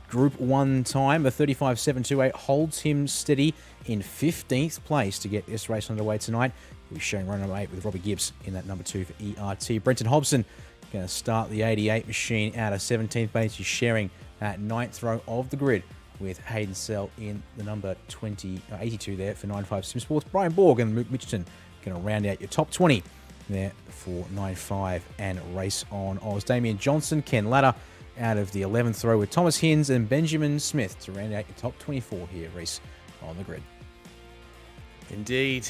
Group 1 time, a 35.728, holds him steady in 15th place to get this race underway tonight. He'll be sharing run number 8 with Robbie Gibbs in that number 2 for ERT. Brenton Hobson going to start the 88 machine out of 17th place. He's sharing that 9th row of the grid with Hayden Sell in the number 82 there for 9.5 SimSports. Brian Borg and Luke Mitchell going to round out your top 20 there for 9.5 and Race on Oz. Damien Johnson, Ken Latta out of the 11th row with Thomas Hins and Benjamin Smith to round out your top 24 here, Reese, on the grid. Indeed.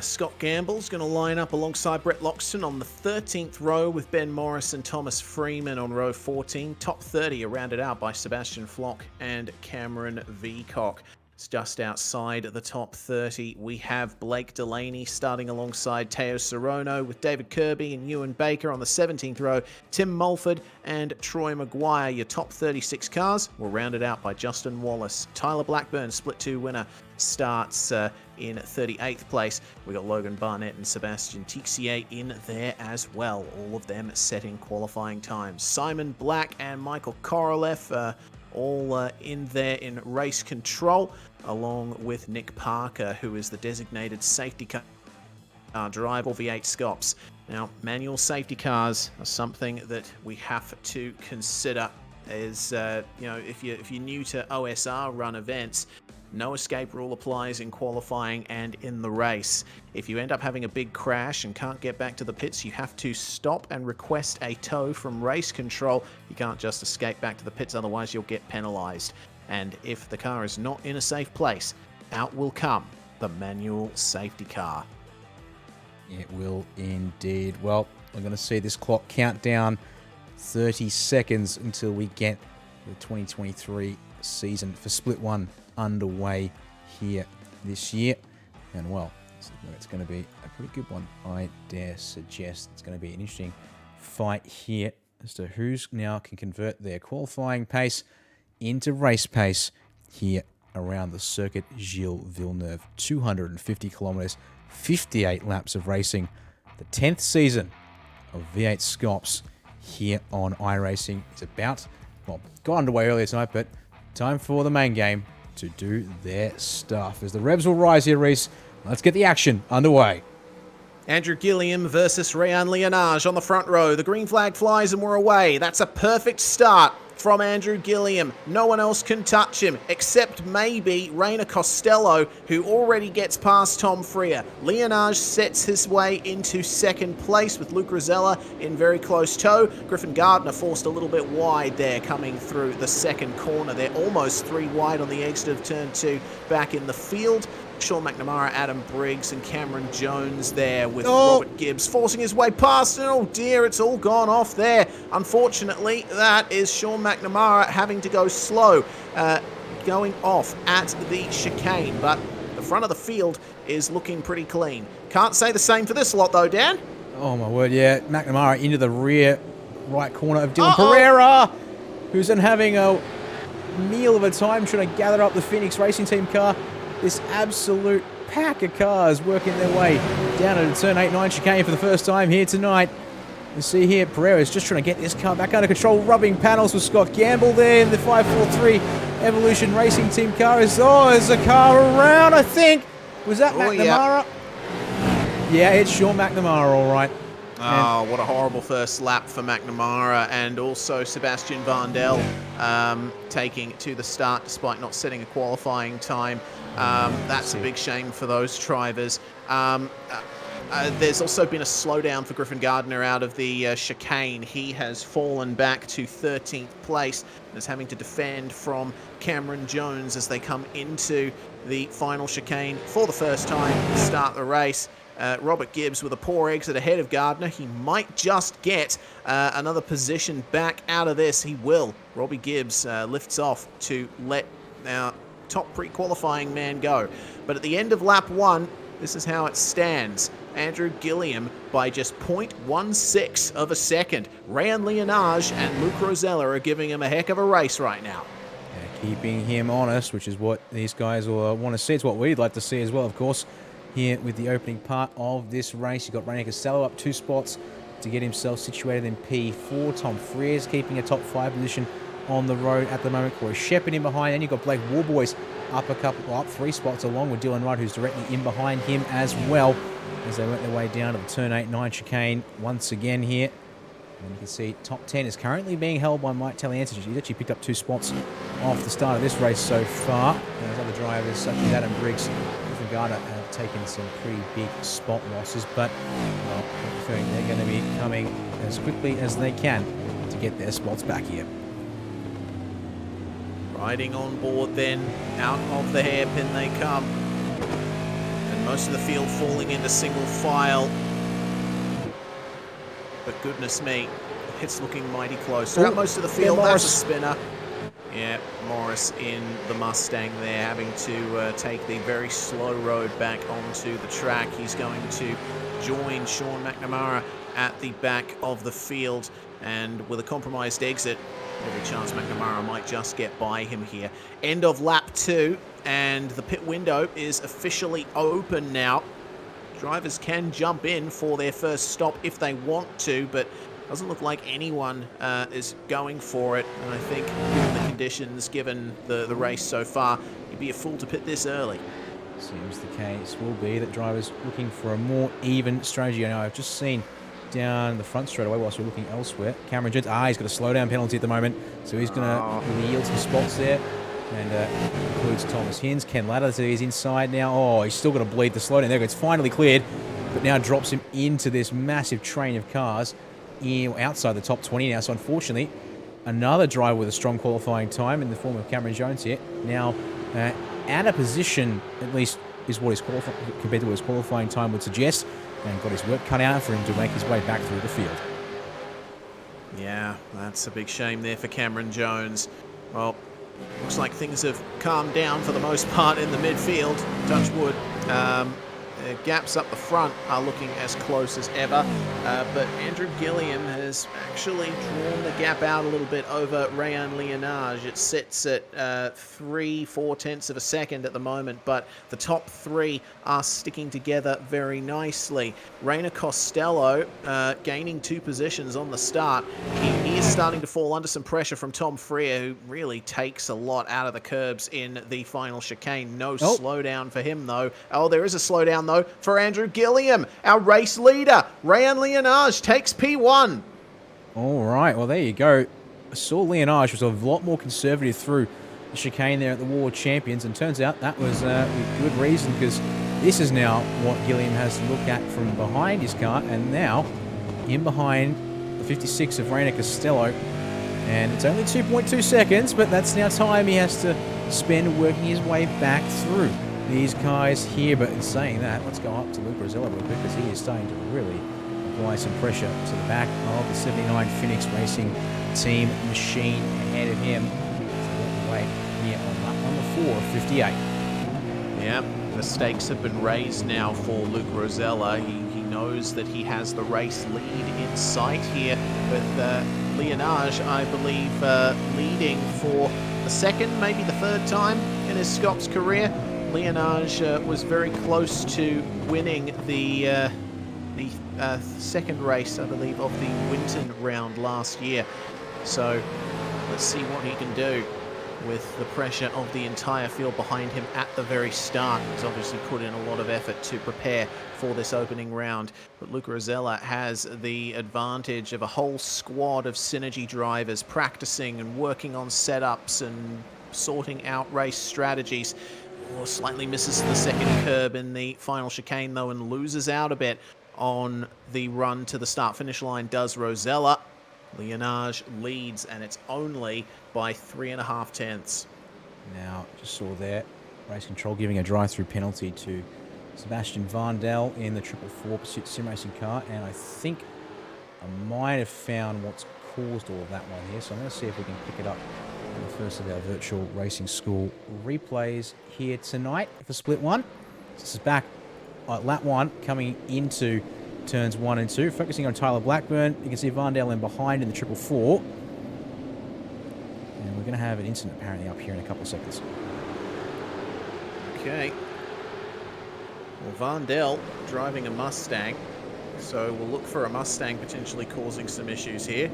Scott Gamble's going to line up alongside Brett Loxton on the 13th row with Ben Morris and Thomas Freeman on row 14. Top 30 are rounded out by Sebastian Flock and Cameron Veacock. It's just outside the top 30. We have Blake Delaney starting alongside Teo Sorono with David Kirby and Ewan Baker on the 17th row. Tim Mulford and Troy Maguire. Your top 36 cars were rounded out by Justin Wallace. Tyler Blackburn, split 2 winner, starts in 38th place. We got Logan Barnett and Sebastian Tixier in there as well. All of them setting qualifying times. Simon Black and Michael Korolev all in there in race control, along with Nick Parker, who is the designated safety car driver for V8SCOPS. Now, manual safety cars are something that we have to consider. Is if you're new to OSR run events, no escape rule applies in qualifying and in the race. If you end up having a big crash and can't get back to the pits, you have to stop and request a tow from race control. You can't just escape back to the pits, otherwise you'll get penalized. And if the car is not in a safe place, out will come the manual safety car. It will indeed. Well, we're going to see this clock count down 30 seconds until we get the 2023 season for Split 1 underway here this year. And well, it's going to be a pretty good one. I dare suggest it's going to be an interesting fight here as to who's now can convert their qualifying pace into race pace here around the circuit Gilles Villeneuve. 250 kilometers, 58 laps of racing. The 10th season of V8SCOPS here on iRacing is about, well, got underway earlier tonight, but time for the main game to do their stuff. As the revs will rise here, Reese, let's get the action underway. Andrew Gilliam versus Rayan Leonage on the front row. The green flag flies and we're away. That's a perfect start from Andrew Gilliam. No one else can touch him, except maybe Rainer Costello, who already gets past Tom Freer. Leonage sets his way into second place with Luke Rosella in very close tow. Griffin Gardner forced a little bit wide there coming through the second corner. They're almost 3 wide on the exit of turn 2 back in the field. Sean McNamara, Adam Briggs and Cameron Jones there with Robert Gibbs forcing his way past. And oh dear, it's all gone off there. Unfortunately, that is Sean McNamara having to go slow, going off at the chicane. But the front of the field is looking pretty clean. Can't say the same for this lot though, Dan. Oh my word, yeah. McNamara into the rear right corner of Dylan Pereira, who's then having a meal of a time trying to gather up the Phoenix Racing Team car. This absolute pack of cars working their way down at a turn 8-9 chicane for the first time here tonight. You see here, Pereira is just trying to get this car back under control, rubbing panels with Scott Gamble there in the 543 Evolution Racing Team car. There's a car around, I think. Was that McNamara? Yeah, it's Sean McNamara, all right. Oh, what a horrible first lap for McNamara, and also Sebastian Vandel taking to the start despite not setting a qualifying time. That's a big shame for those drivers. There's also been a slowdown for Griffin Gardner out of the chicane. He has fallen back to 13th place and is having to defend from Cameron Jones as they come into the final chicane for the first time to start the race. Robert Gibbs with a poor exit ahead of Gardner. He might just get another position back out of this. He will. Robbie Gibbs lifts off to let our top pre-qualifying man go. But at the end of lap 1, this is how it stands. Andrew Gilliam by just 0.16 of a second. Rayan Leonage and Luke Rosella are giving him a heck of a race right now. Keeping him honest, which is what these guys will want to see. It's what we'd like to see as well, of course. Here with the opening part of this race, you've got Rainer Costello up 2 spots to get himself situated in P4. Tom Frears keeping a top 5 position on the road at the moment. Corey Shepard in behind, and you've got Blake Warboys up 3 spots along with Dylan Wright, who's directly in behind him as well as they work their way down to the turn 8-9 chicane once again here. And you can see top 10 is currently being held by Mike Taliantis. He's actually picked up 2 spots off the start of this race so far. There's other drivers such as Adam Briggs, Garner have taken some pretty big spot losses, but well, I think they're going to be coming as quickly as they can to get their spots back here. Riding on board then, out of the hairpin they come. And most of the field falling into single file. But goodness me, it's looking mighty close. Throughout most of the field, that's a spinner. Yeah, Morris in the Mustang there, having to take the very slow road back onto the track. He's going to join Sean McNamara at the back of the field, and with a compromised exit, every chance McNamara might just get by him here. End of lap 2, and the pit window is officially open now. Drivers can jump in for their first stop if they want to, but doesn't look like anyone is going for it. And I think, given the conditions, given the race so far, you'd be a fool to pit this early. Seems the case will be that drivers looking for a more even strategy. I know I've just seen down the front straight away whilst we're looking elsewhere. Cameron Jones, he's got a slowdown penalty at the moment, so he's going to yield some spots there. And includes Thomas Hins. Ken Ladders is inside now. Oh, he's still got to bleed the slowdown there. It's finally cleared, but now drops him into this massive train of cars outside the top 20 now. So unfortunately, another driver with a strong qualifying time in the form of Cameron Jones here. Now, out of position, at least is what his compared to what his qualifying time would suggest, and got his work cut out for him to make his way back through the field. Yeah, that's a big shame there for Cameron Jones. Well, looks like things have calmed down for the most part in the midfield. Touch wood. Gaps up the front are looking as close as ever, but Andrew Gilliam has actually drawn the gap out a little bit over Rayan Leonage. It sits at 3/4 of a second at the moment, but the top three are sticking together very nicely. Rainer Costello gaining 2 positions on the start. He is starting to fall under some pressure from Tom Freer, who really takes a lot out of the curbs in the final chicane. No slowdown for him, though. Oh, there is a slowdown, though, for Andrew Gilliam. Our race leader, Rayan Leonage, takes P1. All right, well, there you go. I saw Leonage was a lot more conservative through the chicane there at the War Champions, and turns out that was with good reason, because this is now what Gilliam has to look at from behind his car, and now in behind the 56 of Rainer Costello. And it's only 2.2 seconds, but that's now time he has to spend working his way back through these guys here. But in saying that, let's go up to Luke Rosella real quick, because he is starting to really apply some pressure to the back of the 79 Phoenix Racing Team machine ahead of him. So wait here on lap number 4 of 58. Yeah, the stakes have been raised now for Luke Rosella. He knows that he has the race lead in sight here, with Leonage, I believe, leading for the second, maybe the third time in his SCOPS career. Leonage was very close to winning the second race, I believe, of the Winton round last year. So let's see what he can do with the pressure of the entire field behind him at the very start. He's obviously put in a lot of effort to prepare for this opening round, but Luke Rosella has the advantage of a whole squad of Synergy drivers practicing and working on setups and sorting out race strategies. Slightly misses the second curb in the final chicane, though, and loses out a bit on the run to the start-finish line, does Rosella. Leonage leads, and it's only by 3.5 tenths. Now, just saw there, Race Control giving a drive-through penalty to Sebastian Vandel in the 444 Pursuit Sim Racing car, and I think I might have found what's caused all of that one here, so I'm going to see if we can pick it up in the first of our virtual racing school replays here tonight for split 1. This is back at lap 1, coming into turns 1 and 2, focusing on Tyler Blackburn. You can see Vandel in behind in the 444. And we're going to have an incident apparently up here in a couple of seconds. Okay. Well, Vandel driving a Mustang, so we'll look for a Mustang potentially causing some issues here.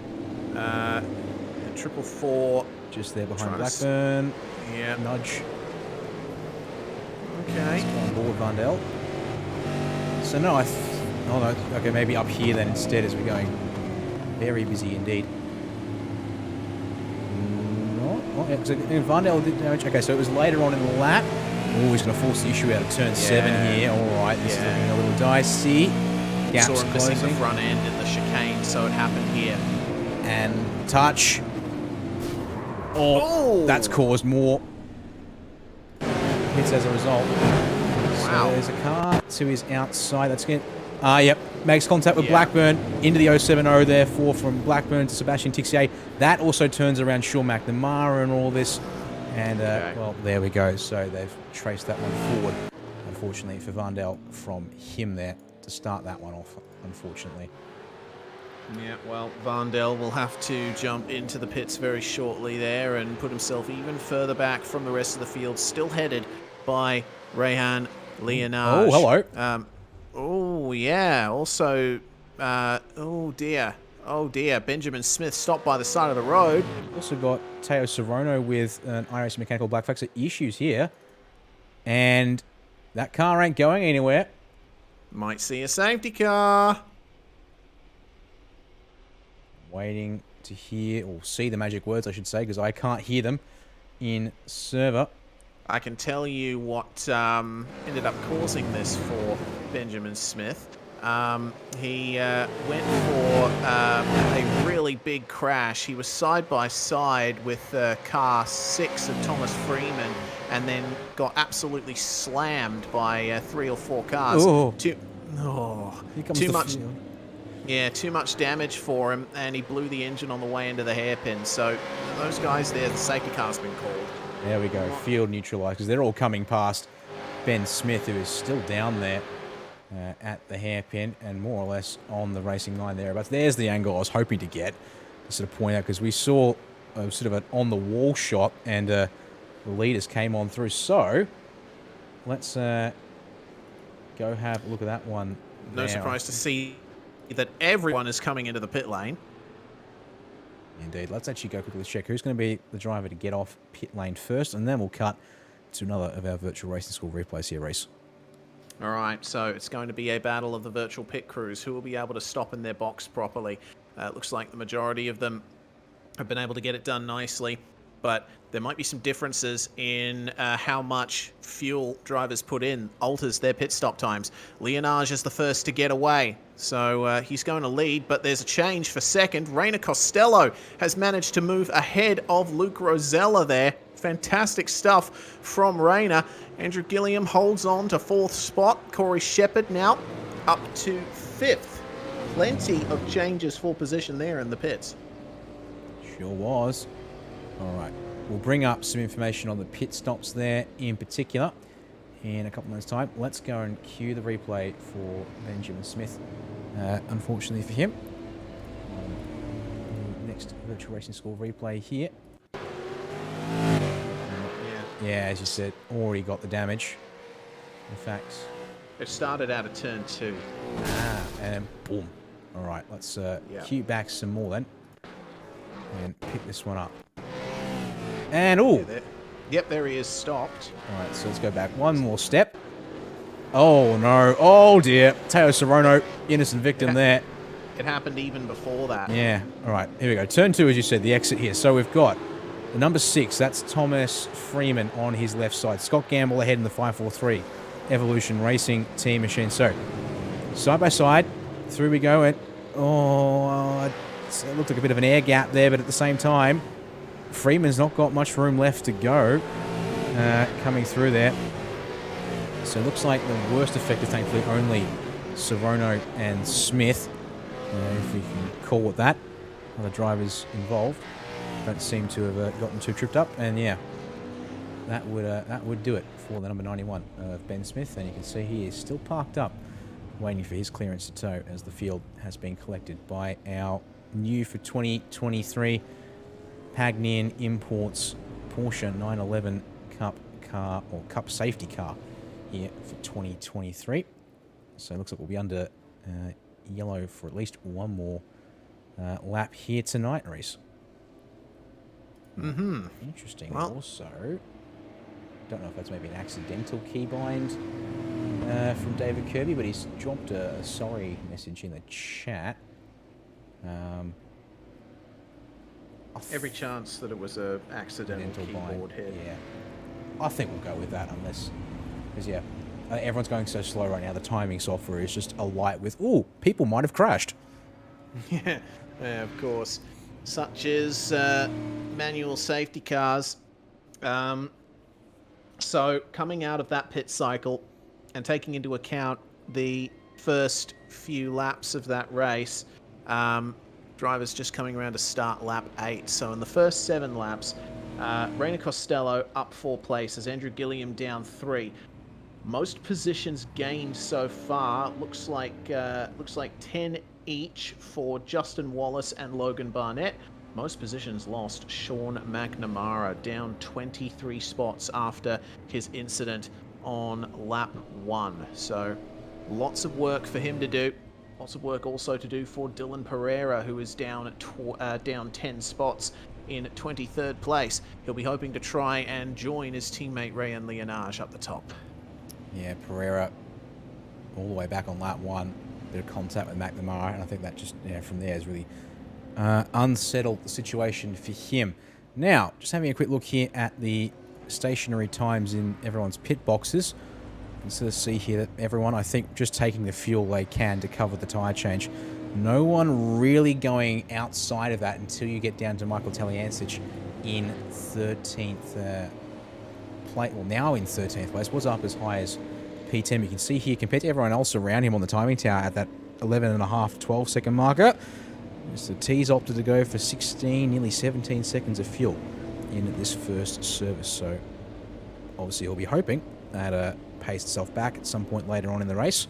444. Just there behind Blackburn. Yeah. Nudge. Okay. On board Vandel. So no, oh no, okay, maybe up here then instead, as we're going very busy indeed. No, oh, yeah, Vandel did damage. Okay, so it was later on in the lap. Oh, he's going to force the issue out of turn 7 here. All right, this is looking a little dicey. Gaps Saw him missing closing. the front end in the chicane, so it happened here. And touch. Oh, that's caused more hits as a result. Wow. So there's a car to his outside. That's good. Yep. Makes contact with Blackburn into the 070, therefore, from Blackburn to Sebastian Tixier. That also turns around Sean McNamara and all this. And, well, there we go. So they've traced that one forward, unfortunately, for Vandal from him there to start that one off, unfortunately. Yeah, well, Vandal will have to jump into the pits very shortly there and put himself even further back from the rest of the field, still headed by Rehan Leonage. Oh, hello. Oh, yeah. Also, oh, dear. Oh, dear. Benjamin Smith stopped by the side of the road. Also got Teo Serrano with an iRacing mechanical black flag. So issues here. And that car ain't going anywhere. Might see a safety car. Waiting to hear, or see the magic words, I should say, because I can't hear them in server. I can tell you what ended up causing this for Benjamin Smith. He went for a really big crash. He was side by side with car 6 of Thomas Freeman, and then got absolutely slammed by 3 or 4 cars. Oh. Too much. Field. Yeah, too much damage for him, and he blew the engine on the way into the hairpin. So those guys there, the safety car's been called. There we go. Field neutralized, because they're all coming past Ben Smith, who is still down there at the hairpin and more or less on the racing line there. But there's the angle I was hoping to get, to sort of point out, because we saw sort of an on-the-wall shot, and the leaders came on through. So let's go have a look at that one. No surprise to see that everyone is coming into the pit lane. Indeed. Let's actually go quickly check who's going to be the driver to get off pit lane first, and then we'll cut to another of our virtual racing school replays here, Reese. All right, so it's going to be a battle of the virtual pit crews. Who will be able to stop in their box properly? It looks like the majority of them have been able to get it done nicely, but there might be some differences in how much fuel drivers put in, alters their pit stop times. Leonage is the first to get away, so he's going to lead, but there's a change for second. Rainer Costello has managed to move ahead of Luke Rosella there. Fantastic stuff from Rainer. Andrew Gilliam holds on to 4th spot. Corey Shepard now up to 5th. Plenty of changes for position there in the pits. Sure was. All right. We'll bring up some information on the pit stops there in particular in a couple of minutes' time. Let's go and cue the replay for Benjamin Smith. Unfortunately for him. Next virtual racing school replay here. Yeah, as you said, already got the damage. In fact, it started out of turn 2. And boom. All right, let's cue back some more then. And pick this one up. And, oh! Yep, there he is, stopped. All right, so let's go back one more step. Oh, no. Oh, dear. Teo Serrano, innocent victim there. It happened even before that. Yeah. All right, here we go. Turn 2, as you said, the exit here. So we've got the number 6, that's Thomas Freeman on his left side. Scott Gamble ahead in the 543 Evolution Racing Team Machine. So, side by side, through we go. And, it looked like a bit of an air gap there, but at the same time, Freeman's not got much room left to go coming through there. So it looks like the worst affected, thankfully, only Serrano and Smith, if we can call it that. Other drivers involved don't seem to have gotten too tripped up. And yeah, that would do it for the number 91 of Ben Smith. And you can see he is still parked up, waiting for his clearance to tow as the field has been collected by our new for 2023 Pagnian Imports Porsche 911 Cup car, or Cup safety car here for 2023. So it looks like we'll be under yellow for at least one more lap here tonight, Reese. Interesting. Well, also, don't know if that's maybe an accidental keybind from David Kirby, but he's dropped a sorry message in the chat. Every chance that it was a accidental keyboard hit. Yeah. I think we'll go with that unless... Because, yeah, everyone's going so slow right now. The timing software is just alight with, ooh, people might have crashed. Yeah, of course. Such as manual safety cars. So coming out of that pit cycle and taking into account the first few laps of that race, drivers just coming around to start lap 8. So in the first 7 laps, Reina Costello up 4 places, Andrew Gilliam down 3. Most positions gained so far looks like 10 each for Justin Wallace and Logan Barnett. Most positions lost. Sean McNamara down 23 spots after his incident on lap 1. So lots of work for him to do. Lots of work also to do for Dylan Pereira, who is down 10 spots in 23rd place. He'll be hoping to try and join his teammate Rayan Leonage up the top. Yeah, Pereira all the way back on lap 1. Bit of contact with McNamara, and I think that just, from there is really unsettled the situation for him. Now, just having a quick look here at the stationary times in everyone's pit boxes. You can sort of see here that everyone, I think, just taking the fuel they can to cover the tyre change. No one really going outside of that until you get down to Michael Taliancic in 13th place. Well, now in 13th place. Was up as high as P10. You can see here, compared to everyone else around him on the timing tower at that 11.5, 12 second marker, Mr. T's opted to go for 16, nearly 17 seconds of fuel in this first service. So obviously he'll be hoping that pays itself back at some point later on in the race.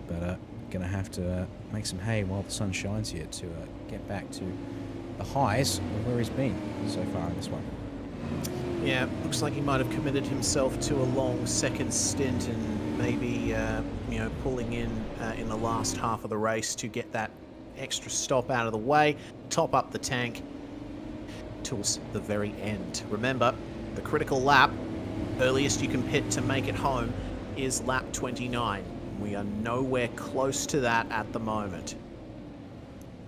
But going to have to make some hay while the sun shines here to get back to the highs of where he's been so far in this one. Yeah, looks like he might have committed himself to a long second stint and maybe, pulling in the last half of the race to get that extra stop out of the way, top up the tank towards the very end. Remember, the critical lap, earliest you can pit to make it home, is lap 29. We are nowhere close to that at the moment.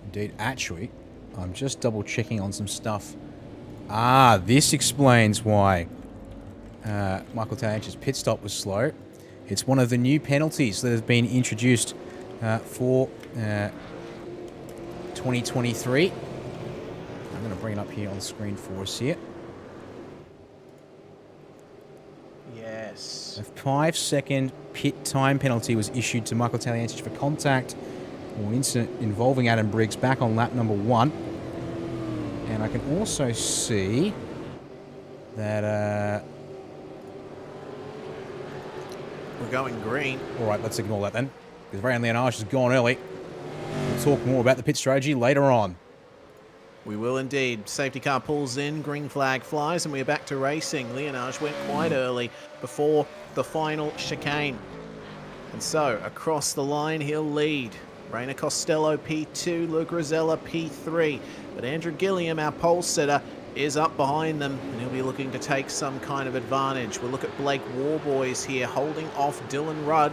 Indeed, actually, I'm just double checking on some stuff. Ah, this explains why Michael Taliancic's pit stop was slow. It's one of the new penalties that have been introduced for 2023. I'm going to bring it up here on the screen for us here. Yes. A 5-second pit time penalty was issued to Michael Taliancic for contact or an incident involving Adam Briggs back on lap number 1. And I can also see that... we're going green. All right, let's ignore that then, because Rayan Leonage has gone early. We'll talk more about the pit strategy later on. We will indeed. Safety car pulls in, green flag flies, and we're back to racing. Leonage went quite early before the final chicane. And so, across the line, he'll lead. Reina Costello, P2, Luke Rosella, P3. But Andrew Gilliam, our pole sitter, is up behind them, and he'll be looking to take some kind of advantage. We'll look at Blake Warboys here, holding off Dylan Rudd.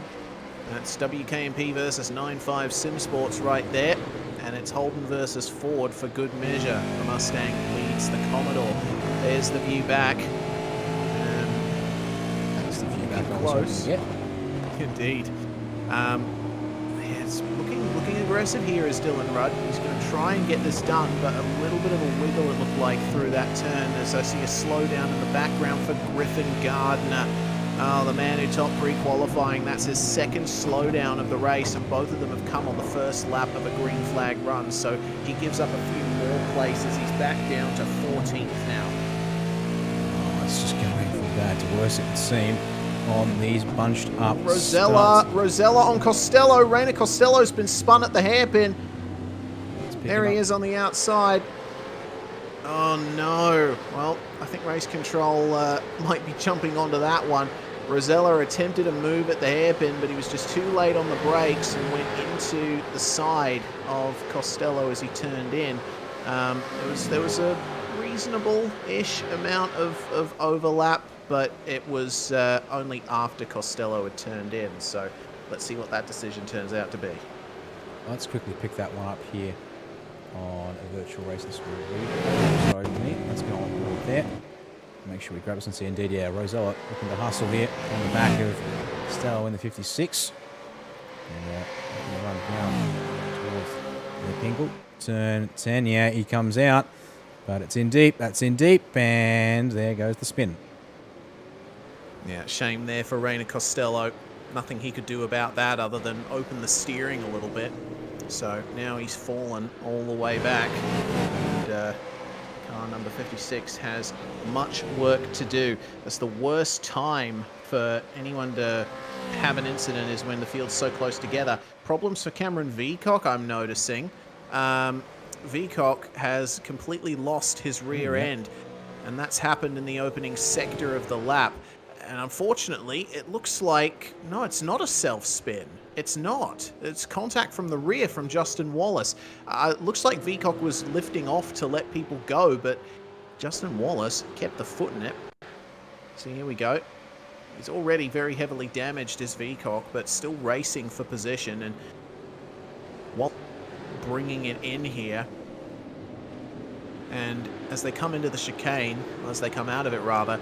That's WKMP versus 9.5 Sim Sports right there. And it's Holden versus Ford for good measure. The Mustang leads the Commodore. There's the view back. That's the view back. Close. Yeah. Indeed. It's looking aggressive here is Dylan Rudd. He's going to try and get this done, but a little bit of a wiggle it looked like through that turn as I see a slowdown in the background for Griffin Gardner. Oh, the man who topped pre-qualifying, that's his second slowdown of the race, and both of them have come on the first lap of a green flag run, so he gives up a few more places. He's back down to 14th now. Oh, it's just going from bad to worse, it would seem, on these bunched up Rosella on Costello. Reina Costello's been spun at the hairpin. There he is on the outside. Oh no. Well, I think race control might be jumping onto that one. Rosella attempted a move at the hairpin, but he was just too late on the brakes and went into the side of Costello as he turned in. There was a reasonable-ish amount of overlap, but it was only after Costello had turned in. So let's see what that decision turns out to be. Let's quickly pick that one up here on a virtual racing screen. So let's go on board there. make sure we grab us and see indeed, yeah, Rosella looking to hustle here on the back of Stello in the 56. And looking to run down towards the Pingle. Turn 10, yeah, he comes out. But it's in deep, that's in deep, and there goes the spin. Yeah, shame there for Reina Costello. Nothing he could do about that other than open the steering a little bit. So now he's fallen all the way back. And car number 56 has much work to do. That's the worst time for anyone to have an incident, is when the field's so close together. Problems for Cameron Veacock, I'm noticing. Veacock has completely lost his rear end, and that's happened in the opening sector of the lap. And unfortunately, it looks like, no, it's not a self-spin. It's not. It's contact from the rear from Justin Wallace. It looks like Veacock was lifting off to let people go, but Justin Wallace kept the foot in it. So here we go. He's already very heavily damaged, as Veacock, but still racing for position, and while bringing it in here. And as they come into the chicane, or as they come out of it rather,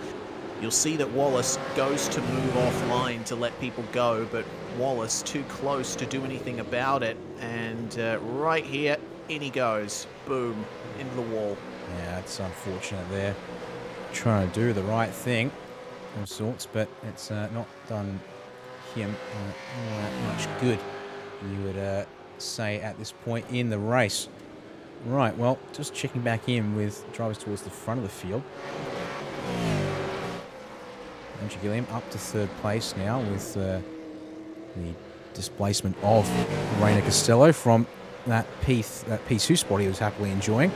you'll see that Wallace goes to move offline to let people go, but Wallace too close to do anything about it. And right here, in he goes. Boom, into the wall. Yeah, it's unfortunate there. Trying to do the right thing of sorts, but it's not done him all that much good, you would say, at this point in the race. Right, well, just checking back in with drivers towards the front of the field. Andrew Gilliam up to third place now with the displacement of Reina Costello from that P2 spot he was happily enjoying.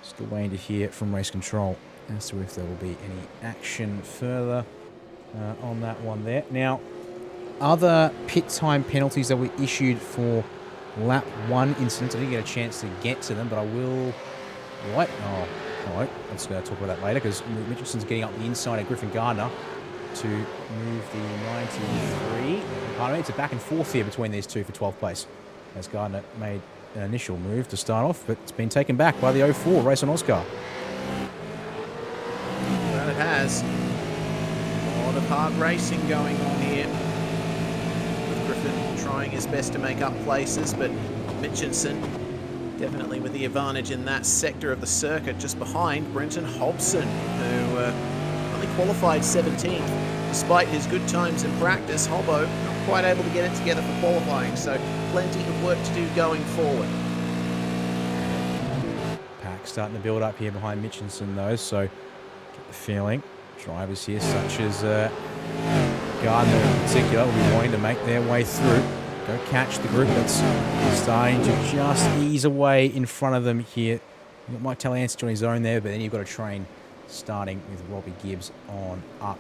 Still waiting to hear from race control as to if there will be any action further on that one there. Now, other pit time penalties that were issued for lap 1 incidents, I didn't get a chance to get to them, but I will. What? Oh, all right. Let's talk about that later, because Mitchelson's getting up the inside of Griffin Gardner to move the 93. Pardon me, it's a back and forth here between these two for 12th place, as Gardner made an initial move to start off, but it's been taken back by the 04 Race on Oscar. Well, it has. A lot of hard racing going on here. With Griffin trying his best to make up places, but Mitchinson definitely with the advantage in that sector of the circuit, just behind Brenton Hobson, who only qualified 17th. Despite his good times in practice, Hobbo not quite able to get it together for qualifying, so plenty of work to do going forward. Pack starting to build up here behind Mitchinson though, so get the feeling drivers here such as Gardner in particular will be wanting to make their way through. Go catch the group that's starting to just ease away in front of them here. You've got Mike Talansich on his own there, but then you've got a train starting with Robbie Gibbs on up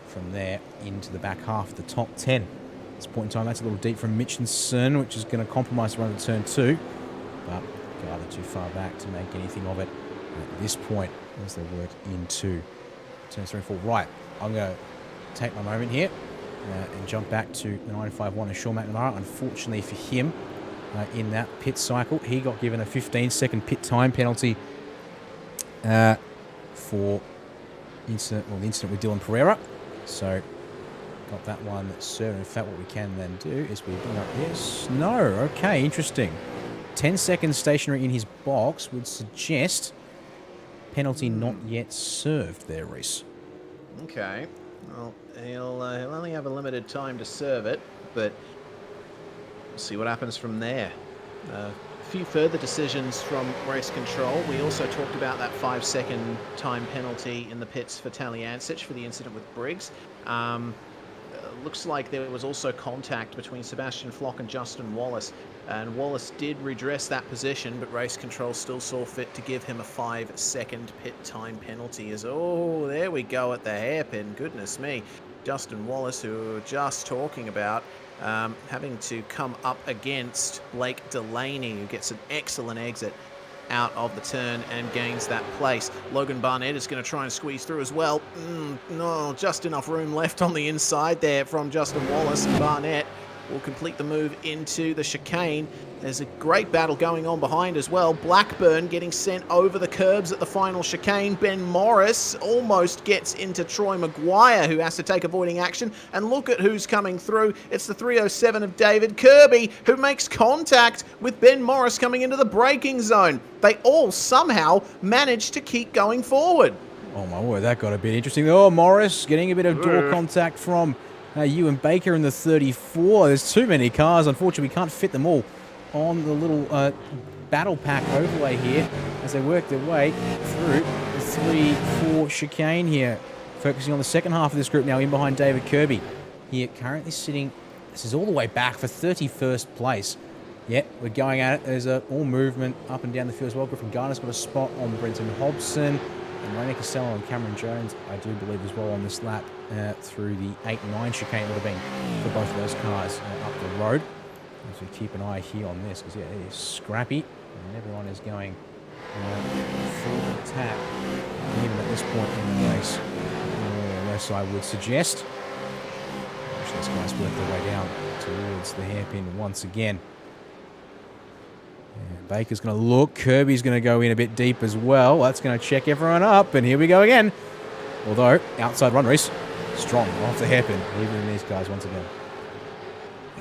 from there into the back half of the top 10. At this point in time, that's a little deep from Mitchinson, which is going to compromise the run of turn 2. But Gardner too far back to make anything of it at this point as they work into turn 3 and 4. Right, I'm going to take my moment here and jump back to the 951 and Sean McNamara. Unfortunately for him, in that pit cycle, he got given a 15-second pit time penalty for the incident with Dylan Pereira. So got that one served. In fact, what we can then do is we bring up this. No, okay, interesting. 10 seconds stationary in his box would suggest penalty not yet served there, Reese. Okay. Well, he'll only have a limited time to serve it, but we'll see what happens from there. A few further decisions from race control. We also talked about that 5-second time penalty in the pits for Talyancic for the incident with Briggs. Looks like there was also contact between Sebastian Flock and Justin Wallace, and Wallace did redress that position, but race control still saw fit to give him a 5-second pit time penalty. As oh, there we go at the hairpin. Goodness me. Justin Wallace, who we were just talking about, having to come up against Blake Delaney, who gets an excellent exit out of the turn and gains that place. Logan Barnett is going to try and squeeze through as well. No, just enough room left on the inside there from Justin Wallace. And Barnett will complete the move into the chicane. There's a great battle going on behind as well. Blackburn getting sent over the curbs at the final chicane. Ben Morris almost gets into Troy Maguire, who has to take avoiding action. And look at who's coming through. It's the 307 of David Kirby, who makes contact with Ben Morris coming into the braking zone. They all somehow manage to keep going forward. Oh my word, that got a bit interesting. Oh, Morris getting a bit of door contact from Ewan Baker in the 34. There's too many cars. Unfortunately, we can't fit them all on the little battle pack overlay here as they work their way through the 3-4 chicane here. Focusing on the second half of this group now, in behind David Kirby. Here, currently sitting, this is all the way back for 31st place. Yep, we're going at it. There's all movement up and down the field as well. Griffin Garner's got a spot on Brenton Hobson. And Rainer Costello and Cameron Jones, I do believe, as well on this lap through the 8-9 chicane would have been for both of those cars up the road. So keep an eye here on this, because yeah, it is scrappy, and everyone is going full attack, even at this point in the race. More or less, I would suggest. Actually, these guys work their way down towards the hairpin once again. Yeah, Baker's going to look. Kirby's going to go in a bit deep as well. That's going to check everyone up, and here we go again. Although, outside run race, strong off the hairpin, even in these guys once again.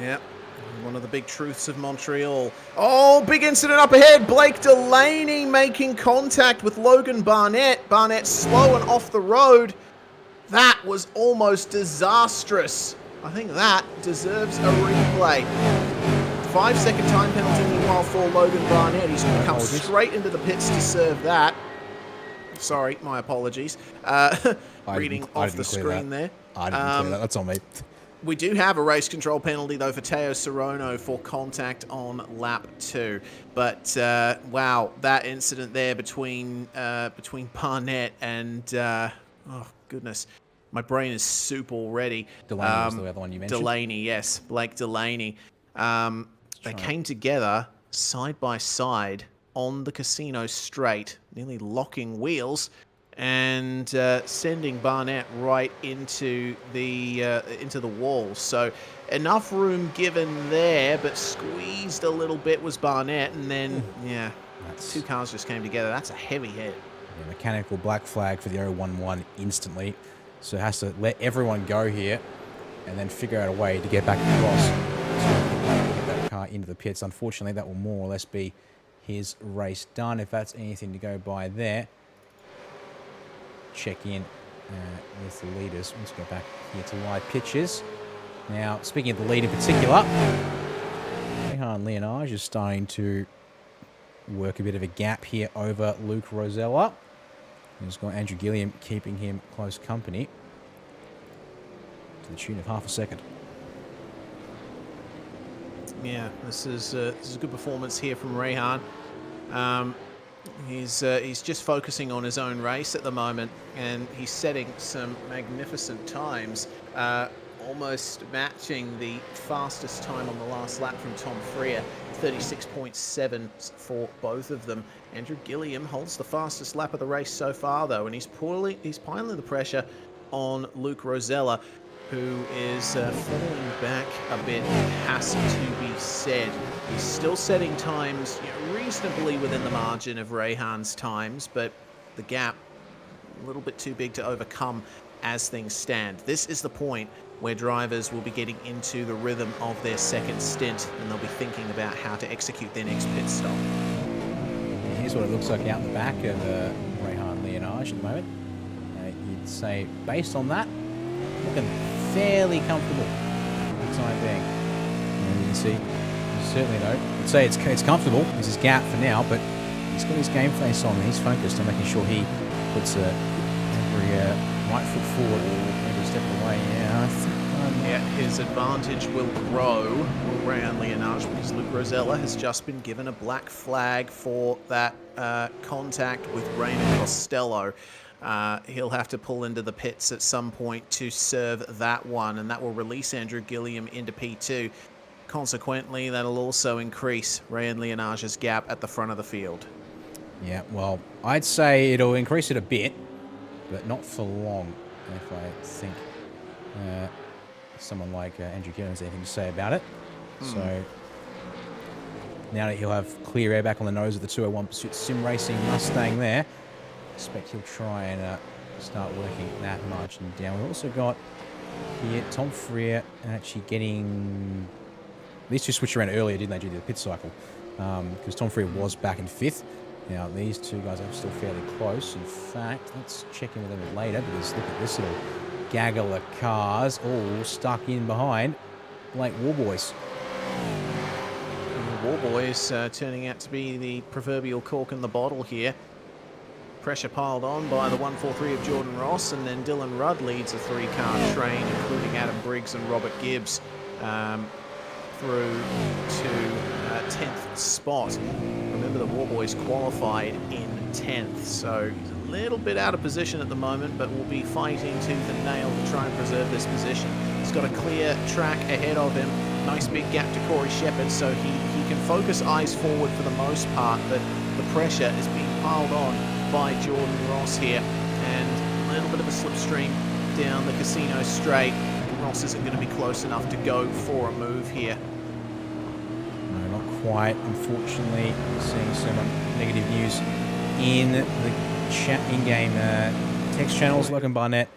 Yep. One of the big truths of Montreal. Oh, big incident up ahead. Blake Delaney making contact with Logan Barnett. Barnett slow and off the road. That was almost disastrous. I think that deserves a replay. 5-second time penalty meanwhile for Logan Barnett. He's come straight into the pits to serve that. Sorry, my apologies. Reading off the screen there. I didn't clear that. That's on me. We do have a race control penalty, though, for Teo Sorono for contact on lap 2. But, wow, that incident there between Barnett and, oh, goodness, my brain is soup already. Delaney was the other one you mentioned. Delaney, yes, Blake Delaney. They came together side by side on the casino straight, nearly locking wheels, and sending Barnett right into the wall. So enough room given there, but squeezed a little bit was Barnett, and then yeah, two cars just came together. That's a heavy hit. Yeah, mechanical black flag for the 011 instantly, so has to let everyone go here, and then figure out a way to get back across to get that car into the pits. Unfortunately, that will more or less be his race done, if that's anything to go by there. Check in with the leaders. Let's go back here to live pictures. Now, speaking of the lead in particular, Rehan Leonage is starting to work a bit of a gap here over Luke Rosella. He's got Andrew Gilliam keeping him close company to the tune of half a second. Yeah, this is a good performance here from Rehan. He's just focusing on his own race at the moment, and he's setting some magnificent times, almost matching the fastest time on the last lap from Tom Freer, 36.7 for both of them. Andrew Gilliam holds the fastest lap of the race so far, though, and he's piling the pressure on Luke Rosella, who is falling back a bit, has to be said. He's still setting times reasonably within the margin of Rehan's times, but the gap a little bit too big to overcome as things stand. This is the point where drivers will be getting into the rhythm of their second stint, and they'll be thinking about how to execute their next pit stop. Here's what it looks like out the back of Rehan Leonage at the moment. You'd say, based on that, looking fairly comfortable for the time being. And you can see, certainly though, I'd say it's comfortable. This is gap for now, but he's got his game face on and he's focused on making sure he puts every right foot forward every step of the way. Yeah, I think his advantage will grow, will Rehan Leonage, because Luke Rosella has just been given a black flag for that contact with Rainer Costello. He'll have to pull into the pits at some point to serve that one, and that will release Andrew Gilliam into P2. Consequently, that'll also increase Rehan Leonage's gap at the front of the field. Yeah, well, I'd say it'll increase it a bit, but not for long, if I think. someone like Andrew Gilliam has anything to say about it. So now that he'll have clear air back on the nose of the 201 Pursuit Sim Racing Mustang there, I expect he'll try and start working that margin down. We've also got here Tom Freer actually getting... These two switched around earlier, didn't they, due to the pit cycle? Because Tom Freer was back in 5th. Now, these two guys are still fairly close. In fact, let's check in with them later, because look at this little gaggle of cars all stuck in behind Blake Warboys. Warboys turning out to be the proverbial cork in the bottle here. Pressure piled on by the 143 of Jordan Ross, and then Dylan Rudd leads a 3-car train, including Adam Briggs and Robert Gibbs, through to 10th spot. Remember the Warboys qualified in 10th, so he's a little bit out of position at the moment, but will be fighting tooth and nail to try and preserve this position. He's got a clear track ahead of him. Nice big gap to Corey Shepherd, so he can focus eyes forward for the most part, but the pressure is being piled on by Jordan Ross here, and a little bit of a slipstream down the Casino Straight. Ross isn't going to be close enough to go for a move here. No, not quite. Unfortunately, seeing some negative news in the chat in-game text channels. Logan Barnett,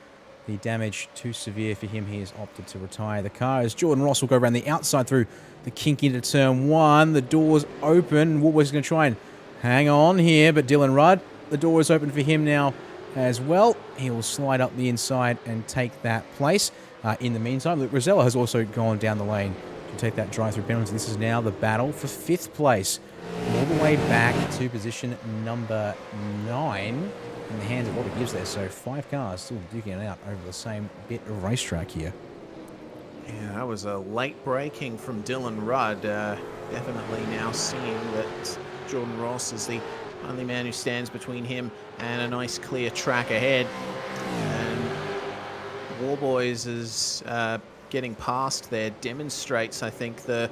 the damage too severe for him. He has opted to retire the car as Jordan Ross will go around the outside through the kink into turn 1. The door's open. Woodward's going to try and hang on here, but Dylan Rudd, the door is open for him now as well. He will slide up the inside and take that place. In the meantime, Luke Rosella has also gone down the lane to take that drive-through penalty. This is now the battle for 5th place, all the way back to position number 9 in the hands of Robert Gibbs there. So 5 cars still duking it out over the same bit of racetrack here. Yeah, that was a late braking from Dylan Rudd. Definitely now seeing that Jordan Ross is the only man who stands between him and a nice clear track ahead. Warboys is getting past there demonstrates, I think, the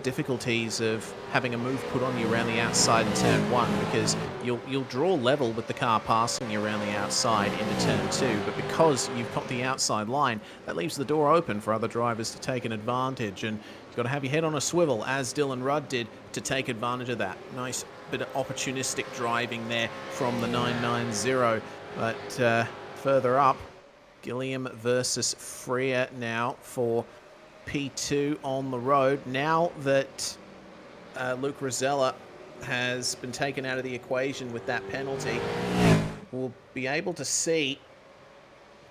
difficulties of having a move put on you around the outside in turn 1, because you'll draw level with the car passing you around the outside into turn 2, but because you've got the outside line, that leaves the door open for other drivers to take an advantage, and you've got to have your head on a swivel, as Dylan Rudd did, to take advantage of that. Nice bit of opportunistic driving there from the 990, but further up, Gilliam versus Freer now for P2 on the road. Now that Luke Rosella has been taken out of the equation with that penalty, we'll be able to see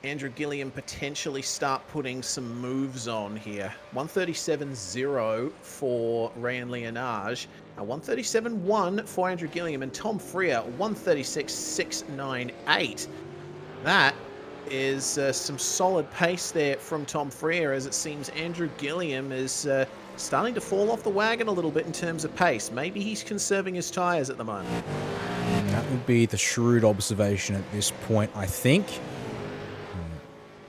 Andrew Gilliam potentially start putting some moves on here. 137.0 for Ryan Leonage, 137.1 for Andrew Gilliam, and Tom Freer 136.698. That is some solid pace there from Tom Freer, as it seems Andrew Gilliam is starting to fall off the wagon a little bit in terms of pace. Maybe he's conserving his tyres at the moment. That would be the shrewd observation at this point, I think.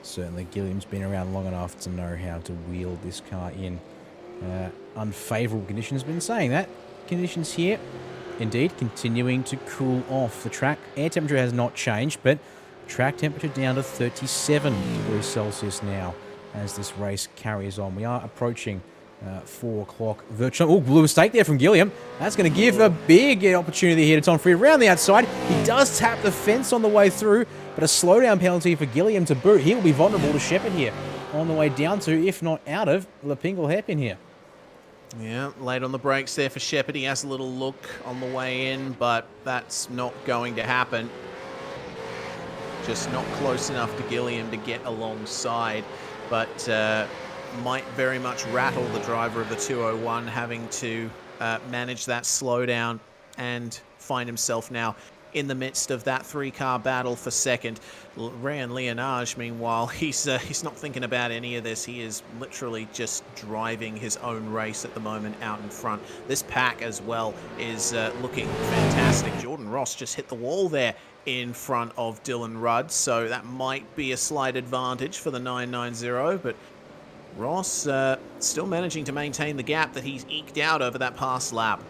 Certainly Gilliam's been around long enough to know how to wheel this car in unfavourable conditions. Been saying that. Conditions here, indeed, continuing to cool off. The track air temperature has not changed, but track temperature down to 37 degrees Celsius now as this race carries on. We are approaching 4 o'clock virtual. Oh, blue mistake there from Gilliam. That's going to give a big opportunity here to Tom Freer around the outside. He does tap the fence on the way through, but a slowdown penalty for Gilliam to boot. He'll be vulnerable to Shepherd here on the way down to, if not out of, Lapingle hairpin here. Yeah, late on the brakes there for Shepherd. He has a little look on the way in, but that's not going to happen. Just not close enough to Gilliam to get alongside, but might very much rattle the driver of the 201, having to manage that slowdown and find himself now in the midst of that 3-car battle for second. Ryan Leonage, meanwhile, he's not thinking about any of this. He is literally just driving his own race at the moment out in front. This pack as well is looking fantastic. Jordan Ross just hit the wall there in front of Dylan Rudd, so that might be a slight advantage for the 990, but Ross still managing to maintain the gap that he's eked out over that past lap.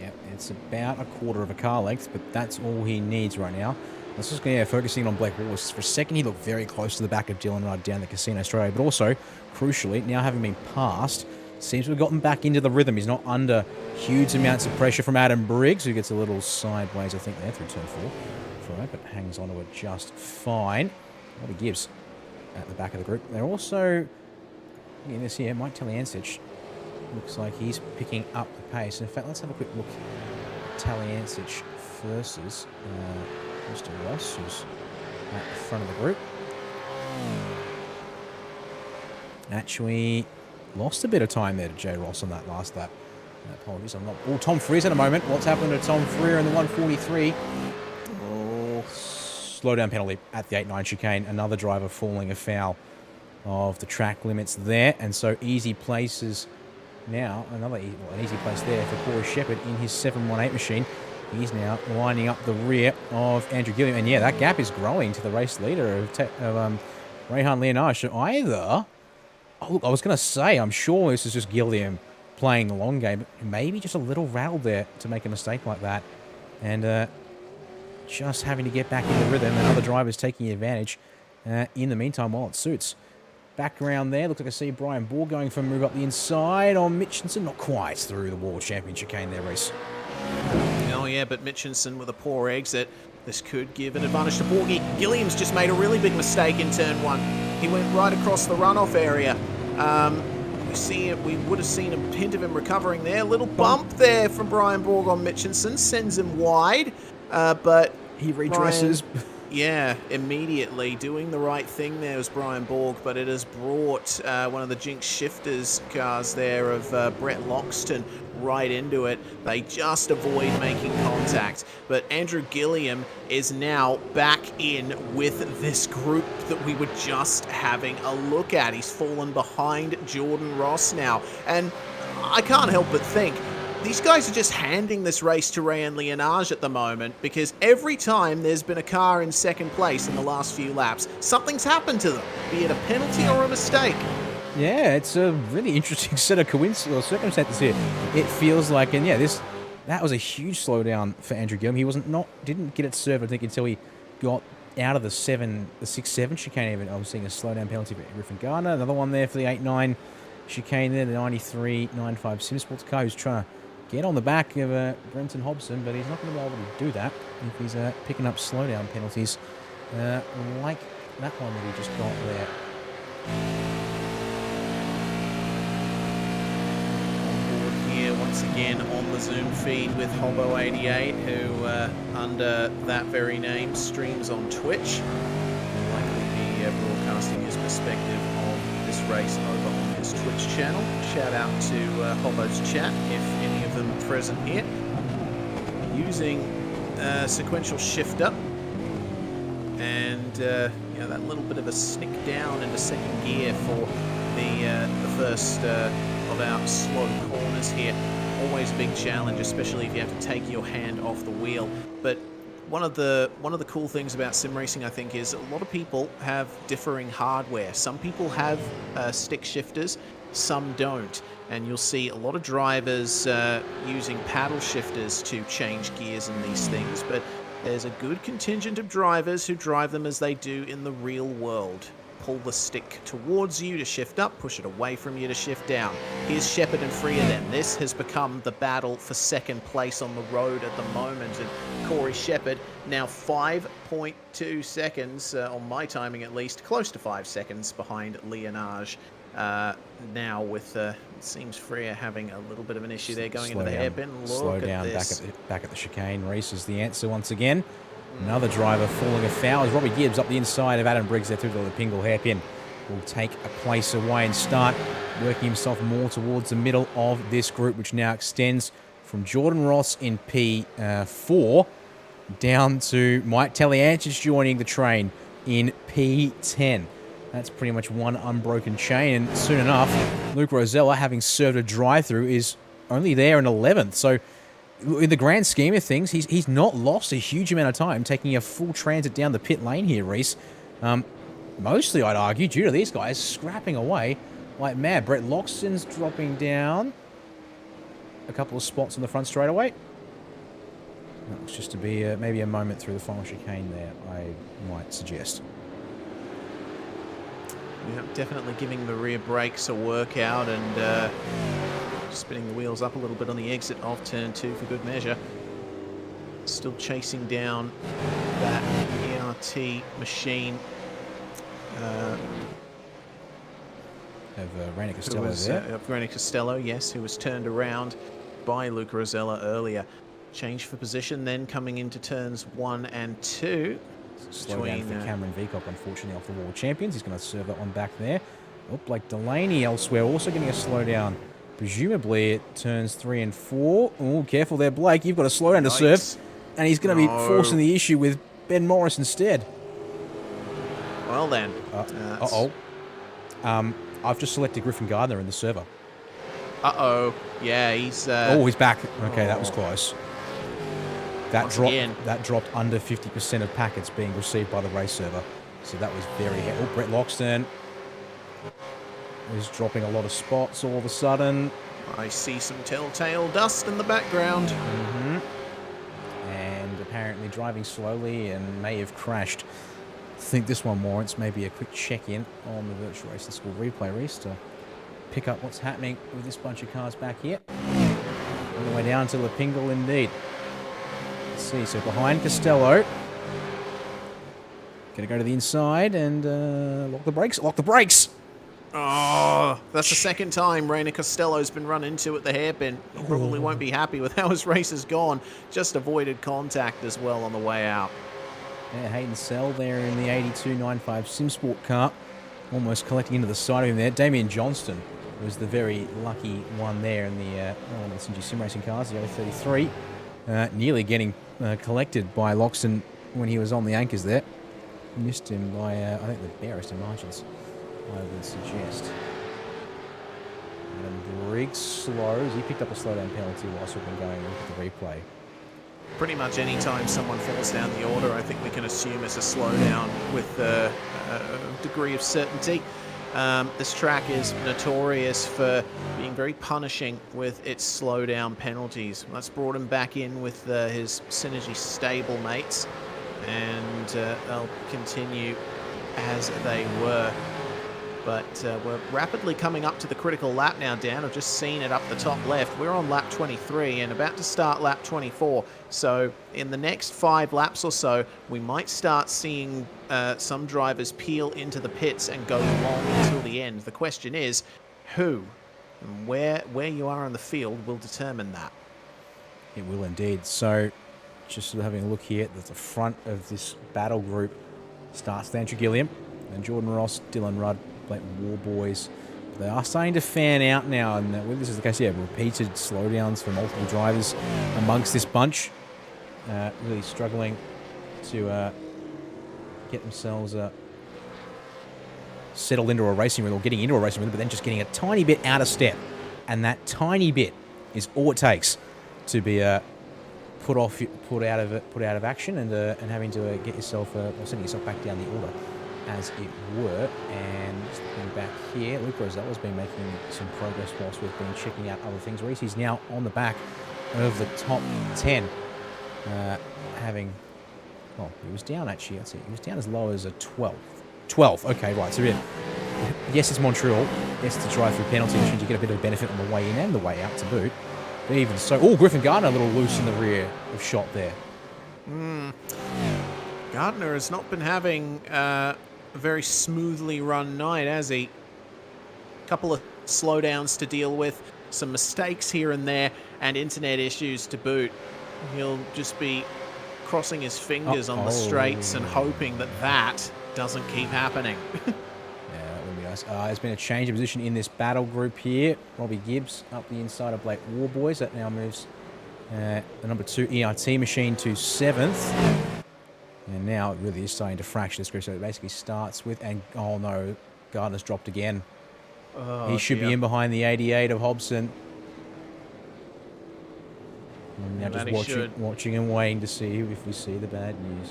Yep, it's about a quarter of a car length, but that's all he needs right now. Let's just focusing on Black Walls. For a second, he looked very close to the back of Dylan Rudd down the Casino Australia, but also, crucially, now having been passed, seems to have gotten back into the rhythm. He's not under huge amounts of pressure from Adam Briggs, who gets a little sideways, I think, there through turn 4. But hangs onto it just fine. Robbie Gibbs at the back of the group. They're also, in this here, Mike Taliancic looks like he's picking up the pace. In fact, let's have a quick look at Taliancic versus Mr. Ross, who's at the front of the group. Actually lost a bit of time there to Jay Ross on that last lap. Apologies, I'm not... Oh, Tom Freer's at a moment. What's happened to Tom Freer in the 143? Oh, slow down penalty at the 8-9 chicane. Another driver falling afoul of the track limits there. And so easy places now. An easy place there for Corey Shepherd in his 718 machine. He's now lining up the rear of Andrew Gilliam. And yeah, that gap is growing to the race leader of Rehan Leonage. So either... Oh, look, I was going to say, I'm sure this is just Gilliam playing the long game, but maybe just a little rattled there to make a mistake like that. And just having to get back in the rhythm, and other drivers taking advantage in the meantime while it suits. Back around there, looks like I see Brian Ball going for a move up the inside on Mitchinson. Not quite through the World Champion chicane there, Reese. Oh yeah, but Mitchinson with a poor exit. This could give an advantage to Borgie. Gilliam's just made a really big mistake in turn 1. He went right across the runoff area. We would have seen a hint of him recovering there. Little bump there from Brian Borg on Mitchinson. Sends him wide. But he redresses. Yeah, immediately doing the right thing there was Brian Borg, but it has brought one of the Jinx Shifters cars there of Brett Loxton right into it. They just avoid making contact. But Andrew Gilliam is now back in with this group that we were just having a look at. He's fallen behind Jordan Ross now. And I can't help but think, these guys are just handing this race to Rayan Leonage at the moment, because every time there's been a car in second place in the last few laps, something's happened to them, be it a penalty or a mistake. Yeah, it's a really interesting set of circumstances here. It feels like, and yeah, that was a huge slowdown for Andrew Gilliam. He didn't get it served, I think, until he got out of the 6-7 chicane even. I was seeing a slowdown penalty for Griffin Gardner. Another one there for the 8-9 chicane there, the 93-95 Sim Sports car, who's trying to get on the back of Brenton Hobson, but he's not going to be able to do that if he's picking up slowdown penalties like that one that he just got there. On board here once again on the Zoom feed with Hobo88, who under that very name streams on Twitch. Will likely be broadcasting his perspective on this race over on his Twitch channel. Shout out to Hobo's chat if any of them are present here. Using sequential shifter and that little bit of a snick down into second gear for the first of our slow corners here. Always a big challenge, especially if you have to take your hand off the wheel. But one of the cool things about sim racing, I think, is a lot of people have differing hardware. Some people have stick shifters, some don't. And you'll see a lot of drivers using paddle shifters to change gears in these things. But there's a good contingent of drivers who drive them as they do in the real world. Pull the stick towards you to shift up, push it away from you to shift down. Here's Shepherd and Freer then. This has become the battle for second place on the road at the moment. And Corey Shepherd now 5.2 seconds, on my timing at least, close to 5 seconds behind Leonage. Now with, it seems Freer having a little bit of an issue there going into the hairpin. Slow down back at the chicane. Reese is the answer once again. Another driver falling afoul as Robbie Gibbs up the inside of Adam Briggs there through the Pingle hairpin. Will take a place away and start working himself more towards the middle of this group, which now extends from Jordan Ross in P4 down to Mike Taliancic joining the train in P10. That's pretty much one unbroken chain, and soon enough, Luke Rosella, having served a drive-through, is only there in 11th. So in the grand scheme of things, he's not lost a huge amount of time taking a full transit down the pit lane here, Reese. Mostly, I'd argue, due to these guys scrapping away like mad. Brett Loxton's dropping down a couple of spots on the front straightaway. That looks just to be maybe a moment through the final chicane there, I might suggest. Yeah, definitely giving the rear brakes a workout and spinning the wheels up a little bit on the exit of turn 2 for good measure. Still chasing down that ERT machine. Of Reina Costello there. Of Reina Costello, yes, who was turned around by Luca Rosella earlier. Change for position then coming into turns 1 and 2. Slow down for Cameron V8SCOPS, unfortunately, off the wall champions. He's going to serve that one back there. Oh, Blake Delaney elsewhere, also getting a slowdown. Presumably it turns 3 and 4. Oh, careful there, Blake. You've got a slowdown to serve. And he's going to be forcing the issue with Ben Morris instead. Well then. I've just selected Griffin Gardner in the server. Uh-oh. Yeah, he's... he's back. Okay, that was close. That dropped under 50% of packets being received by the race server. So that was very heavy. Oh, Brett Loxton is dropping a lot of spots all of a sudden. I see some telltale dust in the background. And apparently driving slowly and may have crashed. I think this one warrants maybe a quick check-in on the Virtual Racing School replay race to pick up what's happening with this bunch of cars back here. All the way down to Lapingle indeed. Let's see, so behind Costello. Gonna go to the inside and lock the brakes. Lock the brakes! Oh, that's the second time Reina Costello's been run into at the hairpin. He probably won't be happy with how his race has gone. Just avoided contact as well on the way out. Yeah, Hayden Sell there in the 82.95 SimSport car. Almost collecting into the side of him there. Damien Johnston was the very lucky one there in the one of the Sinji Sim Racing cars, the 033. Nearly getting collected by Loxton when he was on the anchors there. Missed him by, I think, the barest of margins, I would suggest. Adam Briggs slows. He picked up a slowdown penalty whilst we've been going with the replay. Pretty much any time someone falls down the order, I think we can assume it's a slowdown with a degree of certainty. This track is notorious for being very punishing with its slowdown penalties. That's brought him back in with his Synergy stable mates, and they'll continue as they were. But we're rapidly coming up to the critical lap now, Dan. I've just seen it up the top left. We're on lap 23 and about to start lap 24. So in the next 5 laps or so, we might start seeing some drivers peel into the pits and go long until the end. The question is, who and where you are on the field will determine that. It will indeed. So just sort of having a look here at the front of this battle group starts with Andrew Gilliam and Jordan Ross, Dylan Rudd, Blake War Boys. They are starting to fan out now, and this is the case. Yeah, repeated slowdowns for multiple drivers amongst this bunch. Really struggling to get themselves settled into a racing rhythm, or getting into a racing rhythm, but then just getting a tiny bit out of step, and that tiny bit is all it takes to be put out of action, and having to get yourself or sending yourself back down the order, as it were. And just looking back here, Luke Rosella's been making some progress whilst we've been checking out other things. He's now on the back of the top 10, having, well, he was down actually, let's see, he was down as low as a 12th, okay, right, so yeah, yes, it's Montreal, yes, it's a drive-through penalty, which means you get a bit of benefit on the way in and the way out to boot, but even so, oh, Griffin Gardner a little loose in the rear of shot there. Gardner has not been having a very smoothly run night, has he? A couple of slowdowns to deal with, some mistakes here and there, and internet issues to boot. He'll just be crossing his fingers on the straights and hoping that that doesn't keep happening. Yeah, that would be nice. There's been a change of position in this battle group here. Robbie Gibbs up the inside of Blake War Boys. That now moves the number 2 ERT machine to 7th. And now it really is starting to fracture this group. So it basically starts with, and oh no, Gardner's dropped again. Oh, he should be in behind the 88 of Hobson. And now just watching and waiting to see if we see the bad news.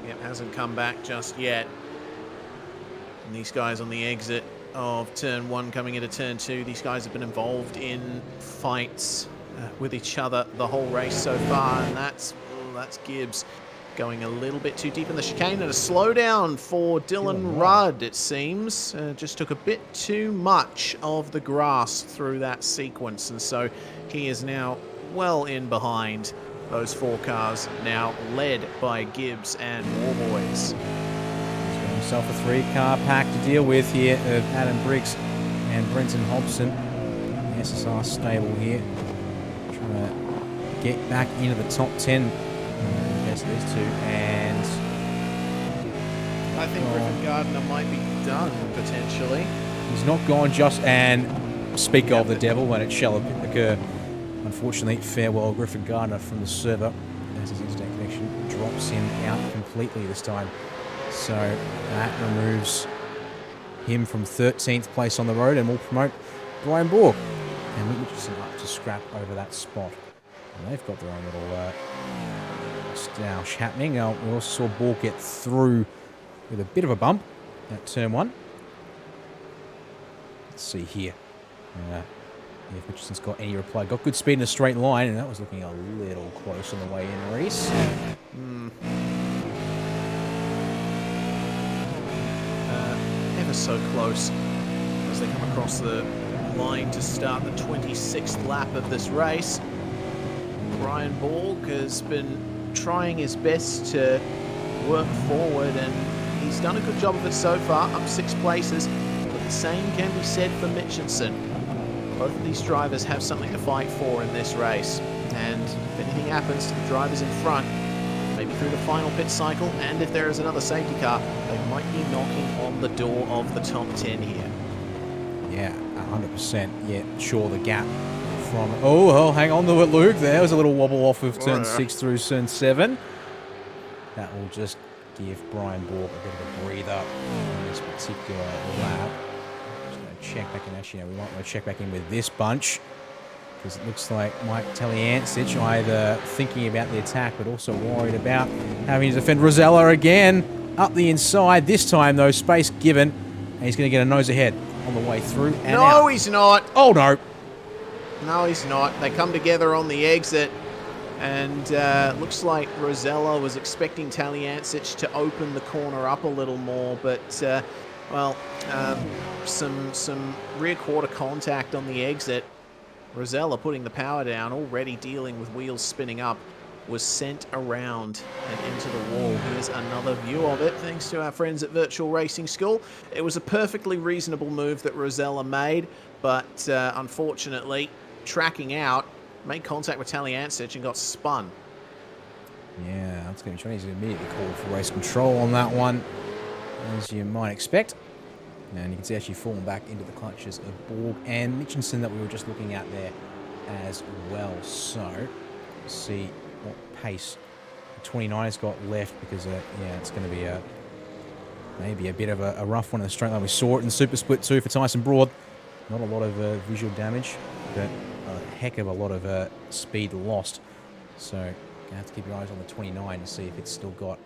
Yep, hasn't come back just yet. And these guys on the exit of turn 1 coming into turn 2, these guys have been involved in fights with each other the whole race so far, and that's Gibbs going a little bit too deep in the chicane, and a slowdown for Dylan Rudd, it seems. Just took a bit too much of the grass through that sequence, and so he is now well in behind those 4 cars, now led by Gibbs and Warboys. He's got himself a 3-car pack to deal with here of Adam Briggs and Brenton Hobson. The SSR stable here, trying to get back into the top 10. Yes, these two, and I think Griffin Gardner might be done, potentially. He's not gone just, and speak of the devil when it shall occur. Unfortunately, farewell Griffin Gardner from the server as his internet connection drops him out completely this time. So that removes him from 13th place on the road, and will promote Brian Borg and Luke Richardson up to scrap over that spot. And they've got their own little stoush happening. We also saw Borg get through with a bit of a bump at turn 1. Let's see here. If Richardson's got any reply. Got good speed in a straight line, and that was looking a little close on the way in, Reese. Ever so close as they come across the line to start the 26th lap of this race. Brian Borg has been trying his best to work forward, and he's done a good job of it so far, up 6 places, but the same can be said for Mitchinson. Both of these drivers have something to fight for in this race, and if anything happens to the drivers in front, maybe through the final pit cycle, and if there is another safety car, they might be knocking on the door of the top 10 here. Yeah, 100%. Yeah, sure, the gap from... Oh, hang on to it, Luke. There was a little wobble off of turn 6 through turn 7. That will just give Brian Borg a bit of a breather on this particular lap. Check back in. Actually, we might want to check back in with this bunch, because it looks like Mike Taliancic either thinking about the attack but also worried about having to defend Rosella again up the inside. This time, though, space given, and he's going to get a nose ahead on the way through and out. No, he's not. Oh, no. No, he's not. They come together on the exit, and looks like Rosella was expecting Taliancic to open the corner up a little more, but well, some rear quarter contact on the exit. Rosella putting the power down, already dealing with wheels spinning up, was sent around and into the wall. Here's another view of it, thanks to our friends at Virtual Racing School. It was a perfectly reasonable move that Rosella made, but unfortunately, tracking out, made contact with Taliancic and got spun. Yeah, that's going to be trying. He's immediately called for race control on that one, as you might expect. And you can see actually falling back into the clutches of Borg and Mitchinson that we were just looking at there as well. So, let's see what pace the 29's got left, because yeah, it's going to be maybe a bit of a rough one in the straight line. We saw it in Super Split 2 for Tyson Broad. Not a lot of visual damage, but a heck of a lot of speed lost. So, going to have to keep your eyes on the 29 to see if it's still got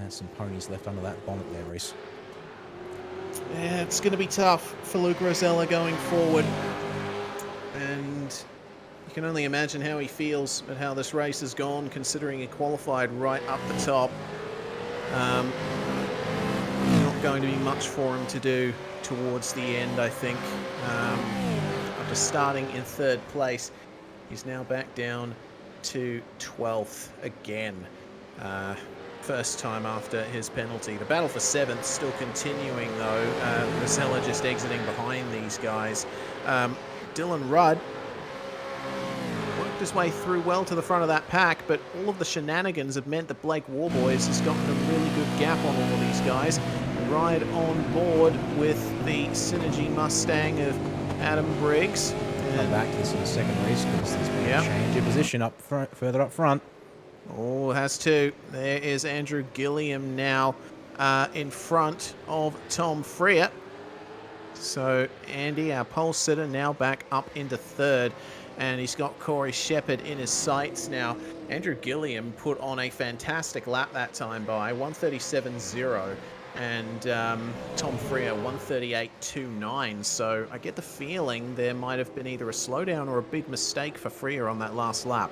some ponies left under that bonnet there, Reese. Yeah, it's going to be tough for Luke Rosella going forward. And you can only imagine how he feels at how this race has gone, considering he qualified right up the top. Not going to be much for him to do towards the end, I think. After starting in 3rd place, he's now back down to 12th again. First time after his penalty. The battle for 7th still continuing, though. Rosella just exiting behind these guys. Dylan Rudd worked his way through well to the front of that pack, but all of the shenanigans have meant that Blake Warboys has gotten a really good gap on all of these guys. Right on board with the Synergy Mustang of Adam Briggs. Come back to this in a second, Reese, because there's been a change of position up front, further up front. Oh, has to. There is Andrew Gilliam now in front of Tom Freer. So Andy, our pole sitter, now back up into 3rd. And he's got Corey Shepherd in his sights now. Andrew Gilliam put on a fantastic lap that time by 1:37.0. and Tom Freer 138.29. So I get the feeling there might have been either a slowdown or a big mistake for Freer on that last lap.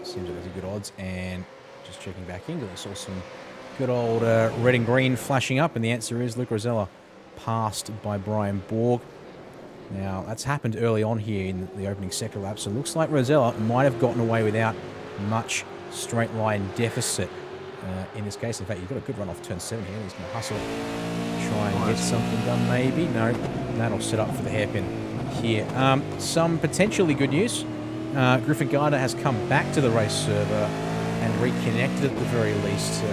Seems like it's a good odds. And just checking back in, I saw some good old red and green flashing up, and the answer is Luke Rosella passed by Brian Borg. Now, that's happened early on here in the opening sector lap, so it looks like Rosella might have gotten away without much straight line deficit in this case. In fact, you've got a good run off turn 7 here. He's going to hustle, try and get something done maybe. No, that'll set up for the hairpin here. Some potentially good news. Griffin Gardner has come back to the race server and reconnected at the very least for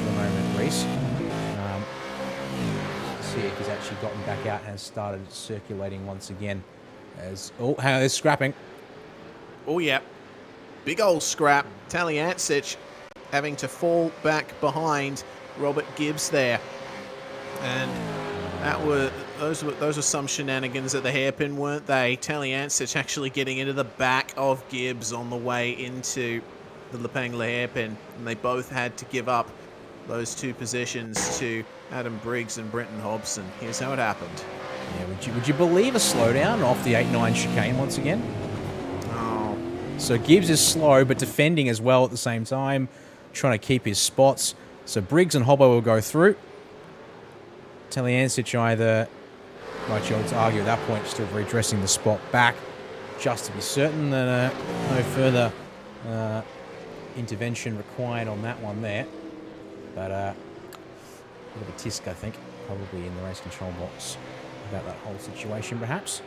the moment, Reese. See if he's actually gotten back out and has started circulating once again. Oh, hang on, there's scrapping. Oh, yeah. Big old scrap. Taliancic having to fall back behind Robert Gibbs there. And those were some shenanigans at the hairpin, weren't they? Taliancic actually getting into the back of Gibbs on the way into the Lepangla hairpin. And they both had to give up those 2 positions to Adam Briggs and Brenton Hobson. Here's how it happened. Yeah, would you believe a slowdown off the 8-9 chicane once again? Oh. So Gibbs is slow, but defending as well at the same time, trying to keep his spots. So Briggs and Hobbo will go through. Taliancic either, might you to argue at that point, still redressing the spot back, just to be certain that no further intervention required on that one there. But a bit of a tisk, I think, probably in the race control box about that whole situation, perhaps.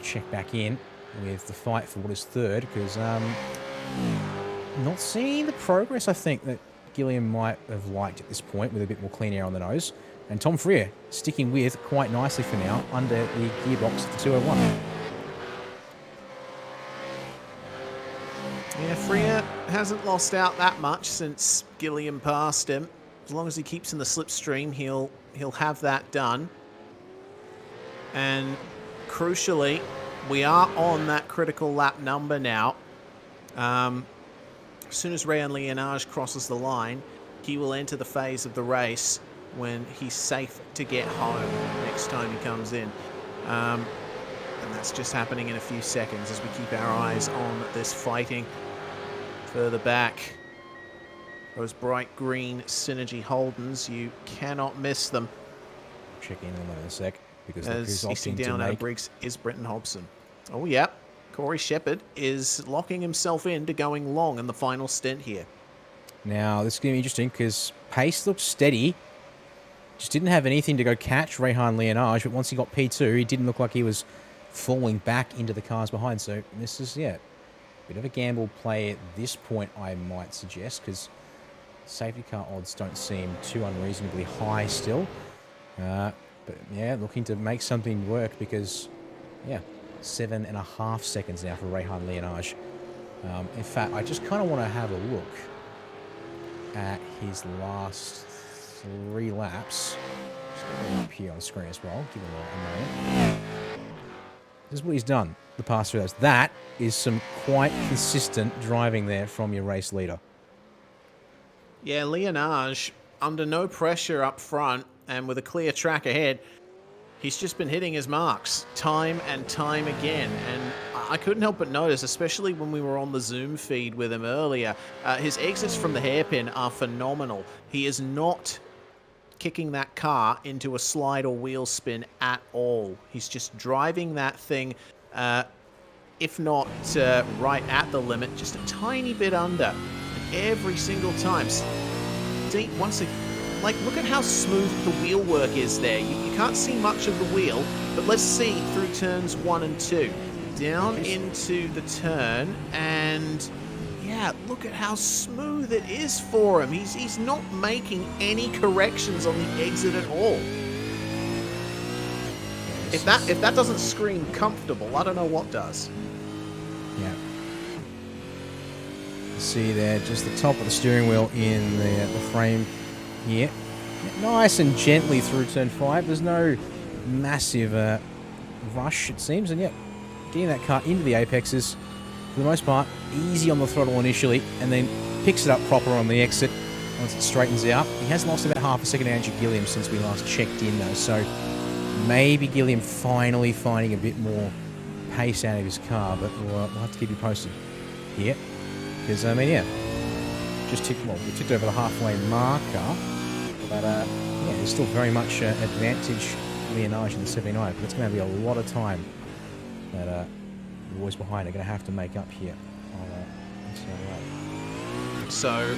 Check back in with the fight for what is third, because not seeing the progress, I think, that Gilliam might have liked at this point, with a bit more clean air on the nose. And Tom Freer sticking with quite nicely for now under the gearbox at the 201. Yeah, Freer hasn't lost out that much since Gilliam passed him. As long as he keeps in the slipstream, he'll have that done. And crucially, we are on that critical lap number now. As soon as Rayan Lienage crosses the line, he will enter the phase of the race when he's safe to get home next time he comes in. And that's just happening in a few seconds as we keep our eyes on this fighting. Further back, those bright green Synergy Holdens, you cannot miss them. Check in on that in a sec, because as easting down out of Briggs is Brenton Hobson. Oh, yeah. Corey Shepherd is locking himself into going long in the final stint here. Now, this is going to be interesting because pace looks steady. Just didn't have anything to go catch Rayhan Lienage, but once he got P2, he didn't look like he was falling back into the cars behind. So this is, yeah, a bit of a gamble play at this point, I might suggest, because safety car odds don't seem too unreasonably high still. But yeah, looking to make something work because, yeah, 7.5 seconds now for Rayhan Lienage. In fact, I just kind of want to have a look at his last 3 laps. Just going up here on the screen as well. Give him a moment. This is what he's done the past 3 laps. That is some quite consistent driving there from your race leader. Yeah, Lienage, under no pressure up front and with a clear track ahead, he's just been hitting his marks time and time again. And I couldn't help but notice, especially when we were on the Zoom feed with him earlier, his exits from the hairpin are phenomenal. He is not kicking that car into a slide or wheel spin at all. He's just driving that thing, if not right at the limit, just a tiny bit under. And every single time. Once again, like, look at how smooth the wheel work is there. You can't see much of the wheel, but let's see through turns 1 and 2. Down into the turn, and yeah, look at how smooth it is for him. He's not making any corrections on the exit at all. If that doesn't scream comfortable, I don't know what does. Yeah. See there, just the top of the steering wheel in the frame here. Nice and gently through turn 5. There's no massive rush, it seems, and yet getting that car into the apexes, for the most part, easy on the throttle initially, and then picks it up proper on the exit, once it straightens out. He has lost about half a second to Andrew Gilliam since we last checked in, though. So maybe Gilliam finally finding a bit more pace out of his car, but we'll have to keep you posted here. Because, I mean, yeah, we ticked over the halfway marker, but, yeah, there's still very much advantage Leonage in the 79, but it's going to be a lot of time that the boys behind are going to have to make up here. So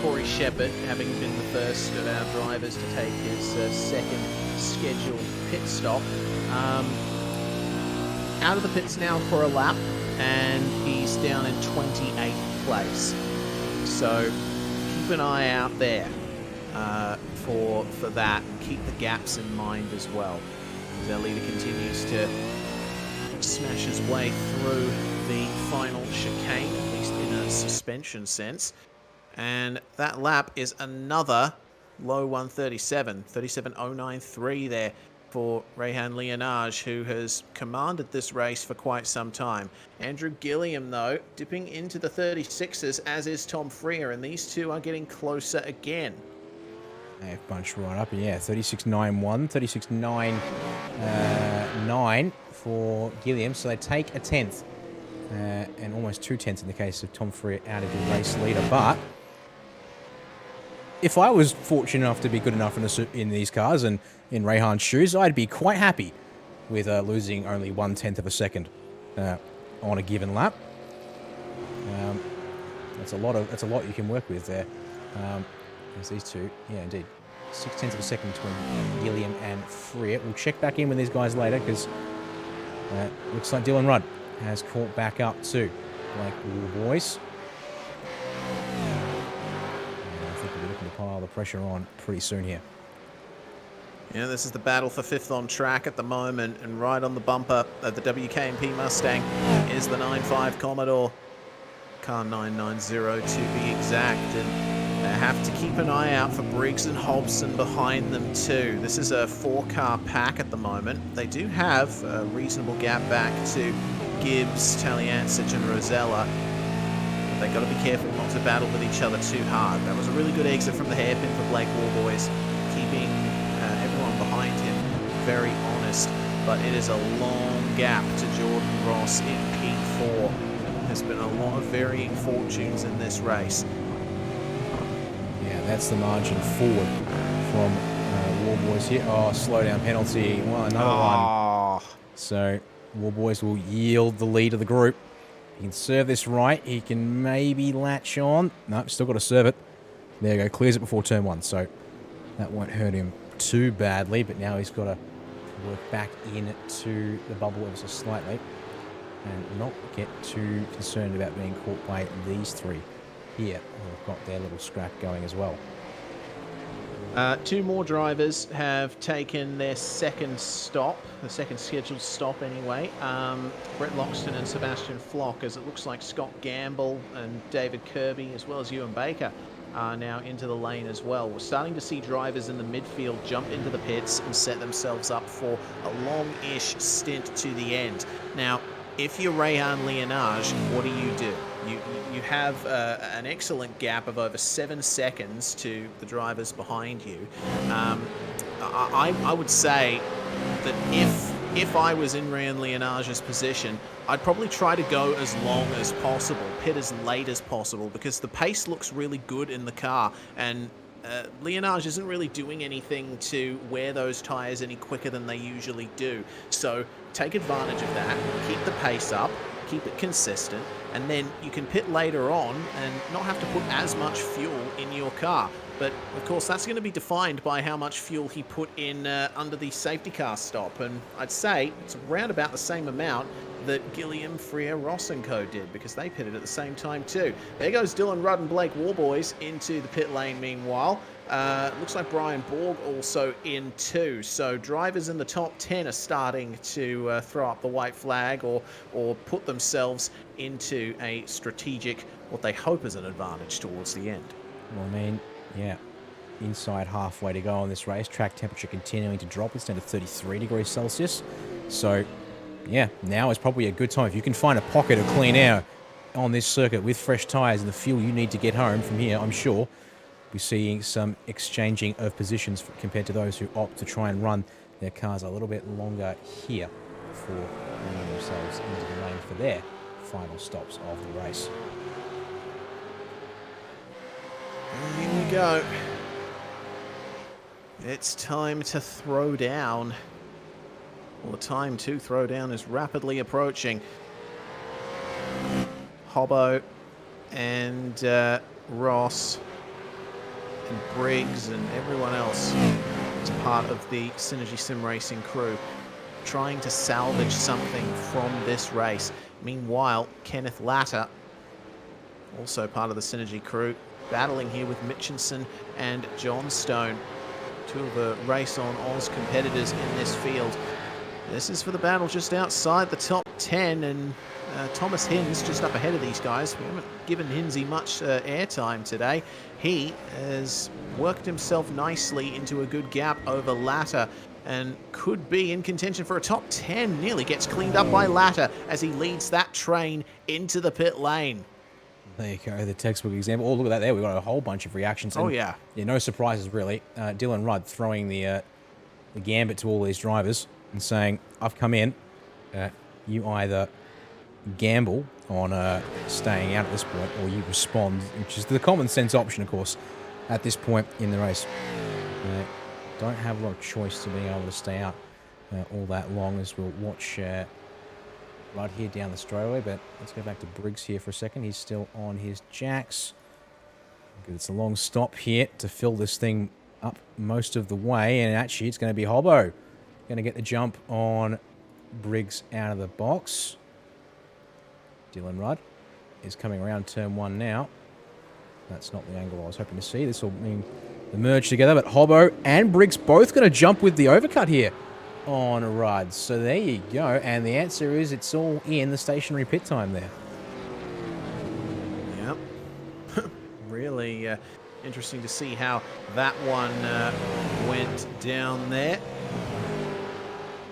Corey Shepherd, having been the first of our drivers to take his second scheduled pit stop, out of the pits now for a lap, and he's down in 28th place. So keep an eye out there for that, and keep the gaps in mind as well. As our leader continues to smash his way through the final chicane, at least in a suspension sense. And that lap is another low 137, 37.093 there for Rehan Leonage, who has commanded this race for quite some time. Andrew Gilliam, though, dipping into the 36s, as is Tom Freer, and these two are getting closer again. They've bunched right up, yeah, 36.91, 36.99 for Gilliam, so they take a 10th, and almost 2 tenths in the case of Tom Freer out of the race leader. But if I was fortunate enough to be good enough in these cars and in Rehan's shoes, I'd be quite happy with losing only 1/10 of a second on a given lap. That's a lot you can work with there. There's these two, yeah, indeed, 0.6 of a second between Gilliam and Freer. We'll check back in with these guys later because looks like Dylan Rudd has caught back up too, like all boys. To pile the pressure on pretty soon here. Yeah, this is the battle for 5th on track at the moment, and right on the bumper of the WK&P Mustang is the 9.5 Commodore, car 990 to be exact, and they have to keep an eye out for Briggs and Hobson behind them too. This is a 4-car pack at the moment. They do have a reasonable gap back to Gibbs, Taliancic and Rosella. They've got to be careful not to battle with each other too hard. That was a really good exit from the hairpin for Blake Warboys, keeping everyone behind him very honest. But it is a long gap to Jordan Ross in P4. There's been a lot of varying fortunes in this race. Yeah, that's the margin forward from Warboys here. Oh, slow down penalty. Well, another one. So Warboys will yield the lead of the group. He can serve this right. He can maybe latch on. Nope, still got to serve it. There you go. Clears it before turn 1. So that won't hurt him too badly. But now he's got to work back into the bubble ever so slightly and not get too concerned about being caught by these three here. Who've got their little scrap going as well. 2 more drivers have taken their second stop, the second scheduled stop anyway. Brett Loxton and Sebastian Flock, as it looks like Scott Gamble and David Kirby, as well as Ewan Baker, are now into the lane as well. We're starting to see drivers in the midfield jump into the pits and set themselves up for a long-ish stint to the end. Now, if you're Rehan Leonage, what do? You have an excellent gap of over 7 seconds to the drivers behind you. I would say that if I was in Rehan Leonage's position, I'd probably try to go as long as possible, pit as late as possible, because the pace looks really good in the car, and Leonage isn't really doing anything to wear those tyres any quicker than they usually do. So take advantage of that, keep the pace up, keep it consistent, and then you can pit later on and not have to put as much fuel in your car. But of course that's going to be defined by how much fuel he put in under the safety car stop, and I'd say it's around about the same amount that Gilliam, Freer, Ross and Co did, because they pitted at the same time too. There goes Dylan Rudd and Blake Warboys into the pit lane meanwhile. Looks like Brian Borg also in too. So drivers in the top 10 are starting to throw up the white flag or put themselves into a strategic, what they hope is an advantage towards the end. Well, I mean, yeah, inside halfway to go on this race. Track temperature continuing to drop. It's down to 33 degrees Celsius. So, yeah, now is probably a good time. If you can find a pocket of clean air on this circuit with fresh tyres and the fuel you need to get home from here, I'm sure we're seeing some exchanging of positions compared to those who opt to try and run their cars a little bit longer here before bringing themselves into the lane for their final stops of the race. Here we go. It's time to throw down. Well, the time to throw down is rapidly approaching. Hobbo and Ross and Briggs and everyone else is part of the Synergy Sim Racing crew trying to salvage something from this race. Meanwhile, Kenneth Latter, also part of the Synergy crew, battling here with Mitchinson and John Stone, two of the Race on Oz competitors in this field. This is for the battle just outside the top 10, and Thomas Hinz just up ahead of these guys. We haven't given Hinzy much airtime today. He has worked himself nicely into a good gap over Latter and could be in contention for a top 10. Nearly gets cleaned up by Latter as he leads that train into the pit lane. There you go, the textbook example. Oh, look at that there. We've got a whole bunch of reactions. And, oh, yeah. Yeah, no surprises, really. Dylan Rudd throwing the gambit to all these drivers and saying, I've come in. You either gamble on staying out at this point, or you respond, which is the common sense option, of course, at this point in the race. Don't have a lot of choice to being able to stay out all that long, as we'll watch right here down the straightaway. But let's go back to Briggs here for a second. He's still on his jacks. It's a long stop here to fill this thing up most of the way, and actually it's going to be Hobbo going to get the jump on Briggs out of the box. Dylan Rudd is coming around turn 1 now. That's not the angle I was hoping to see. This will mean the merge together, but Hobbo and Briggs both going to jump with the overcut here on Rudd. So there you go, and the answer is it's all in the stationary pit time there. Yep. Really interesting to see how that one went down there.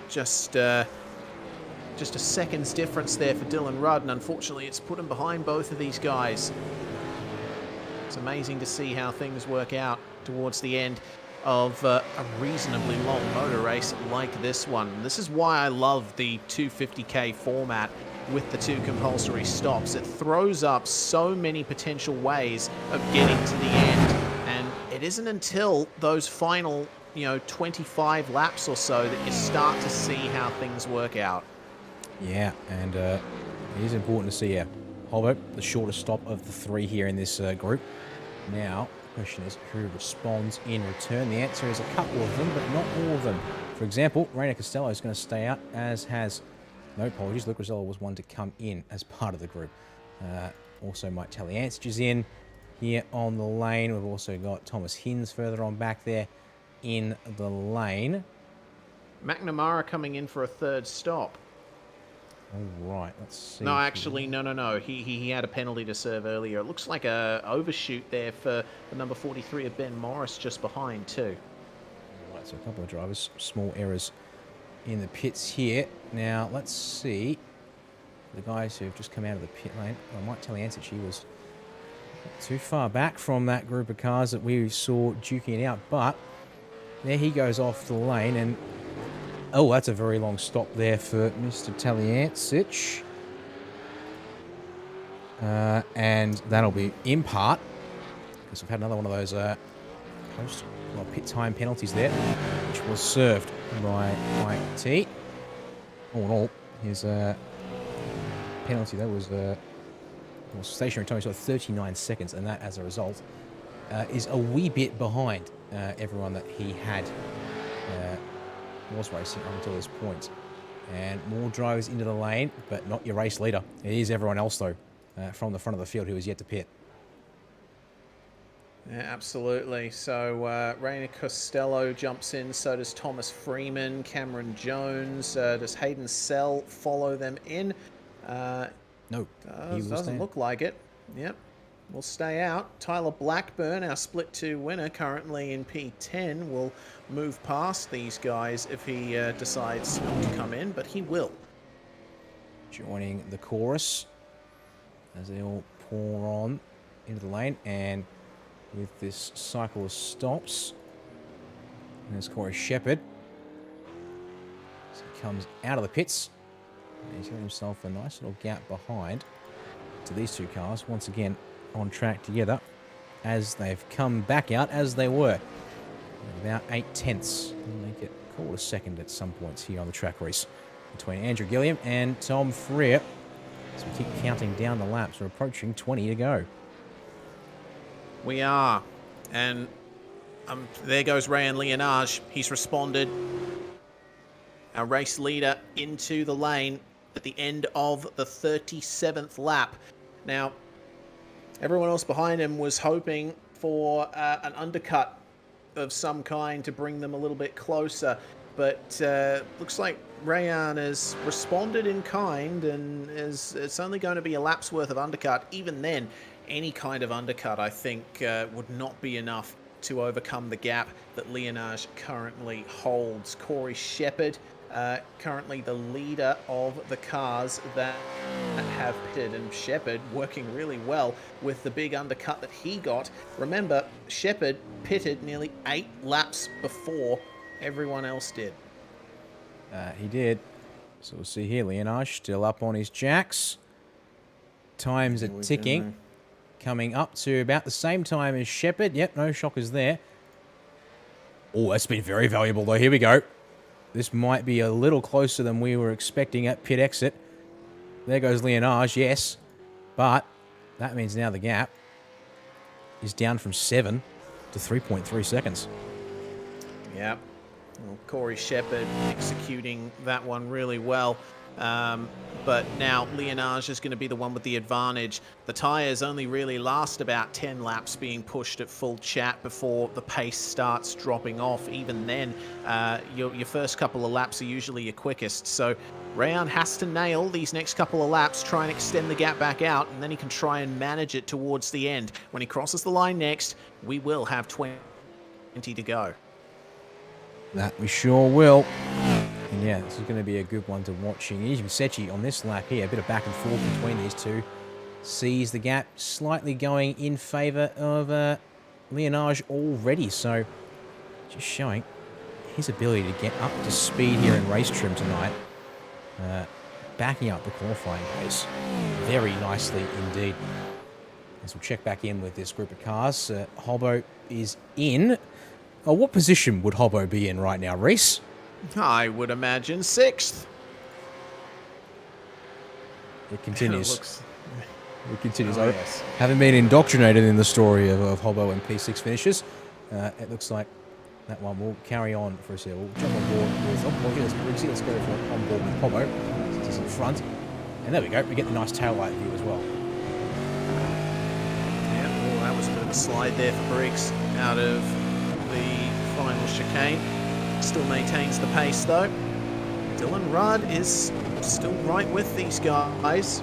Just a second's difference there for Dylan Rudd, and unfortunately it's put him behind both of these guys. It's amazing to see how things work out towards the end of a reasonably long motor race like this one. This is why I love the 250k format with the 2 compulsory stops. It throws up so many potential ways of getting to the end, and it isn't until those final 25 laps or so that you start to see how things work out. Yeah, and it is important to see Hobbo, the shortest stop of the 3 here in this group. Now, the question is who responds in return. The answer is a couple of them, but not all of them. For example, Rainer Costello is going to stay out, as has, no apologies, Luke Costello was one to come in as part of the group. Also, Mike Taliancic is in here on the lane. We've also got Thomas Hinz further on back there in the lane. McNamara coming in for a 3rd stop. All right, let's see. No, actually, no. He had a penalty to serve earlier. It looks like a overshoot there for the number 43 of Ben Morris just behind too. All right, so a couple of drivers, small errors in the pits here. Now, let's see the guys who have just come out of the pit lane. I might tell Taliancic he was not too far back from that group of cars that we saw duking it out, but there he goes off the lane, and oh, that's a very long stop there for Mr. Taliancic. And that'll be in part because we've had another one of those pit time penalties there, which was served by IT. All in all, his penalty there was stationary time, so 39 seconds, and that, as a result, is a wee bit behind everyone that he had was racing up until this point. And more drivers into the lane, but not your race leader. It is everyone else, though, from the front of the field who is yet to pit. Yeah, absolutely. So Rainer Costello jumps in, so does Thomas Freeman, Cameron Jones. Does Hayden Sell follow them in? No. Doesn't look like it. Yep. Will stay out. Tyler Blackburn, our split 2 winner, currently in P10, will move past these guys if he decides not to come in, but he will. Joining the chorus as they all pour on into the lane, and with this cycle of stops. And there's Corey Shepherd. So he comes out of the pits. And he's got himself a nice little gap behind to these two cars. Once again, on track together as they've come back out as they were. About 8/10. They get called a second at some points here on the track race between Andrew Gilliam and Tom Freer. So we keep counting down the laps. We're approaching 20 to go. We are. And there goes Rayan Leonage. He's responded. Our race leader into the lane at the end of the 37th lap. Now, everyone else behind him was hoping for an undercut of some kind to bring them a little bit closer. But looks like Rayan has responded in kind, and it's only going to be a lap's worth of undercut. Even then, any kind of undercut, I think, would not be enough to overcome the gap that Leonage currently holds. Corey Shepherd, currently the leader of the cars that have pitted, and Shepherd working really well with the big undercut that he got. Remember, Shepherd pitted nearly 8 laps before everyone else did. He did. So we'll see here, Leonage still up on his jacks. Times are ticking. Coming up to about the same time as Shepherd. Yep, no shockers there. Oh, that's been very valuable, though. Here we go. This might be a little closer than we were expecting at pit exit. There goes Leonage, yes. But that means now the gap is down from 7 to 3.3 seconds. Yep. Well, Corey Shepherd executing that one really well. But now Leonage is going to be the one with the advantage. The tyres only really last about 10 laps being pushed at full chat before the pace starts dropping off. Even then, your first couple of laps are usually your quickest. So Rayan has to nail these next couple of laps, try and extend the gap back out, and then he can try and manage it towards the end. When he crosses the line next, we will have 20 to go. That we sure will. And yeah, this is going to be a good one to watch. Even Sechi on this lap here, a bit of back and forth between these two. Sees the gap slightly going in favour of Leonage already. So just showing his ability to get up to speed here in race trim tonight. Backing up the qualifying pace very nicely indeed. As we'll check back in with this group of cars. Hobbo is in. Oh, what position would Hobbo be in right now, Reese? I would imagine 6th. It continues. It continues. Oh, I yes. haven't been indoctrinated in the story of Hobbo and P6 finishes. It looks like that one will carry on for a second. We'll jump on board with... Oh, well, here's Briggsy. Let's go for on board with Hobbo. Since he's in front. And there we go. We get the nice tail light view as well. Yeah, well, that was a bit of a slide there for Briggs out of the final chicane. Still maintains the pace though. Dylan Rudd is still right with these guys.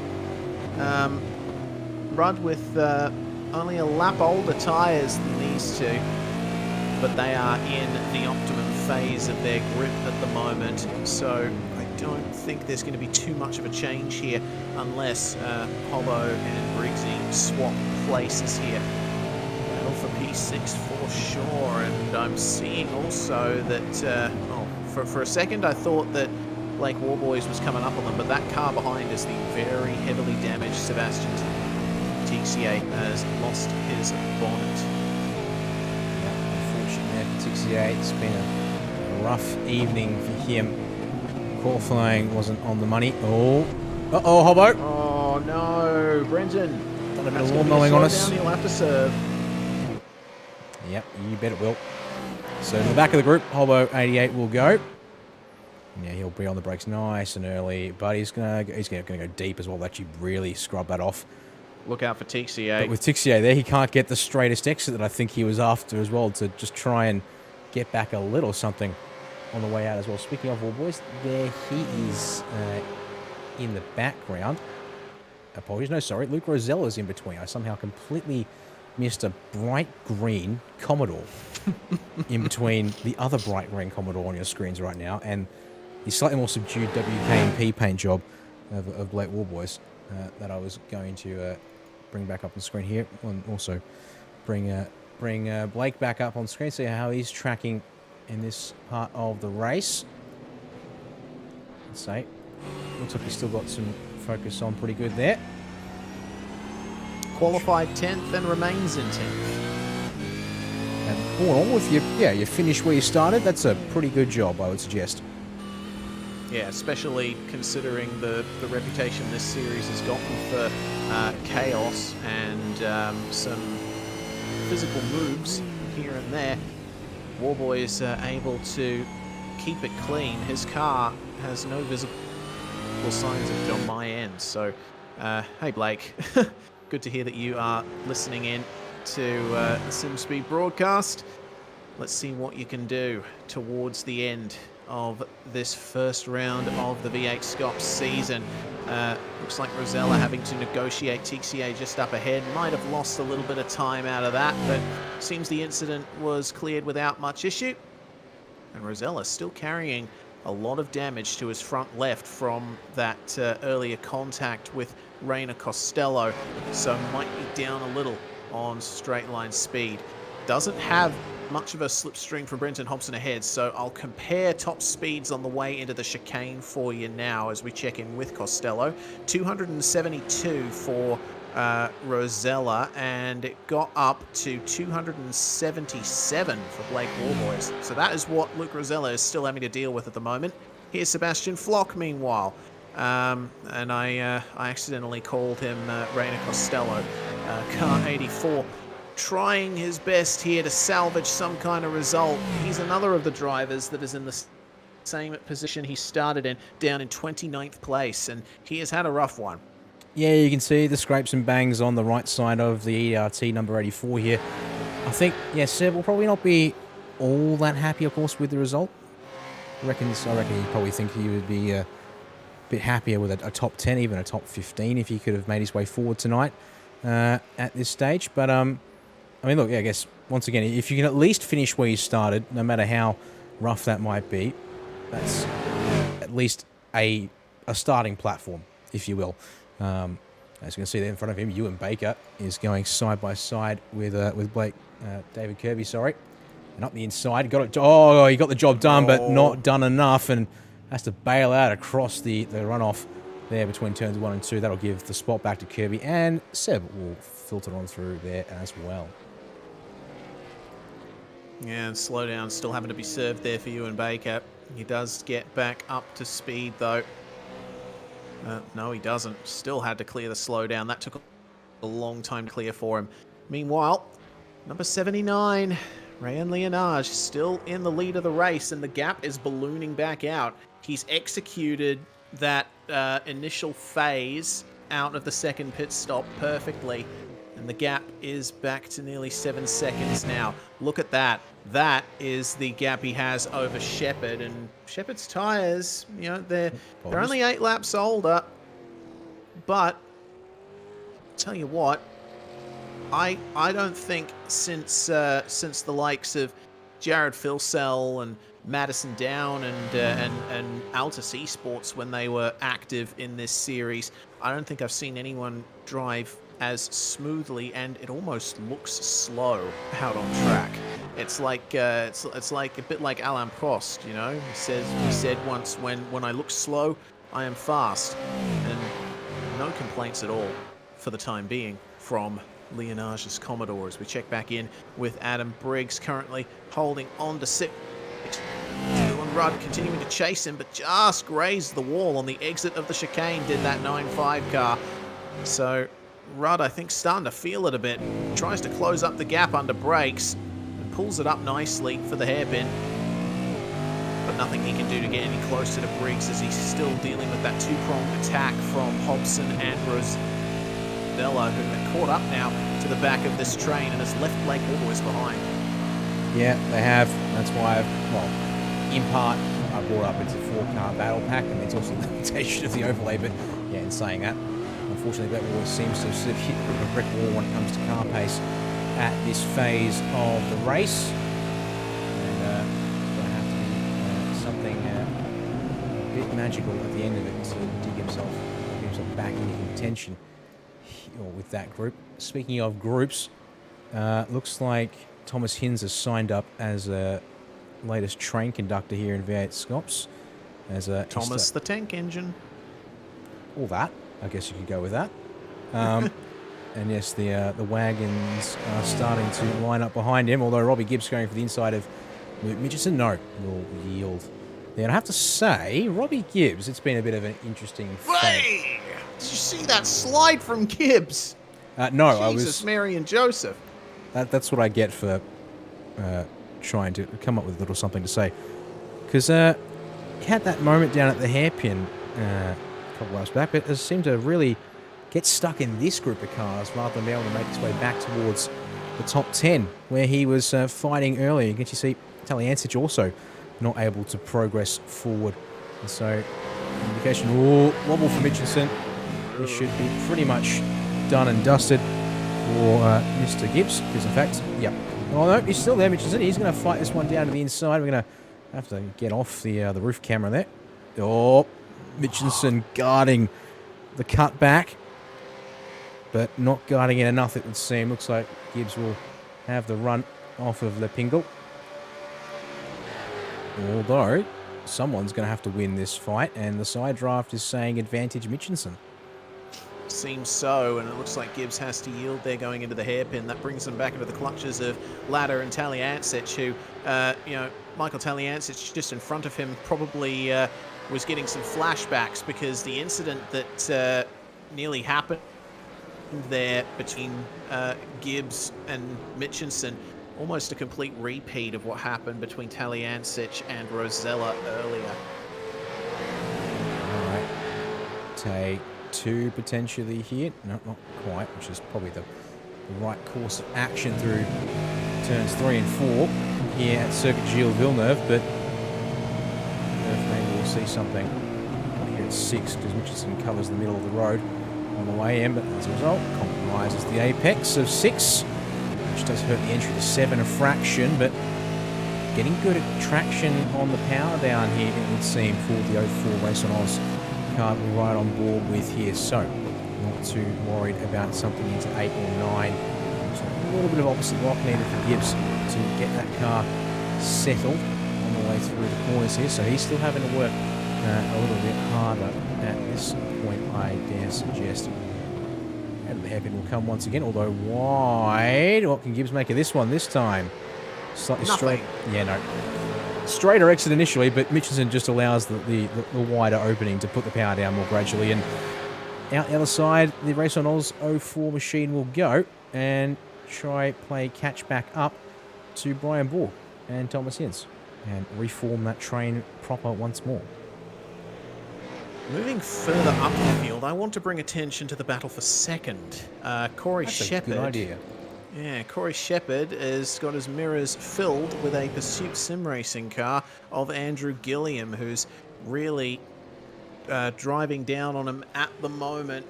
Rudd with only a lap older tyres than these two, but they are in the optimum phase of their grip at the moment. So I don't think there's going to be too much of a change here unless Hobbo and Briggsy swap places here. For P6 for sure, and I'm seeing also that for a second I thought that Blake Warboys was coming up on them, but that car behind is the very heavily damaged Sebastian Tixier has lost his bonnet. Yeah, unfortunately for Tixier, it's been a rough evening for him. Qualifying wasn't on the money. Oh, Hobbo. Oh no, Brenton. Done a bit of lawn mowing on us. He'll have to serve. Yep, you bet it will. So in the back of the group, Hobbo 88 will go. Yeah, he'll be on the brakes nice and early, but he's gonna go deep as well. Actually, really scrub that off. Look out for Tixier. But with Tixier there, he can't get the straightest exit that I think he was after as well, to just try and get back a little something on the way out as well. Speaking of, well, boys, there he is in the background. Apologies, no, sorry. Luke Rosella's in between. I somehow completely missed a bright green Commodore in between the other bright green Commodore on your screens right now, and the slightly more subdued WKMP paint job of Blake Warboys that I was going to bring back up on the screen here, and also bring bring Blake back up on screen, see how he's tracking in this part of the race. Let's say, looks like he's still got some focus on pretty good there. Qualified 10th and remains in 10th. And all in all, if you finish where you started, that's a pretty good job, I would suggest. Yeah, especially considering the reputation this series has gotten for chaos and some physical moves here and there. Warboy is able to keep it clean. His car has no visible signs of it on my end. So, hey Blake, good to hear that you are listening in to the SimSpeed broadcast. Let's see what you can do towards the end of this first round of the V8SCOPS season. Looks like Rosella having to negotiate TCA just up ahead. Might have lost a little bit of time out of that, but seems the incident was cleared without much issue. And Rosella still carrying a lot of damage to his front left from that earlier contact with Rainer Costello, so might be down a little on straight line speed. Doesn't have much of a slipstream for Brenton Hobson ahead, so I'll compare top speeds on the way into the chicane for you now as we check in with Costello. 272 for Rosella, and it got up to 277 for Blake Warboys. So that is what Luke Rosella is still having to deal with at the moment. Here's Sebastian Flock, meanwhile. And I accidentally called him Rainer Costello. Car 84. Trying his best here to salvage some kind of result. He's another of the drivers that is in the same position he started in, down in 29th place, and he has had a rough one. Yeah, you can see the scrapes and bangs on the right side of the ERT number 84 here. I think, yeah, Seb will probably not be all that happy, of course, with the result. I reckon he'd probably think he would be a bit happier with a top 10, even a top 15, if he could have made his way forward tonight at this stage. But, I mean, look, yeah, I guess, once again, if you can at least finish where you started, no matter how rough that might be, that's at least a starting platform, if you will. As you can see there in front of him, Ewan Baker is going side by side with Blake, David Kirby, sorry. And up the inside, got it. Oh, he got the job done, but not done enough, and has to bail out across the runoff there between turns 1 and 2. That'll give the spot back to Kirby, and Seb will filter on through there as well. Yeah, and slowdown still having to be served there for Ewan Baker. He does get back up to speed, though. No, he doesn't. Still had to clear the slowdown. That took a long time to clear for him. Meanwhile, number 79, Rayan Leonage, still in the lead of the race, and the gap is ballooning back out. He's executed that initial phase out of the second pit stop perfectly, and the gap is back to nearly 7 seconds now. Look at that. That is the gap he has over Shepherd, and Shepherd's tyres, you know, they're only 8 laps older, but tell you what, I don't think since the likes of Jared Filsell and Madison Down and Altus Esports, when they were active in this series, I don't think I've seen anyone drive as smoothly, and it almost looks slow out on track. It's like it's like a bit like Alain Prost, you know. He said once, when I look slow, I am fast, and no complaints at all for the time being from Leonage's Commodore. As we check back in with Adam Briggs, currently holding on to 6. And Rudd continuing to chase him, but just grazed the wall on the exit of the chicane, did that 9.5 car. So Rudd, I think, starting to feel it a bit. Tries to close up the gap under brakes and pulls it up nicely for the hairpin. But nothing he can do to get any closer to Briggs, as he's still dealing with that two-pronged attack from Hobson and Rosella, who are caught up now to the back of this train and has left Blake Warboys behind. Yeah, they have. That's why, in part, I brought up it's a 4-car battle pack, and it's also a limitation of the overlay, but yeah, in saying that, unfortunately, Blake Warboys seems to have sort of hit a brick wall when it comes to car pace at this phase of the race. And going to have to be something a bit magical at the end of it to dig himself back into contention with that group. Speaking of groups, Looks like Thomas Hinz has signed up as a latest train conductor here in V8SCOPS. As a Thomas the Tank Engine. All that, I guess you could go with that. And yes, the wagons are starting to line up behind him, although Robbie Gibbs going for the inside of Luke Mitchison. No, will yield. Then I have to say, Robbie Gibbs, it's been a bit of an interesting Hey! Did you see that slide from Gibbs? No, Jesus, Mary and Joseph. That's what I get for trying to come up with a little something to say. Because he had that moment down at the hairpin a couple hours back, but has seemed to really get stuck in this group of cars rather than be able to make his way back towards the top 10, where he was fighting earlier. You see Talyancic also not able to progress forward. And so, indication, wobble for Mitchelson. This should be pretty much done and dusted for Mr. Gibbs, because in fact, yeah. Oh no, he's still there, Mitchelson. He's going to fight this one down to the inside. We're going to have to get off the roof camera there. Oh, Mitchelson guarding the cutback, but not guarding it enough, it would seem. Looks like Gibbs will have the run off of Lepingle. Although, someone's going to have to win this fight, and the side draft is saying advantage Mitchelson. Seems so, and it looks like Gibbs has to yield there going into the hairpin. That brings them back into the clutches of Ladder and Talyancic, who, Michael Talyancic just in front of him probably was getting some flashbacks because the incident that nearly happened there between Gibbs and Mitchelson, almost a complete repeat of what happened between Talyancic and Rosella earlier. All right. Take 2 potentially here. No, not quite, which is probably the right course of action through turns 3 and 4 here at Circuit Gilles Villeneuve, but maybe we'll see something here at 6 because Mitchelson covers the middle of the road on the way in, but as a result, compromises the apex of 6, which does hurt the entry to 7 a fraction, but getting good at traction on the power down here, it would seem, for the 04 Race on Oz car we're right on board with here, so not too worried about something into 8 or 9. So a little bit of opposite lock needed for Gibbs to get that car settled on the way through the corners here, so he's still having to work a little bit harder at this point, I dare suggest. And the hairpin will come once again, although wide. What can Gibbs make of this one this time? Slightly straight. Yeah, no. Straighter exit initially, but Mitchelson just allows the wider opening to put the power down more gradually. And out the other side, the Race on Oz 04 machine will go and try play catch back up to Brian Borg and Thomas Hinz and reform that train proper once more. Moving further up the field, I want to bring attention to the battle for second. Corey Shepherd. Good idea. Yeah, Corey Shepherd has got his mirrors filled with a Pursuit sim racing car of Andrew Gilliam, who's really driving down on him at the moment.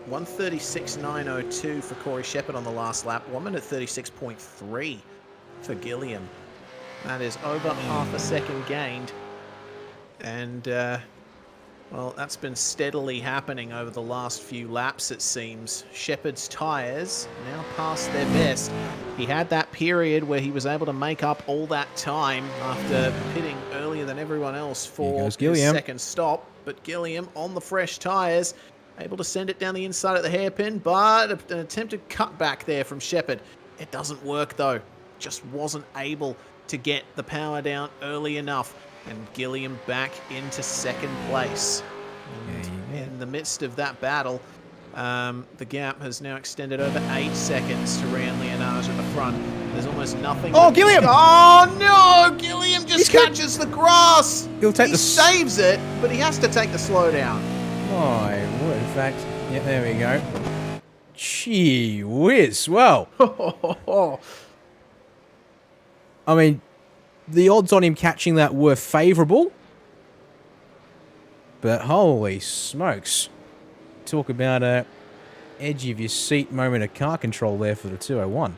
1:36.902 for Corey Shepherd on the last lap. 1:36.3 for Gilliam. That is over half a second gained. And, well, that's been steadily happening over the last few laps, it seems. Shepherd's tyres now past their best. He had that period where he was able to make up all that time after pitting earlier than everyone else for his second stop. But Gilliam on the fresh tyres, able to send it down the inside at the hairpin, but an attempted cutback there from Shepherd. It doesn't work though. Just wasn't able to get the power down early enough. And Gilliam back into second place. And in the midst of that battle, the gap has now extended over 8 seconds to Ryan Leonage at the front. There's almost nothing. Oh, Gilliam! Oh, no! Gilliam just catches the grass! He'll take he saves it, but he has to take the slow down. My word, in fact. Yeah, there we go. Gee whiz. Well. I mean, the odds on him catching that were favourable. But holy smokes. Talk about a edge of your seat moment of car control there for the 201.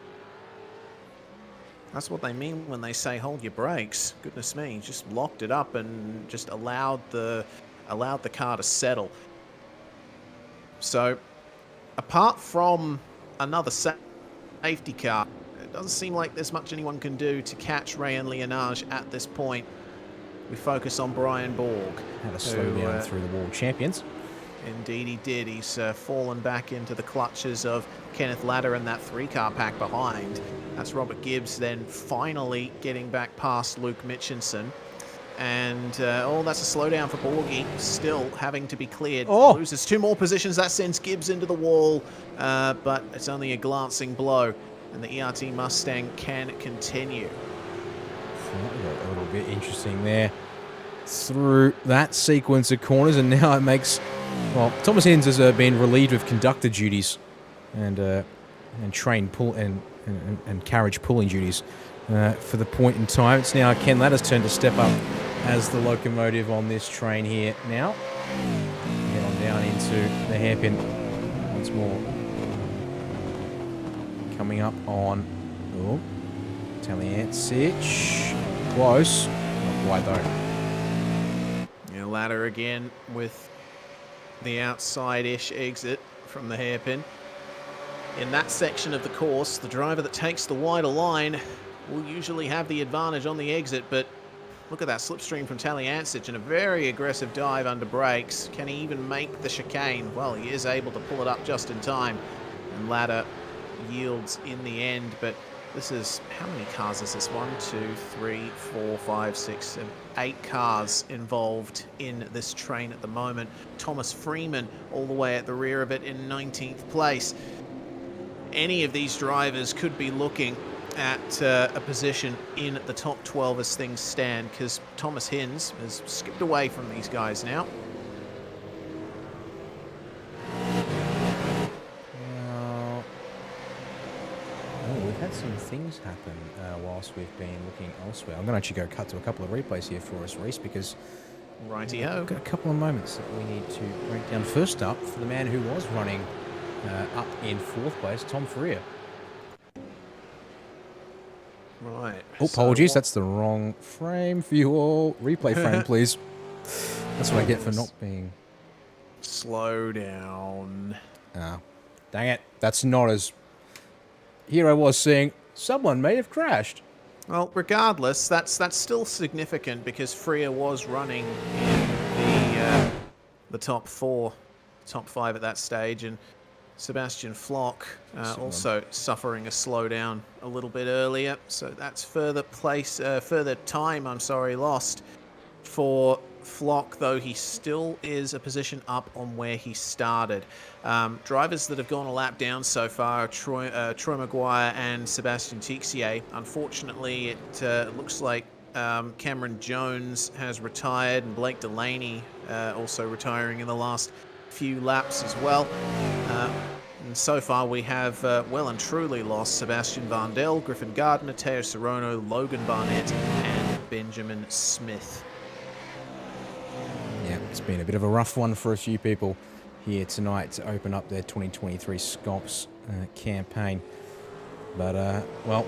That's what they mean when they say hold your brakes. Goodness me, just locked it up and just allowed the car to settle. So, apart from another safety car doesn't seem like there's much anyone can do to catch Rayan Lienage at this point. We focus on Brian Borg. Had a slow down through the World Champions. Indeed he did. He's fallen back into the clutches of Kenneth Ladder and that 3-car pack behind. That's Robert Gibbs then finally getting back past Luke Mitchinson. And, that's a slowdown for Borgie, still having to be cleared. Oh. Loses 2 more positions. That sends Gibbs into the wall, but it's only a glancing blow. And the ERT Mustang can continue. A little bit interesting there through that sequence of corners, and now it makes, well, Thomas Hens has been relieved of conductor duties and train pull and carriage pulling duties for the point in time. It's now Ken Ladder's turn to step up as the locomotive on this train here now. Head on down into the hairpin once more. Coming up on Taliancic. Close. Not quite though. Yeah, Ladder again with the outside-ish exit from the hairpin. In that section of the course, the driver that takes the wider line will usually have the advantage on the exit, but look at that slipstream from Taliancic and a very aggressive dive under brakes. Can he even make the chicane? Well, he is able to pull it up just in time, and Ladder yields in the end. But this is, how many cars is this? 1, 2, 3, 4, 5, 6, 7, 8 cars involved in this train at the moment. Thomas Freeman all the way at the rear of it in 19th place. Any of these drivers could be looking at a position in the top 12 as things stand, because Thomas Hens has skipped away from these guys now. We've had some things happen whilst we've been looking elsewhere. I'm going to actually go cut to a couple of replays here for us, Reese, because Righty-ho. we've got a couple of moments that we need to break down. First up, for the man who was running up in 4th place, Tom Freer. Right. Oh, apologies, that's the wrong frame for you all. Replay frame, please. That's what I get for not being... Slow down. Oh, dang it. That's not as... Here I was saying, someone may have crashed. Well, regardless, that's still significant, because Freer was running in the top 5 at that stage, and Sebastian Flock also suffering a slowdown a little bit earlier, so that's further time lost for Flock, though he still is a position up on where he started. Drivers that have gone a lap down so far are Troy Maguire and Sebastian Tixier. Unfortunately, it looks like Cameron Jones has retired, and Blake Delaney also retiring in the last few laps as well. And so far we have well and truly lost Sebastian Vandel, Griffin Gardner, Teo Sorono, Logan Barnett and Benjamin Smith. Yeah, it's been a bit of a rough one for a few people here tonight to open up their 2023 SCOPS campaign. But, well,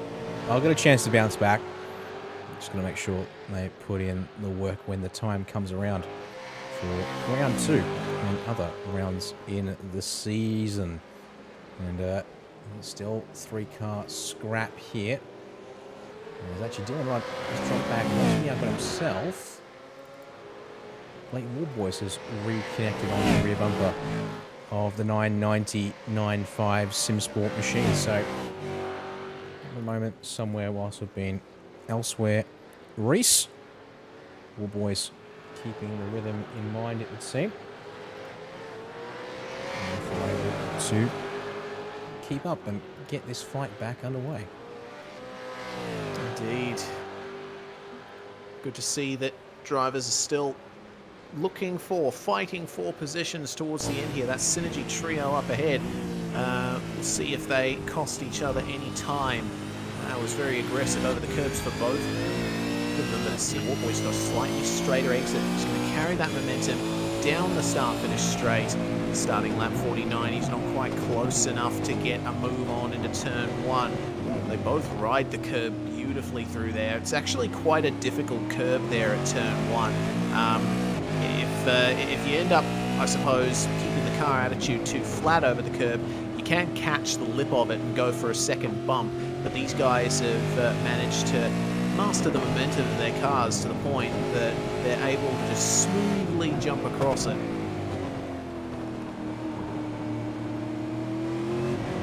I'll get a chance to bounce back. I'm just going to make sure they put in the work when the time comes around for round 2 and other rounds in the season. And still 3-car scrap here. There's actually Dylan Rudd has dropped back. Watching out for himself. Blake Warboys has reconnected on the rear bumper of the 990 95 SimSport machine. So at the moment, somewhere whilst we've been elsewhere, Reese Warboys keeping the rhythm in mind, it would seem. And if we're able to keep up and get this fight back underway. Indeed. Good to see that drivers are still fighting for positions towards the end here. That synergy trio up ahead. We'll see if they cost each other any time. That was very aggressive over the curbs for both of them. But see, Warboy's got a slightly straighter exit. He's going to carry that momentum down the start-finish straight. Starting lap 49, he's not quite close enough to get a move on into turn 1. They both ride the curb beautifully through there. It's actually quite a difficult curb there at turn 1. If you end up, I suppose, keeping the car attitude too flat over the curb, you can catch the lip of it and go for a second bump. but these guys have managed to master the momentum of their cars to the point that they're able to just smoothly jump across it.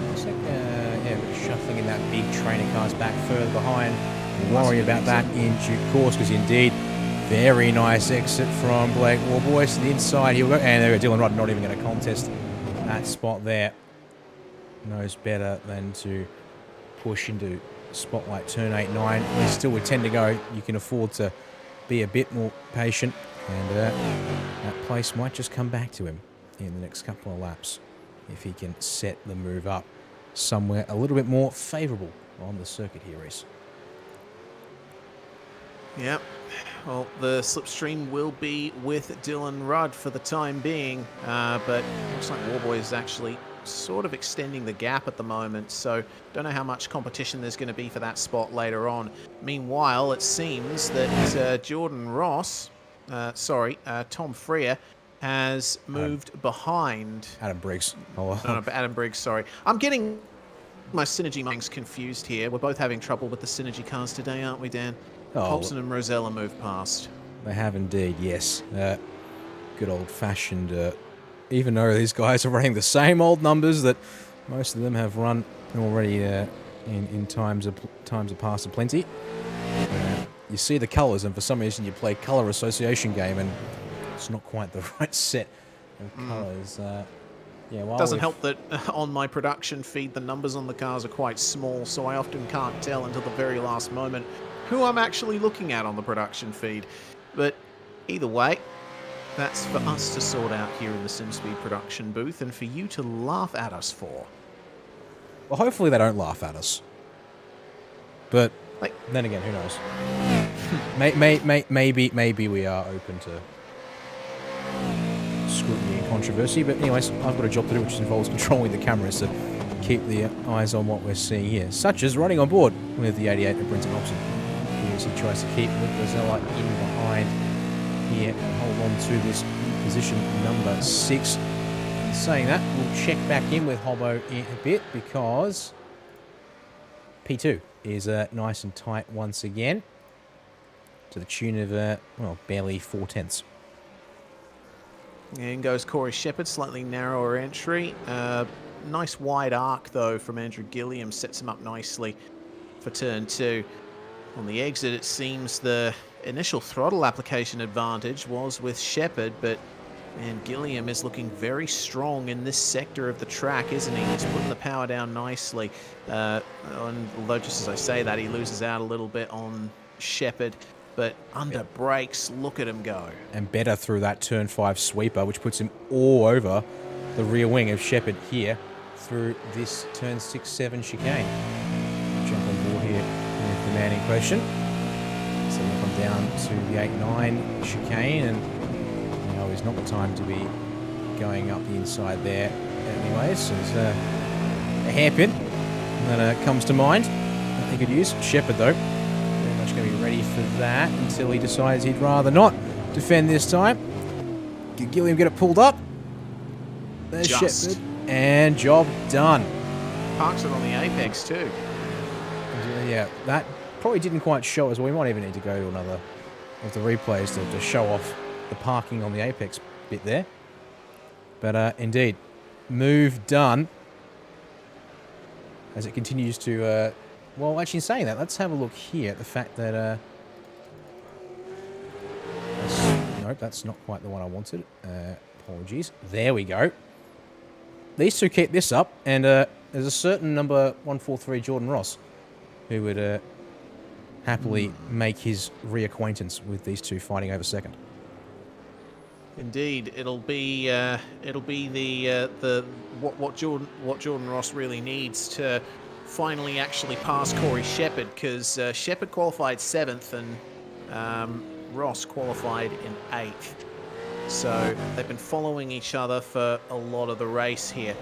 Looks like, shuffling in that big train of cars back further behind. We'll worry about that in due course, because indeed, very nice exit from Blake Warboys to the inside. He'll go, and there we go. Dylan Rudd not even going to contest that spot there. Knows better than to push into spotlight turn 8-9. We still with 10 to go. You can afford to be a bit more patient, and that place might just come back to him in the next couple of laps if he can set the move up somewhere a little bit more favourable on the circuit here, Reese. Yep. Well, the slipstream will be with Dylan Rudd for the time being, but looks like Warboy is actually sort of extending the gap at the moment, so don't know how much competition there's going to be for that spot later on. Meanwhile, it seems that Tom Freer has moved behind Adam Briggs. Adam Briggs, sorry. I'm getting my Synergy markings confused here. We're both having trouble with the Synergy cars today, aren't we, Dan? Hobson and Rosella moved past. They have indeed, yes. Good old-fashioned... even though these guys are running the same old numbers that most of them have run already in times of past aplenty. You see the colours, and for some reason you play colour association game, and it's not quite the right set of colours. Doesn't help that on my production feed the numbers on the cars are quite small, so I often can't tell until the very last moment who I'm actually looking at on the production feed. But either way, that's for us to sort out here in the SimSpeed production booth, and for you to laugh at us for. Well, hopefully they don't laugh at us. But then again, who knows? Maybe we are open to scrutiny and controversy. But anyways, I've got a job to do, which involves controlling the cameras to keep the eyes on what we're seeing here, such as running on board with the 88 of Brenton Hobson. He tries to keep Rosella in behind here and hold on to this position number 6. And saying that, we'll check back in with Hobbo in a bit, because P2 is nice and tight once again, to the tune of barely 4/10. In goes Corey Shepherd, slightly narrower entry. Nice wide arc though from Andrew Gilliam, sets him up nicely for turn 2. On the exit, it seems the initial throttle application advantage was with Shepherd, but man, Gilliam is looking very strong in this sector of the track, isn't he? He's putting the power down nicely. Although just as I say that, he loses out a little bit on Shepherd, but under brakes, look at him go. And better through that turn 5 sweeper, which puts him all over the rear wing of Shepherd here through this turn 6-7 chicane. Jump on board here with the man in question. So we'll come down to the 8-9 chicane, and now is not the time to be going up the inside there anyway. So there's a hairpin that comes to mind that he could use. Shepherd, though, very much going to be ready for that until he decides he'd rather not defend this time. Did Gilliam get it pulled up? There's Shepherd, and job done. Parks it on the apex too. Yeah, that probably didn't quite show us. Well, we might even need to go to another of the replays to show off the parking on the apex bit there. But indeed, move done. As it continues to... well, actually, in saying that, let's have a look here at the fact that... nope, that's not quite the one I wanted. Apologies. There we go. These two keep this up, and there's a certain number 143 Jordan Ross who would happily make his reacquaintance with these two fighting over second. Indeed, it'll be the what Jordan Ross really needs to finally actually pass Corey Shepherd, because Shepherd qualified 7th and Ross qualified in 8th. So they've been following each other for a lot of the race here.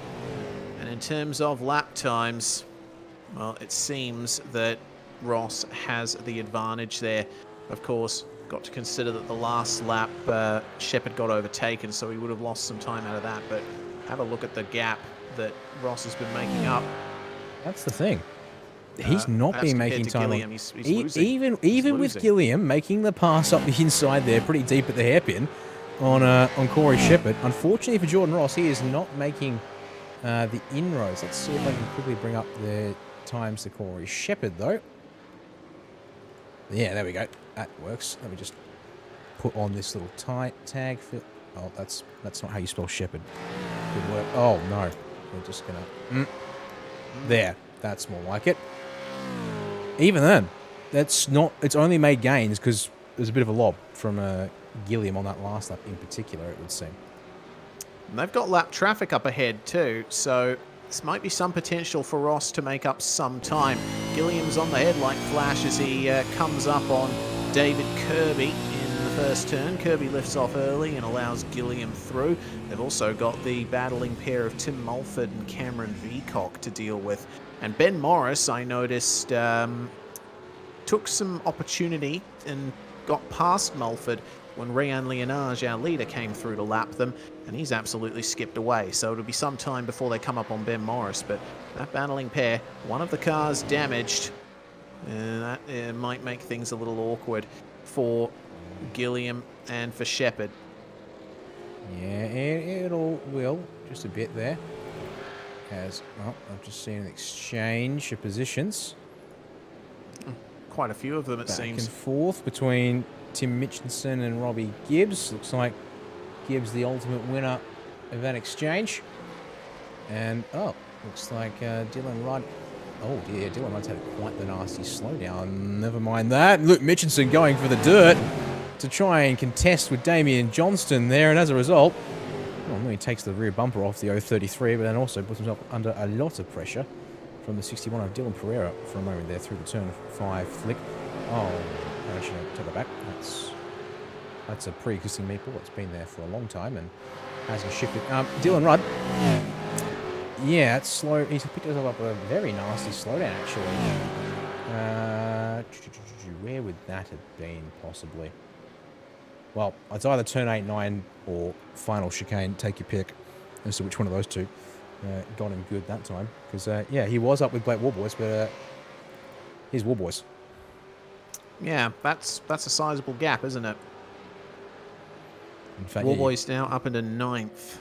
And in terms of lap times, well, it seems that Ross has the advantage there. Of course, got to consider that the last lap Shepherd got overtaken, so he would have lost some time out of that. But have a look at the gap that Ross has been making up. That's the thing. He's not perhaps been compared making to time. Gilliam, he's losing. Even with losing. Gilliam making the pass up the inside there, pretty deep at the hairpin on Corey Shepherd. Unfortunately for Jordan Ross, he is not making the inroads. Let's see if I can quickly bring up the times to Corey Shepherd, though. Yeah, there we go. That works. Let me just put on this little tag. Oh, that's not how you spell Shepherd. Good work. Oh, no. We're just going to... There. That's more like it. Even then, that's not... It's only made gains because there's a bit of a lob from Gilliam on that last lap in particular, it would seem. And they've got lap traffic up ahead too, so this might be some potential for Ross to make up some time. Gilliam's on the head like flash as he comes up on David Kirby in the first turn. Kirby lifts off early and allows Gilliam through. They've also got the battling pair of Tim Mulford and Cameron Veacock to deal with. And Ben Morris, I noticed, took some opportunity and got past Mulford when Rayan Leonage, our leader, came through to lap them, and he's absolutely skipped away. So it'll be some time before they come up on Ben Morris, but that battling pair, one of the cars damaged, and that might make things a little awkward for Gilliam and for Shepherd. Yeah, it all will, just a bit there. As, well, I've just seen an exchange of positions. Quite a few of them, it Back seems. and forth between Tim Mitchinson and Robbie Gibbs. Looks like Gibbs the ultimate winner of that exchange. And, oh, looks like Dylan Rudd. Oh, dear, Dylan Rudd's had quite the nasty slowdown. Never mind that. Luke Mitchinson going for the dirt to try and contest with Damian Johnston there. And as a result, well, he takes the rear bumper off the 033, but then also puts himself under a lot of pressure from the 61 of Dylan Pereira for a moment there through the turn 5 flick. Oh, I should take that back. That's a pre-existing meatball. It's been there for a long time and hasn't shifted. Dylan Rudd. Yeah, it's slow. He's picked himself up a very nasty slowdown, actually. Where would that have been, possibly? Well, it's either turn 8, 9, or final chicane. Take your pick as to which one of those two got him good that time. Because, yeah, he was up with Blake Warboys, but he's Warboys. Yeah, that's a sizable gap, isn't it? In fact, Warboys now up into 9th.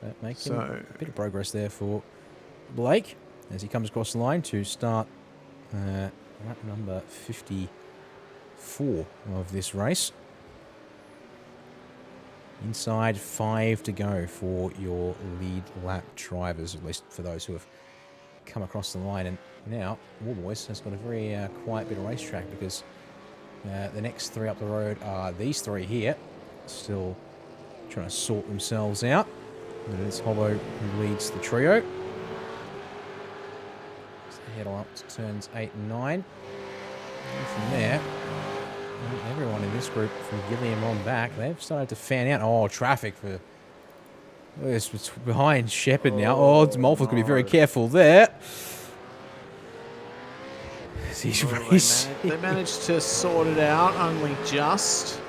So making a bit of progress there for Blake as he comes across the line to start lap number 54 of this race. Inside 5 to go for your lead lap drivers, at least for those who have come across the line. And now Warboys has got a very quiet bit of racetrack because the next 3 up the road are these 3 here, still trying to sort themselves out. And it's Hobbo who leads the trio. So they head on up to turns 8 and 9. And from there, everyone in this group from Gilliam on back, they've started to fan out. Oh, traffic for... It's behind Shepherd now. Oh, Mulford's going to be very careful there. They managed to sort it out, only just.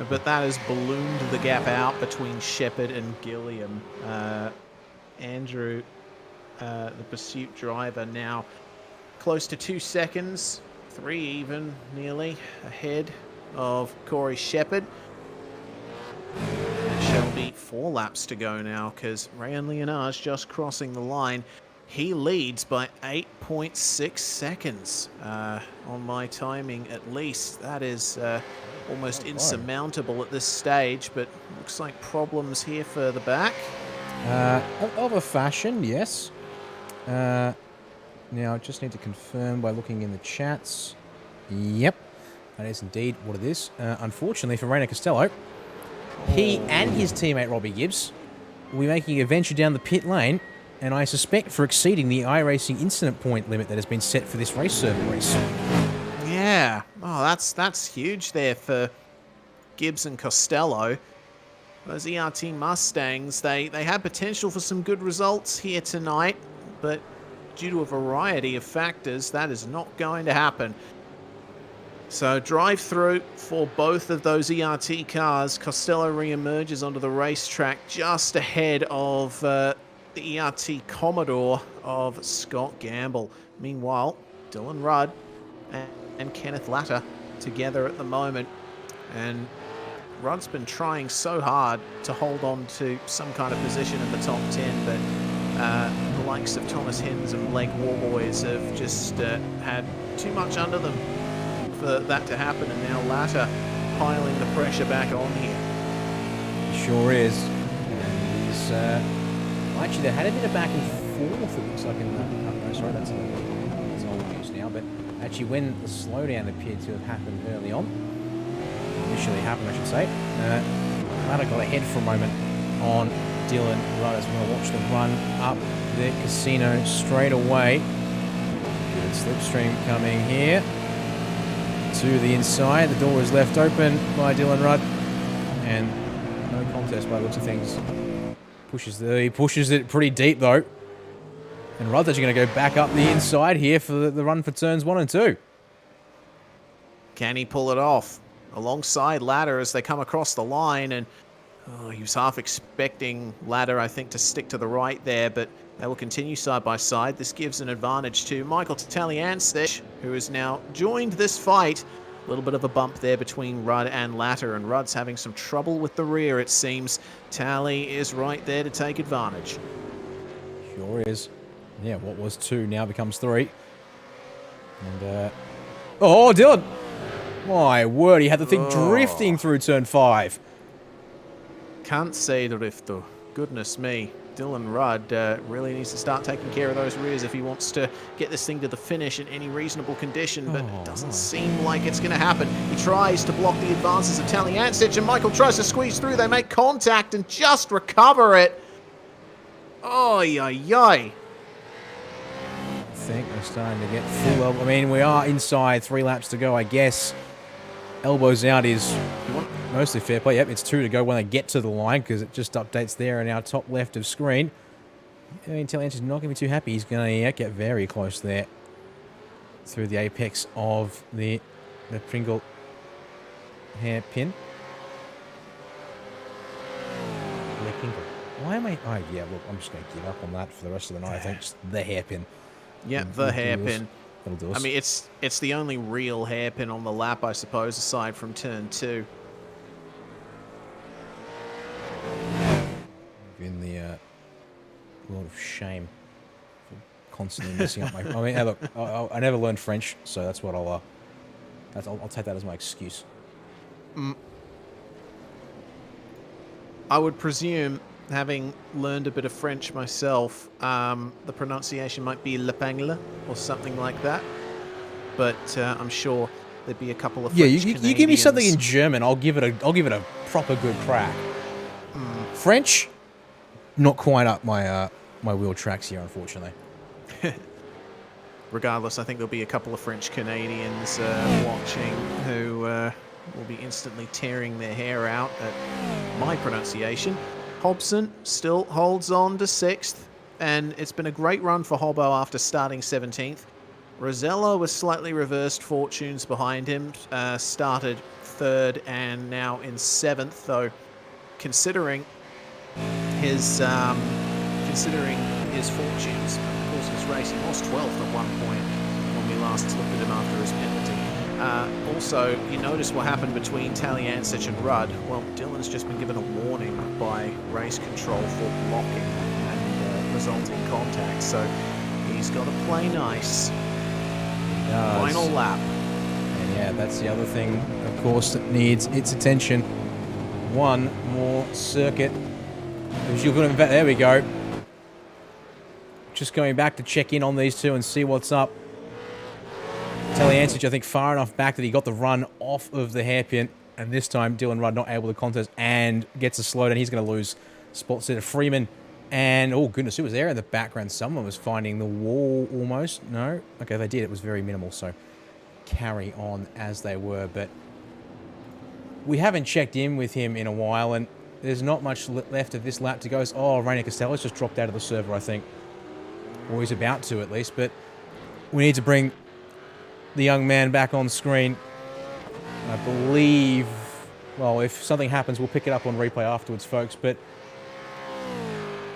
But that has ballooned the gap out between Shepherd and Gilliam. Andrew, the pursuit driver, now close to 2 seconds, 3 even, nearly, ahead of Corey Shepherd. And it shall be 4 laps to go now, because Rayan Leonage just crossing the line. He leads by 8.6 seconds on my timing, at least. That is almost insurmountable at this stage, but looks like problems here further back. Of a fashion, yes. Now, I just need to confirm by looking in the chats. Yep, that is indeed what it is. Unfortunately for Reina Costello, he and his teammate Robbie Gibbs will be making a venture down the pit lane, and I suspect for exceeding the iRacing incident point limit that has been set for this race server race. Yeah. Oh, that's huge there for Gibbs and Costello. Those ERT Mustangs, they had potential for some good results here tonight, but due to a variety of factors, that is not going to happen. So drive through for both of those ERT cars. Costello re-emerges onto the racetrack just ahead of the ERT Commodore of Scott Gamble. Meanwhile, Dylan Rudd and Kenneth Latter together at the moment. And Rudd's been trying so hard to hold on to some kind of position in the top 10, but the likes of Thomas Hens and Blake Warboys have just had too much under them for that to happen, and now Latter piling the pressure back on here. Sure is. And he's actually, they had a bit of back and forth, it looks like, in the... sorry, that's old news now, but actually when the slowdown appeared to have happened early on, initially happened, I should say, Latter got ahead for a moment on Dylan Rudd as we're going to watch them run up the casino straight away. Good slipstream coming here to the inside. The door is left open by Dylan Rudd, and no contest by the looks of things. He pushes it pretty deep though, and Rudd's actually going to go back up the inside here for the run for turns 1 and 2. Can he pull it off alongside Latter as they come across the line? And he was half expecting Latter, I think, to stick to the right there, but they will continue side by side. This gives an advantage to Michael Taliancic, who has now joined this fight. A little bit of a bump there between Rudd and Latter, and Rudd's having some trouble with the rear, it seems. Tally is right there to take advantage. Sure is. Yeah, what was 2 now becomes 3. And, oh, Dylan! My word, he had the thing drifting through turn 5. Can't say drifto. Goodness me. Dylan Rudd really needs to start taking care of those rears if he wants to get this thing to the finish in any reasonable condition, but it doesn't seem like it's going to happen. He tries to block the advances of Taliancic, and Michael tries to squeeze through. They make contact and just recover it. Oy, oy, oy. I think we're starting to get full elbow. I mean, we are inside 3 laps to go, I guess. Elbows out is mostly fair play. Yep, it's 2 to go when they get to the line, because it just updates there in our top left of screen. I mean, Taliancic is not going to be too happy. He's going to get very close there through the apex of the Pringle hairpin. Why am I... Oh, yeah, look, I'm just going to give up on that for the rest of the night. I think just the hairpin. Yeah, the hairpin. That'll do us. I mean, it's the only real hairpin on the lap, I suppose, aside from turn 2. In the world of shame for constantly messing up my... I mean, hey, look, I never learned French, so that's what I'll take that as my excuse. I would presume, having learned a bit of French myself, the pronunciation might be l'épingle or something like that. But I'm sure there'd be a couple of French you give me something in German, I'll give it a proper good crack. French, not quite up my my wheel tracks here, unfortunately. Regardless, I think there'll be a couple of French Canadians watching who will be instantly tearing their hair out at my pronunciation. Hobson still holds on to 6th, and it's been a great run for Hobbo after starting 17th. Rosella was slightly reversed fortunes behind him, started 3rd and now in 7th, though considering his fortunes, of course his race, he lost 12th at one point when we last looked at him after his penalty. Also, you notice what happened between Taliancic and Rudd. Well, Dylan's just been given a warning by race control for blocking and resulting contact, so he's got to play nice. Final lap. And yeah, that's the other thing, of course, that needs its attention. One more circuit. There we go. Just going back to check in on these two and see what's up. Taliancic, I think, far enough back that he got the run off of the hairpin, and this time Dylan Rudd not able to contest and gets a slowdown. He's going to lose spots there to Freeman. And, oh goodness, who was there in the background? Someone was finding the wall almost. No? Okay, they did. It was very minimal, so carry on as they were. But we haven't checked in with him in a while, and there's not much left of this lap to go. Oh, Rainer Costello's just dropped out of the server, I think. Or he's about to, at least. But we need to bring the young man back on screen I believe, well, if something happens, we'll pick it up on replay afterwards, folks. But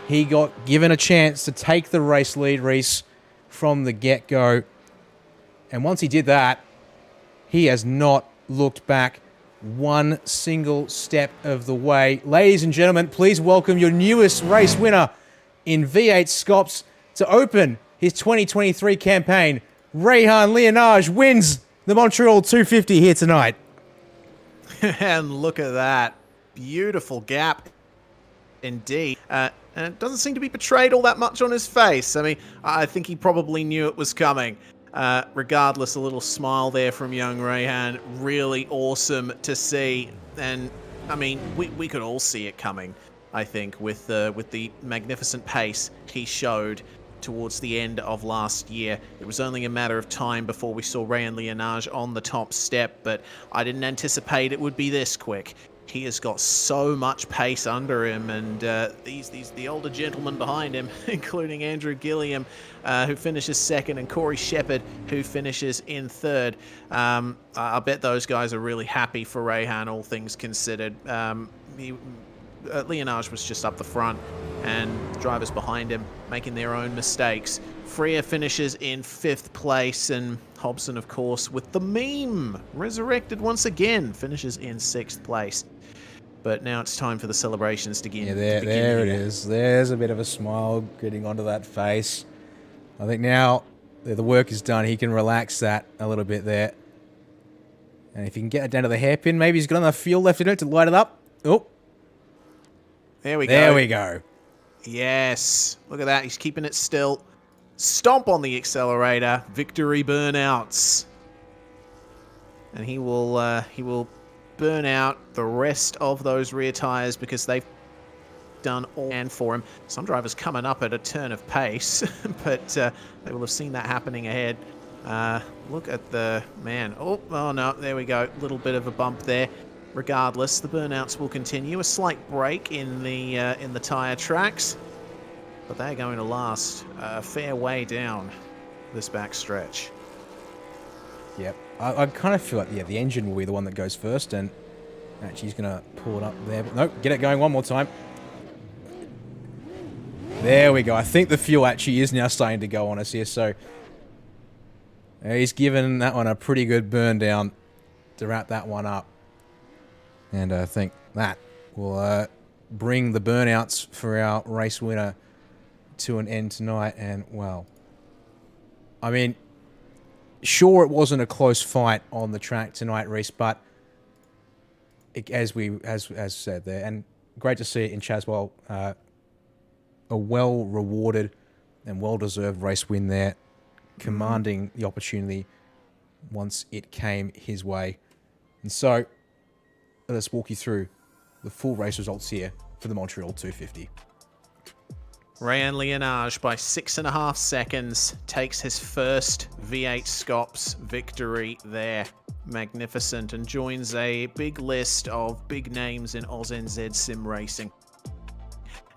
he got given a chance to take the race lead, Reese, from the get-go. And once he did that, he has not looked back one single step of the way. Ladies and gentlemen, please welcome your newest race winner in V8SCOPS to open his 2023 campaign. Rehan Lienage wins the Montreal 250 here tonight. And look at that. Beautiful gap indeed. And it doesn't seem to be betrayed all that much on his face. I mean, I think he probably knew it was coming. Regardless, a little smile there from young Rehan. Really awesome to see. And, I mean, we could all see it coming, I think, with the magnificent pace he showed towards the end of last year. It was only a matter of time before we saw Rehan Lienage on the top step, but I didn't anticipate it would be this quick. He has got so much pace under him, and the older gentlemen behind him, including Andrew Gilliam, who finishes second, and Corey Shepherd, who finishes in third. I bet those guys are really happy for Rehan, all things considered. Lienage was just up the front, and drivers behind him making their own mistakes. Freer finishes in 5th place, and Hobson, of course, with the meme resurrected once again, finishes in 6th place. But now it's time for the celebrations to begin. Yeah, there it is. There's a bit of a smile getting onto that face. I think now that the work is done, he can relax that a little bit there. And if he can get it down to the hairpin, maybe he's got enough fuel left in it to light it up. Oh. There we go. There we go. Yes. Look at that. He's keeping it still. Stomp on the accelerator. Victory burnouts. And he will burn out the rest of those rear tires because they've done all and for him. Some drivers coming up at a turn of pace, but they will have seen that happening ahead. Look at the man. Oh no, there we go. Little bit of a bump there. Regardless, the burnouts will continue. A slight break in the tire tracks, but they're going to last a fair way down this back stretch. Yep. I kind of feel like, yeah, the engine will be the one that goes first, and actually he's going to pull it up there. But nope, get it going one more time. There we go. I think the fuel actually is now starting to go on us here, so he's given that one a pretty good burn down to wrap that one up. And I think that will bring the burnouts for our race winner to an end tonight. And, well, I mean, sure, it wasn't a close fight on the track tonight, Reese, but as said there, and great to see it in Chaswell, a well-rewarded and well-deserved race win there, commanding the opportunity once it came his way. And so, let's walk you through the full race results here for the Montreal 250. Rehan Lienage, by 6.5 seconds, takes his first V8SCOPS victory there. Magnificent, and joins a big list of big names in AusNZ sim racing.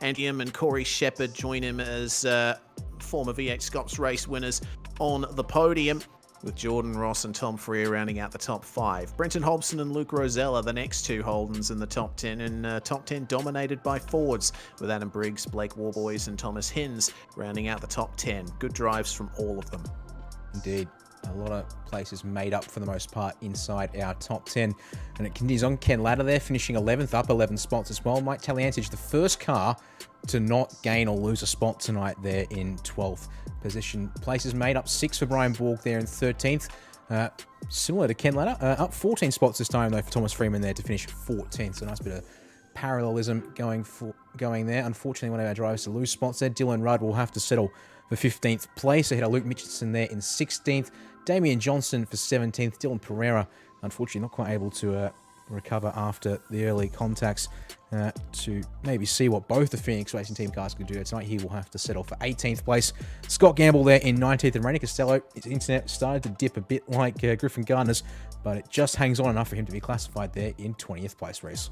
And him and Corey Shepherd join him as former V8SCOPS race winners on the podium, with Jordan Ross and Tom Freer rounding out the top 5. Brenton Hobson and Luke Rosella, the next two Holdens in the top 10, and top 10 dominated by Fords, with Adam Briggs, Blake Warboys and Thomas Hinz rounding out the top 10. Good drives from all of them. Indeed. A lot of places made up for the most part inside our top 10. And it continues on. Ken Latta there, finishing 11th, up 11 spots as well. Mike Taliantage, the first car to not gain or lose a spot tonight there in 12th position. Places made up 6 for Brian Borg there in 13th. Similar to Ken Latta, up 14 spots this time though for Thomas Freeman there to finish 14th. So a nice bit of parallelism going there. Unfortunately, one of our drivers to lose spots there. Dylan Rudd will have to settle for 15th place. Ahead of Luke Mitchelson there in 16th. Damian Johnson for 17th. Dylan Pereira, unfortunately, not quite able to recover after the early contacts to maybe see what both the Phoenix Racing Team cars could do tonight. He will have to settle for 18th place. Scott Gamble there in 19th, and Rainy Costello, his internet started to dip a bit like Griffin Gardner's, but it just hangs on enough for him to be classified there in 20th place race.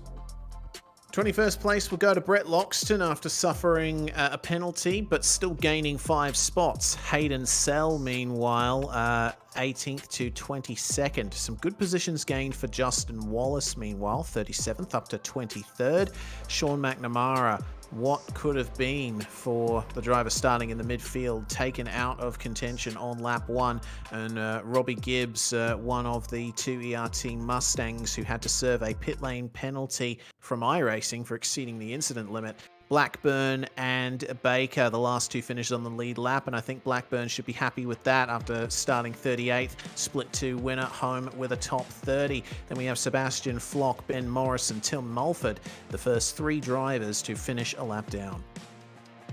21st place will go to Brett Loxton after suffering a penalty, but still gaining 5 spots. Hayden Sell, meanwhile, 18th to 22nd. Some good positions gained for Justin Wallace, meanwhile, 37th up to 23rd. Sean McNamara, what could have been for the driver starting in the midfield, taken out of contention on lap 1, and Robbie Gibbs, one of the 2 ERT Mustangs who had to serve a pit lane penalty from iRacing for exceeding the incident limit. Blackburn and Baker, the last 2 finished on the lead lap, and I think Blackburn should be happy with that after starting 38th, split 2 winner, home with a top 30. Then we have Sebastian Flock, Ben Morris and Tim Mulford, the first 3 drivers to finish a lap down.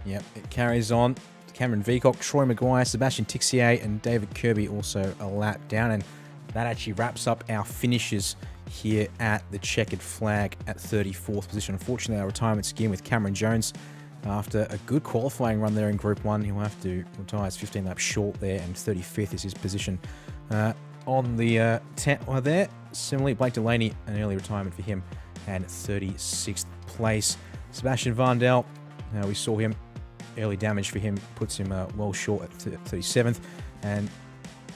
Yep, it carries on. Cameron Veacock, Troy Maguire, Sebastian Tixier and David Kirby also a lap down, and that actually wraps up our finishes here at the checkered flag at 34th position. Unfortunately, our retirements again with Cameron Jones after a good qualifying run there in Group 1. He'll have to retire. It's 15 laps short there, and 35th is his position on the 10th there. Similarly, Blake Delaney, an early retirement for him, and 36th place. Sebastian Vandel, we saw him, early damage for him puts him well short at 37th, and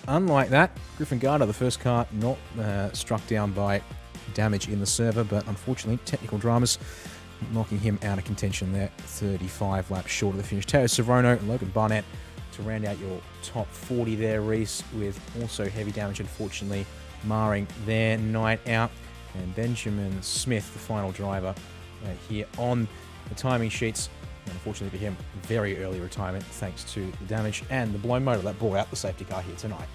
unlike that, Griffin Garter, the first car, not struck down by damage in the server, but unfortunately, technical dramas knocking him out of contention there, 35 laps short of the finish. Teo Savono and Logan Barnett to round out your top 40 there, Reese, with also heavy damage, unfortunately, marring their night out. And Benjamin Smith, the final driver here on the timing sheets. Unfortunately for him, very early retirement thanks to the damage and the blown motor that brought out the safety car here tonight.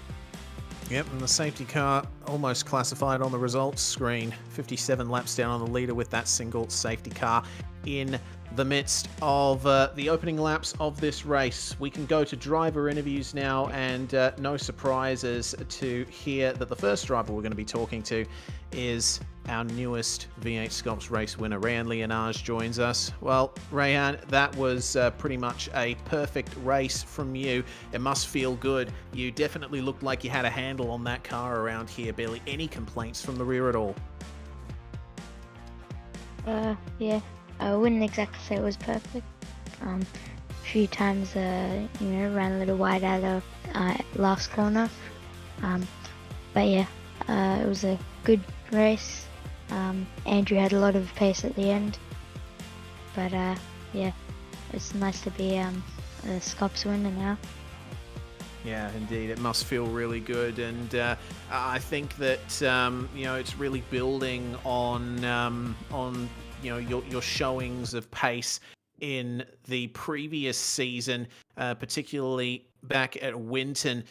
Yep, and the safety car almost classified on the results screen. 57 laps down on the leader with that single safety car in the midst of the opening laps of this race. We can go to driver interviews now, and no surprises to hear that the first driver we're going to be talking to is our newest V8SCOPS race winner. Rayhan Leonage joins us. Well, Rayhan, that was pretty much a perfect race from you. It must feel good. You definitely looked like you had a handle on that car around here. Barely any complaints from the rear at all. Yeah, I wouldn't exactly say it was perfect. A few times, ran a little wide out of last corner. But yeah, it was a good race. Andrew had a lot of pace at the end, but yeah, it's nice to be a SCOPS winner now. Yeah, indeed, it must feel really good, and I think that it's really building on your showings of pace in the previous season, particularly back at Winton.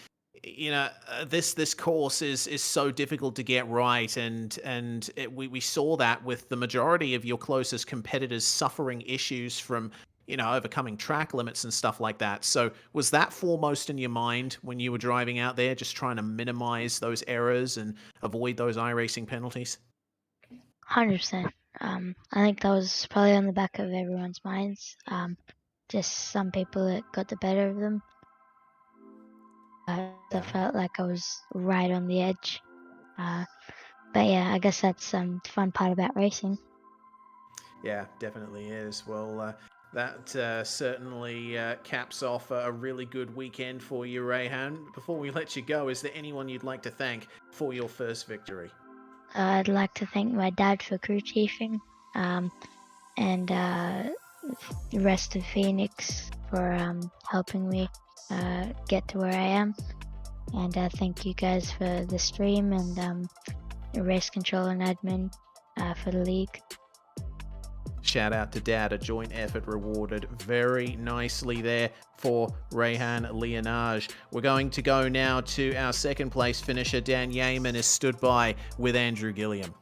This course is so difficult to get right, and we saw that with the majority of your closest competitors suffering issues from overcoming track limits and stuff like that. So was that foremost in your mind when you were driving out there, just trying to minimize those errors and avoid those iRacing penalties? 100%. I think that was probably on the back of everyone's minds. Just some people that got the better of them. I felt like I was right on the edge. But yeah, I guess that's the fun part about racing. Yeah, definitely is. Well, that certainly caps off a really good weekend for you, Rayhan. Before we let you go, is there anyone you'd like to thank for your first victory? I'd like to thank my dad for crew chiefing, and the rest of Phoenix for helping me get to where I am. And thank you guys for the stream and the race control and admin for the league. Shout out to Dad, a joint effort rewarded very nicely there for Rayhan Leonage. We're going to go now to our second place finisher. Dan Yeaman is stood by with Andrew Gilliam.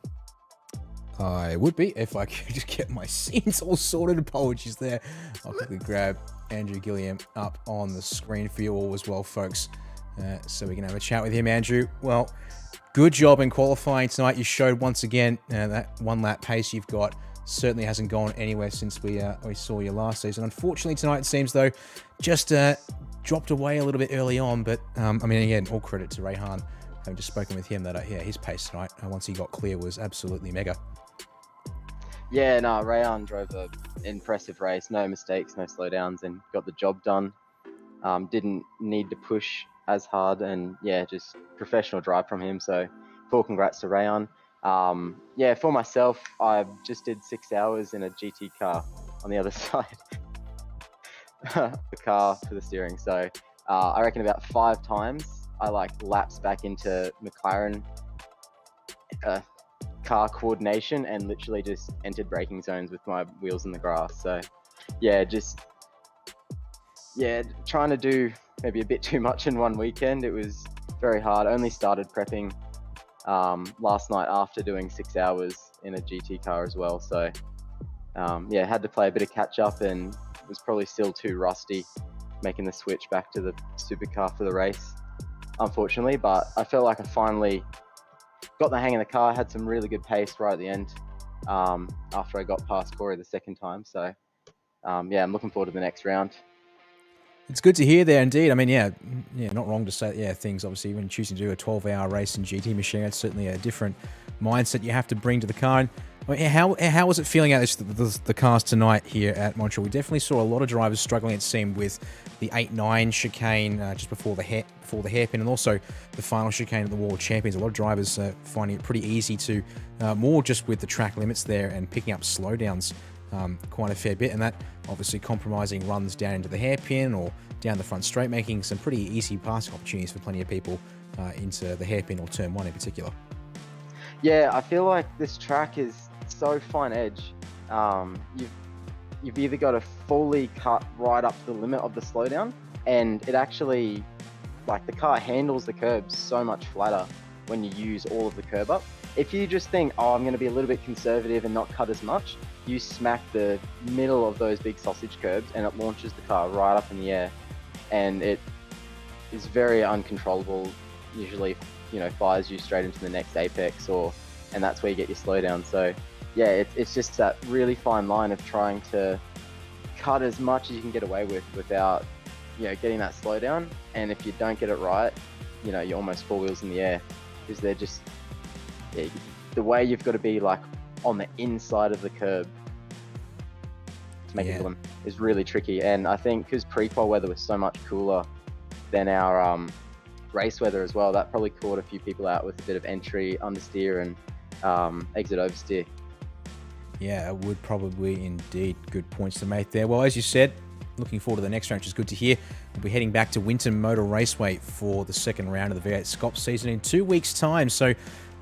I would be if I could just get my scenes all sorted. Apologies there. I'll quickly grab Andrew Gilliam up on the screen for you all as well, folks, so we can have a chat with him. Andrew, well, good job in qualifying tonight. You showed once again that one lap pace you've got certainly hasn't gone anywhere since we saw you last season. Unfortunately tonight it seems though just dropped away a little bit early on, but again, all credit to Rayhan. I've just spoken with him that his pace tonight once he got clear was absolutely mega. Yeah, no, Rayhan drove an impressive race, no mistakes, no slowdowns, and got the job done. Didn't need to push as hard, and yeah, just professional drive from him. So full congrats to Rayon. Yeah, for myself, I just did 6 hours in a GT car on the other side. The car for the steering. So I reckon about 5 times I like lapsed back into McLaren car coordination and literally just entered braking zones with my wheels in the grass. So yeah, trying to do maybe a bit too much in one weekend. It was very hard. Only started prepping last night after doing 6 hours in a GT car as well. So yeah, had to play a bit of catch up and was probably still too rusty making the switch back to the supercar for the race, unfortunately. But I felt like I finally got the hang of the car, had some really good pace right at the end after I got past Corey the second time. So yeah, I'm looking forward to the next round. It's good to hear there, indeed. I mean, yeah, not wrong to say, things, obviously, when choosing to do a 12-hour race in GT machine, it's certainly a different mindset you have to bring to the car. And I mean, how was it feeling out the cars tonight here at Montreal? We definitely saw a lot of drivers struggling, it seemed, with the 8-9 chicane just before the hairpin, and also the final chicane at the World Champions. A lot of drivers finding it pretty easy to, more just with the track limits there and picking up slowdowns quite a fair bit, and that obviously compromising runs down into the hairpin or down the front straight, making some pretty easy passing opportunities for plenty of people into the hairpin or turn 1 in particular. Yeah, I feel like this track is so fine edge. You've either got to fully cut right up to the limit of the slowdown, and it actually, like, the car handles the curbs so much flatter when you use all of the curb up. If you just think, oh, I'm going to be a little bit conservative and not cut as much, you smack the middle of those big sausage curbs and it launches the car right up in the air, and it is very uncontrollable. Usually, fires you straight into the next apex, and that's where you get your slowdown. So yeah, it's just that really fine line of trying to cut as much as you can get away with without getting that slowdown. And if you don't get it right, you're almost 4 wheels in the air, because they're just the way you've got to be like on the inside of the curb to make it them is really tricky. And I think because pre-qual weather was so much cooler than our race weather as well, that probably caught a few people out with a bit of entry, understeer, and exit oversteer. Yeah, it would probably indeed. Good points to make there. Well, as you said, looking forward to the next round, which is good to hear. We'll be heading back to Winton Motor Raceway for the second round of the V8SCOPS season in 2 weeks' time. So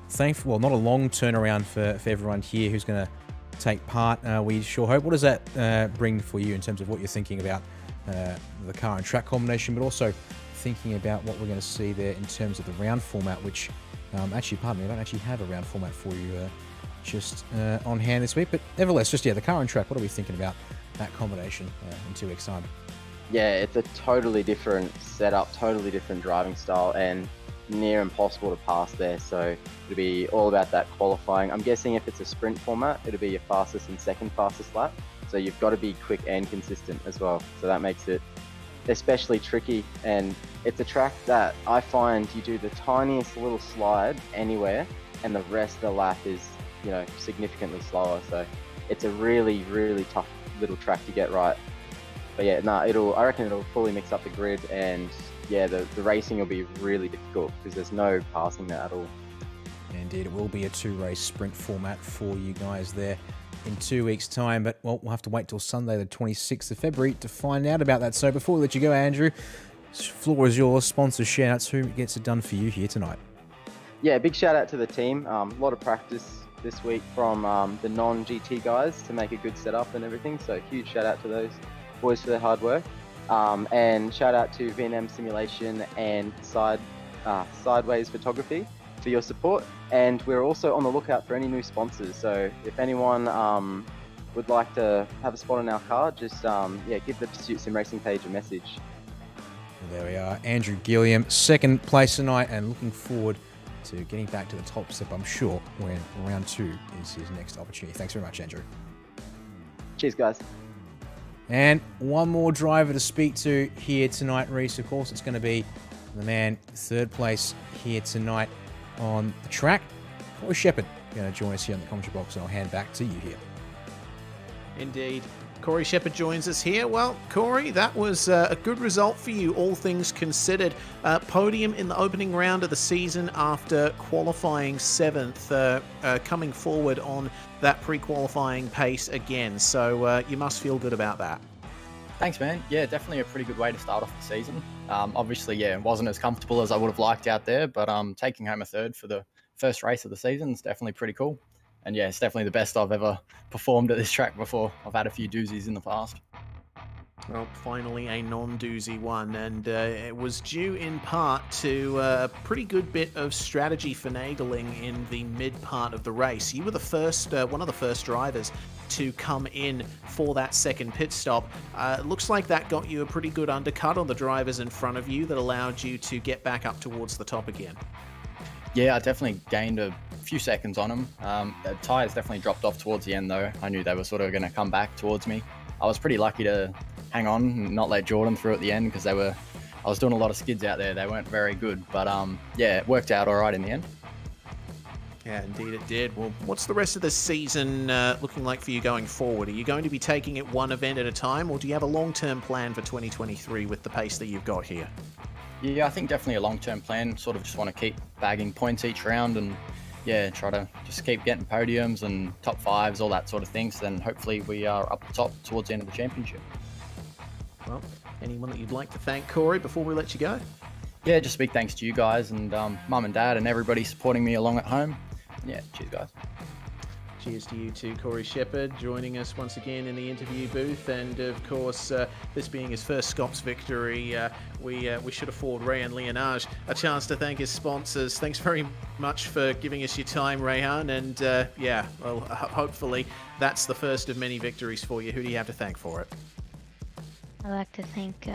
thankful, not a long turnaround for everyone here who's going to take part. We sure hope. What does that bring for you in terms of what you're thinking about the car and track combination, but also thinking about what we're going to see there in terms of the round format, which actually, pardon me, I don't actually have a round format for you just on hand this week, but nevertheless, just the car and track, what are we thinking about that combination in 2 weeks' time? Yeah, it's a totally different setup, totally different driving style, and near impossible to pass there. So it'll be all about that qualifying. I'm guessing if it's a sprint format, it'll be your fastest and second fastest lap. So you've got to be quick and consistent as well. So that makes it especially tricky. And it's a track that I find you do the tiniest little slide anywhere, and the rest of the lap is, significantly slower. So it's a really, really tough little track to get right. But yeah, I reckon it'll fully mix up the grid, and yeah, the racing will be really difficult because there's no passing there at all. Indeed, it will be a 2-race sprint format for you guys there in 2 weeks' time. But, well, we'll have to wait till Sunday, the 26th of February, to find out about that. So before we let you go, Andrew, floor is yours. Sponsor shout-outs. Who gets it done for you here tonight? Yeah, big shout-out to the team. A lot of practice this week from the non-GT guys to make a good setup and everything. So huge shout-out to those boys for their hard work. And shout out to V&M Simulation and Sideways Photography for your support. And we're also on the lookout for any new sponsors. So if anyone would like to have a spot on our car, just give the Pursuit Sim Racing page a message. Well, there we are. Andrew Gilliam, second place tonight, and looking forward to getting back to the top step, I'm sure, when round 2 is his next opportunity. Thanks very much, Andrew. Cheers, guys. And one more driver to speak to here tonight, Reese. Of course, it's going to be the man third place here tonight on the track. Corey Shepherd going to join us here on the commentary box, and I'll hand back to you here. Indeed. Corey Shepherd joins us here. Well, Corey, that was a good result for you, all things considered. Podium in the opening round of the season after qualifying 7th, coming forward on that pre-qualifying pace again. So you must feel good about that. Thanks, man. Yeah, definitely a pretty good way to start off the season. Obviously, yeah, it wasn't as comfortable as I would have liked out there, but taking home a third for the first race of the season is definitely pretty cool. And yeah, it's definitely the best I've ever performed at this track before. I've had a few doozies in the past. Well, finally a non-doozy one, and it was due in part to a pretty good bit of strategy finagling in the mid part of the race. You were the first, one of the first drivers to come in for that second pit stop. Looks like that got you a pretty good undercut on the drivers in front of you that allowed you to get back up towards the top again. Yeah, I definitely gained a few seconds on them. The tyres definitely dropped off towards the end though. I knew they were sort of going to come back towards me. I was pretty lucky to hang on and not let Jordan through at the end because I was doing a lot of skids out there. They weren't very good, but yeah, it worked out all right in the end. Yeah, indeed it did. Well, what's the rest of the season looking like for you going forward? Are you going to be taking it one event at a time, or do you have a long-term plan for 2023 with the pace that you've got here? Yeah, I think definitely a long-term plan. Sort of just want to keep bagging points each round and, yeah, try to just keep getting podiums and top fives, all that sort of thing. So then hopefully we are up the top towards the end of the championship. Well, anyone that you'd like to thank, Corey, before we let you go? Yeah, just big thanks to you guys and mum and dad and everybody supporting me along at home. Yeah, cheers, guys. Cheers to you too, Corey Shepherd, joining us once again in the interview booth. And of course, this being his first SCOPS victory, we should afford Rehan Leonage a chance to thank his sponsors. Thanks very much for giving us your time, Rehan. And yeah, well, hopefully that's the first of many victories for you. Who do you have to thank for it? I'd like to thank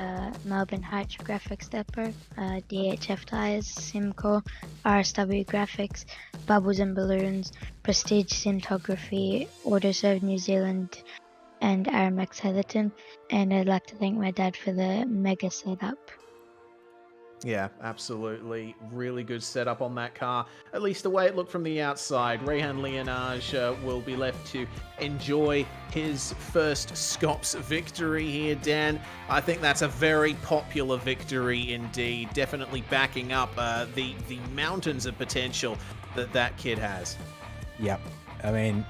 Melbourne Heights Graphics Depot, DHF Tires, Simco, RSW Graphics, Bubbles and Balloons, Prestige Cinematography, Autoserve New Zealand, and Aramex Heatherton. And I'd like to thank my dad for the mega setup. Yeah, absolutely. Really good setup on that car. At least the way it looked from the outside. Rehan Leonage will be left to enjoy his first SCOPS victory here, Dan. I think that's a very popular victory indeed. Definitely backing up the mountains of potential that kid has. Yep. I mean,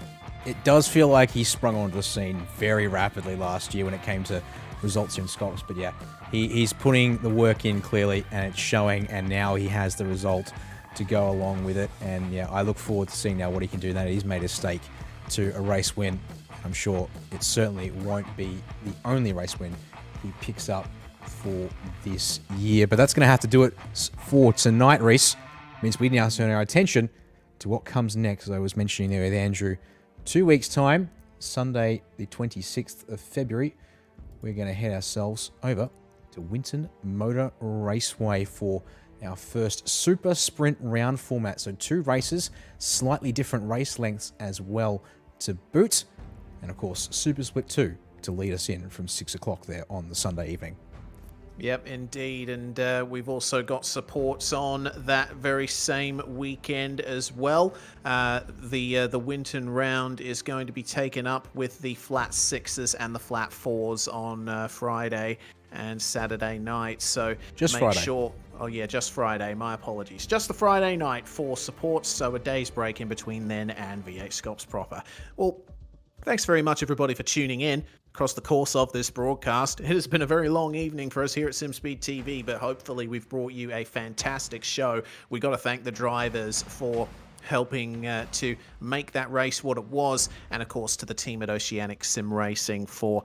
it does feel like he sprung onto the scene very rapidly last year when it came to results in SCOPS, but yeah, he's putting the work in clearly and it's showing, and now he has the result to go along with it. And yeah, I look forward to seeing now what he can do now that he's made a stake to a race win. I'm sure it certainly won't be the only race win he picks up for this year, but that's going to have to do it for tonight, Reese. Means we now turn our attention to what comes next. As I was mentioning there with Andrew, 2 weeks time, Sunday the 26th of February, we're going to head ourselves over to Winton Motor Raceway for our first Super Sprint round format. So 2 races, slightly different race lengths as well to boot. And of course, Super Split 2 to lead us in from 6 o'clock there on the Sunday evening. Yep, indeed, and we've also got supports on that very same weekend as well. The Winton round is going to be taken up with the flat 6s and the flat 4s on Friday and Saturday night. So just make Friday. Sure. Oh yeah, just Friday. My apologies. Just the Friday night for supports. So a day's break in between then and V8SCOPS proper. Well, thanks very much everybody for tuning in across the course of this broadcast. It has been a very long evening for us here at SimSpeed TV, but hopefully we've brought you a fantastic show. We got to thank the drivers for helping to make that race what it was, and of course to the team at Oceanic Sim Racing for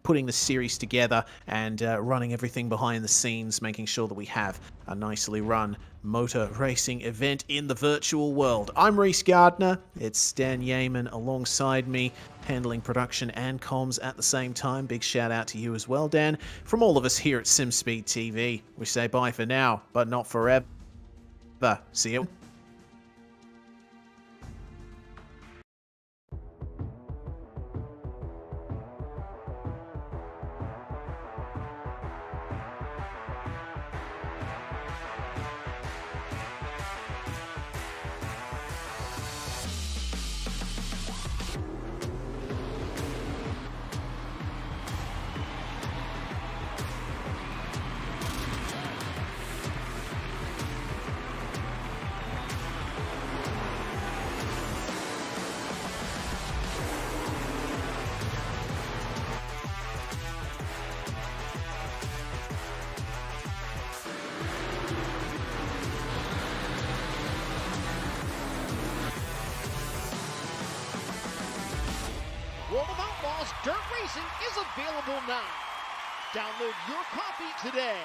putting the series together and running everything behind the scenes, making sure that we have a nicely run motor racing event in the virtual world. I'm Reese Gardner. It's Dan Yeaman alongside me, handling production and comms at the same time. Big shout out to you as well, Dan. From all of us here at SimSpeed TV, we say bye for now, but not forever. See you. Racing is available now. Download your copy today.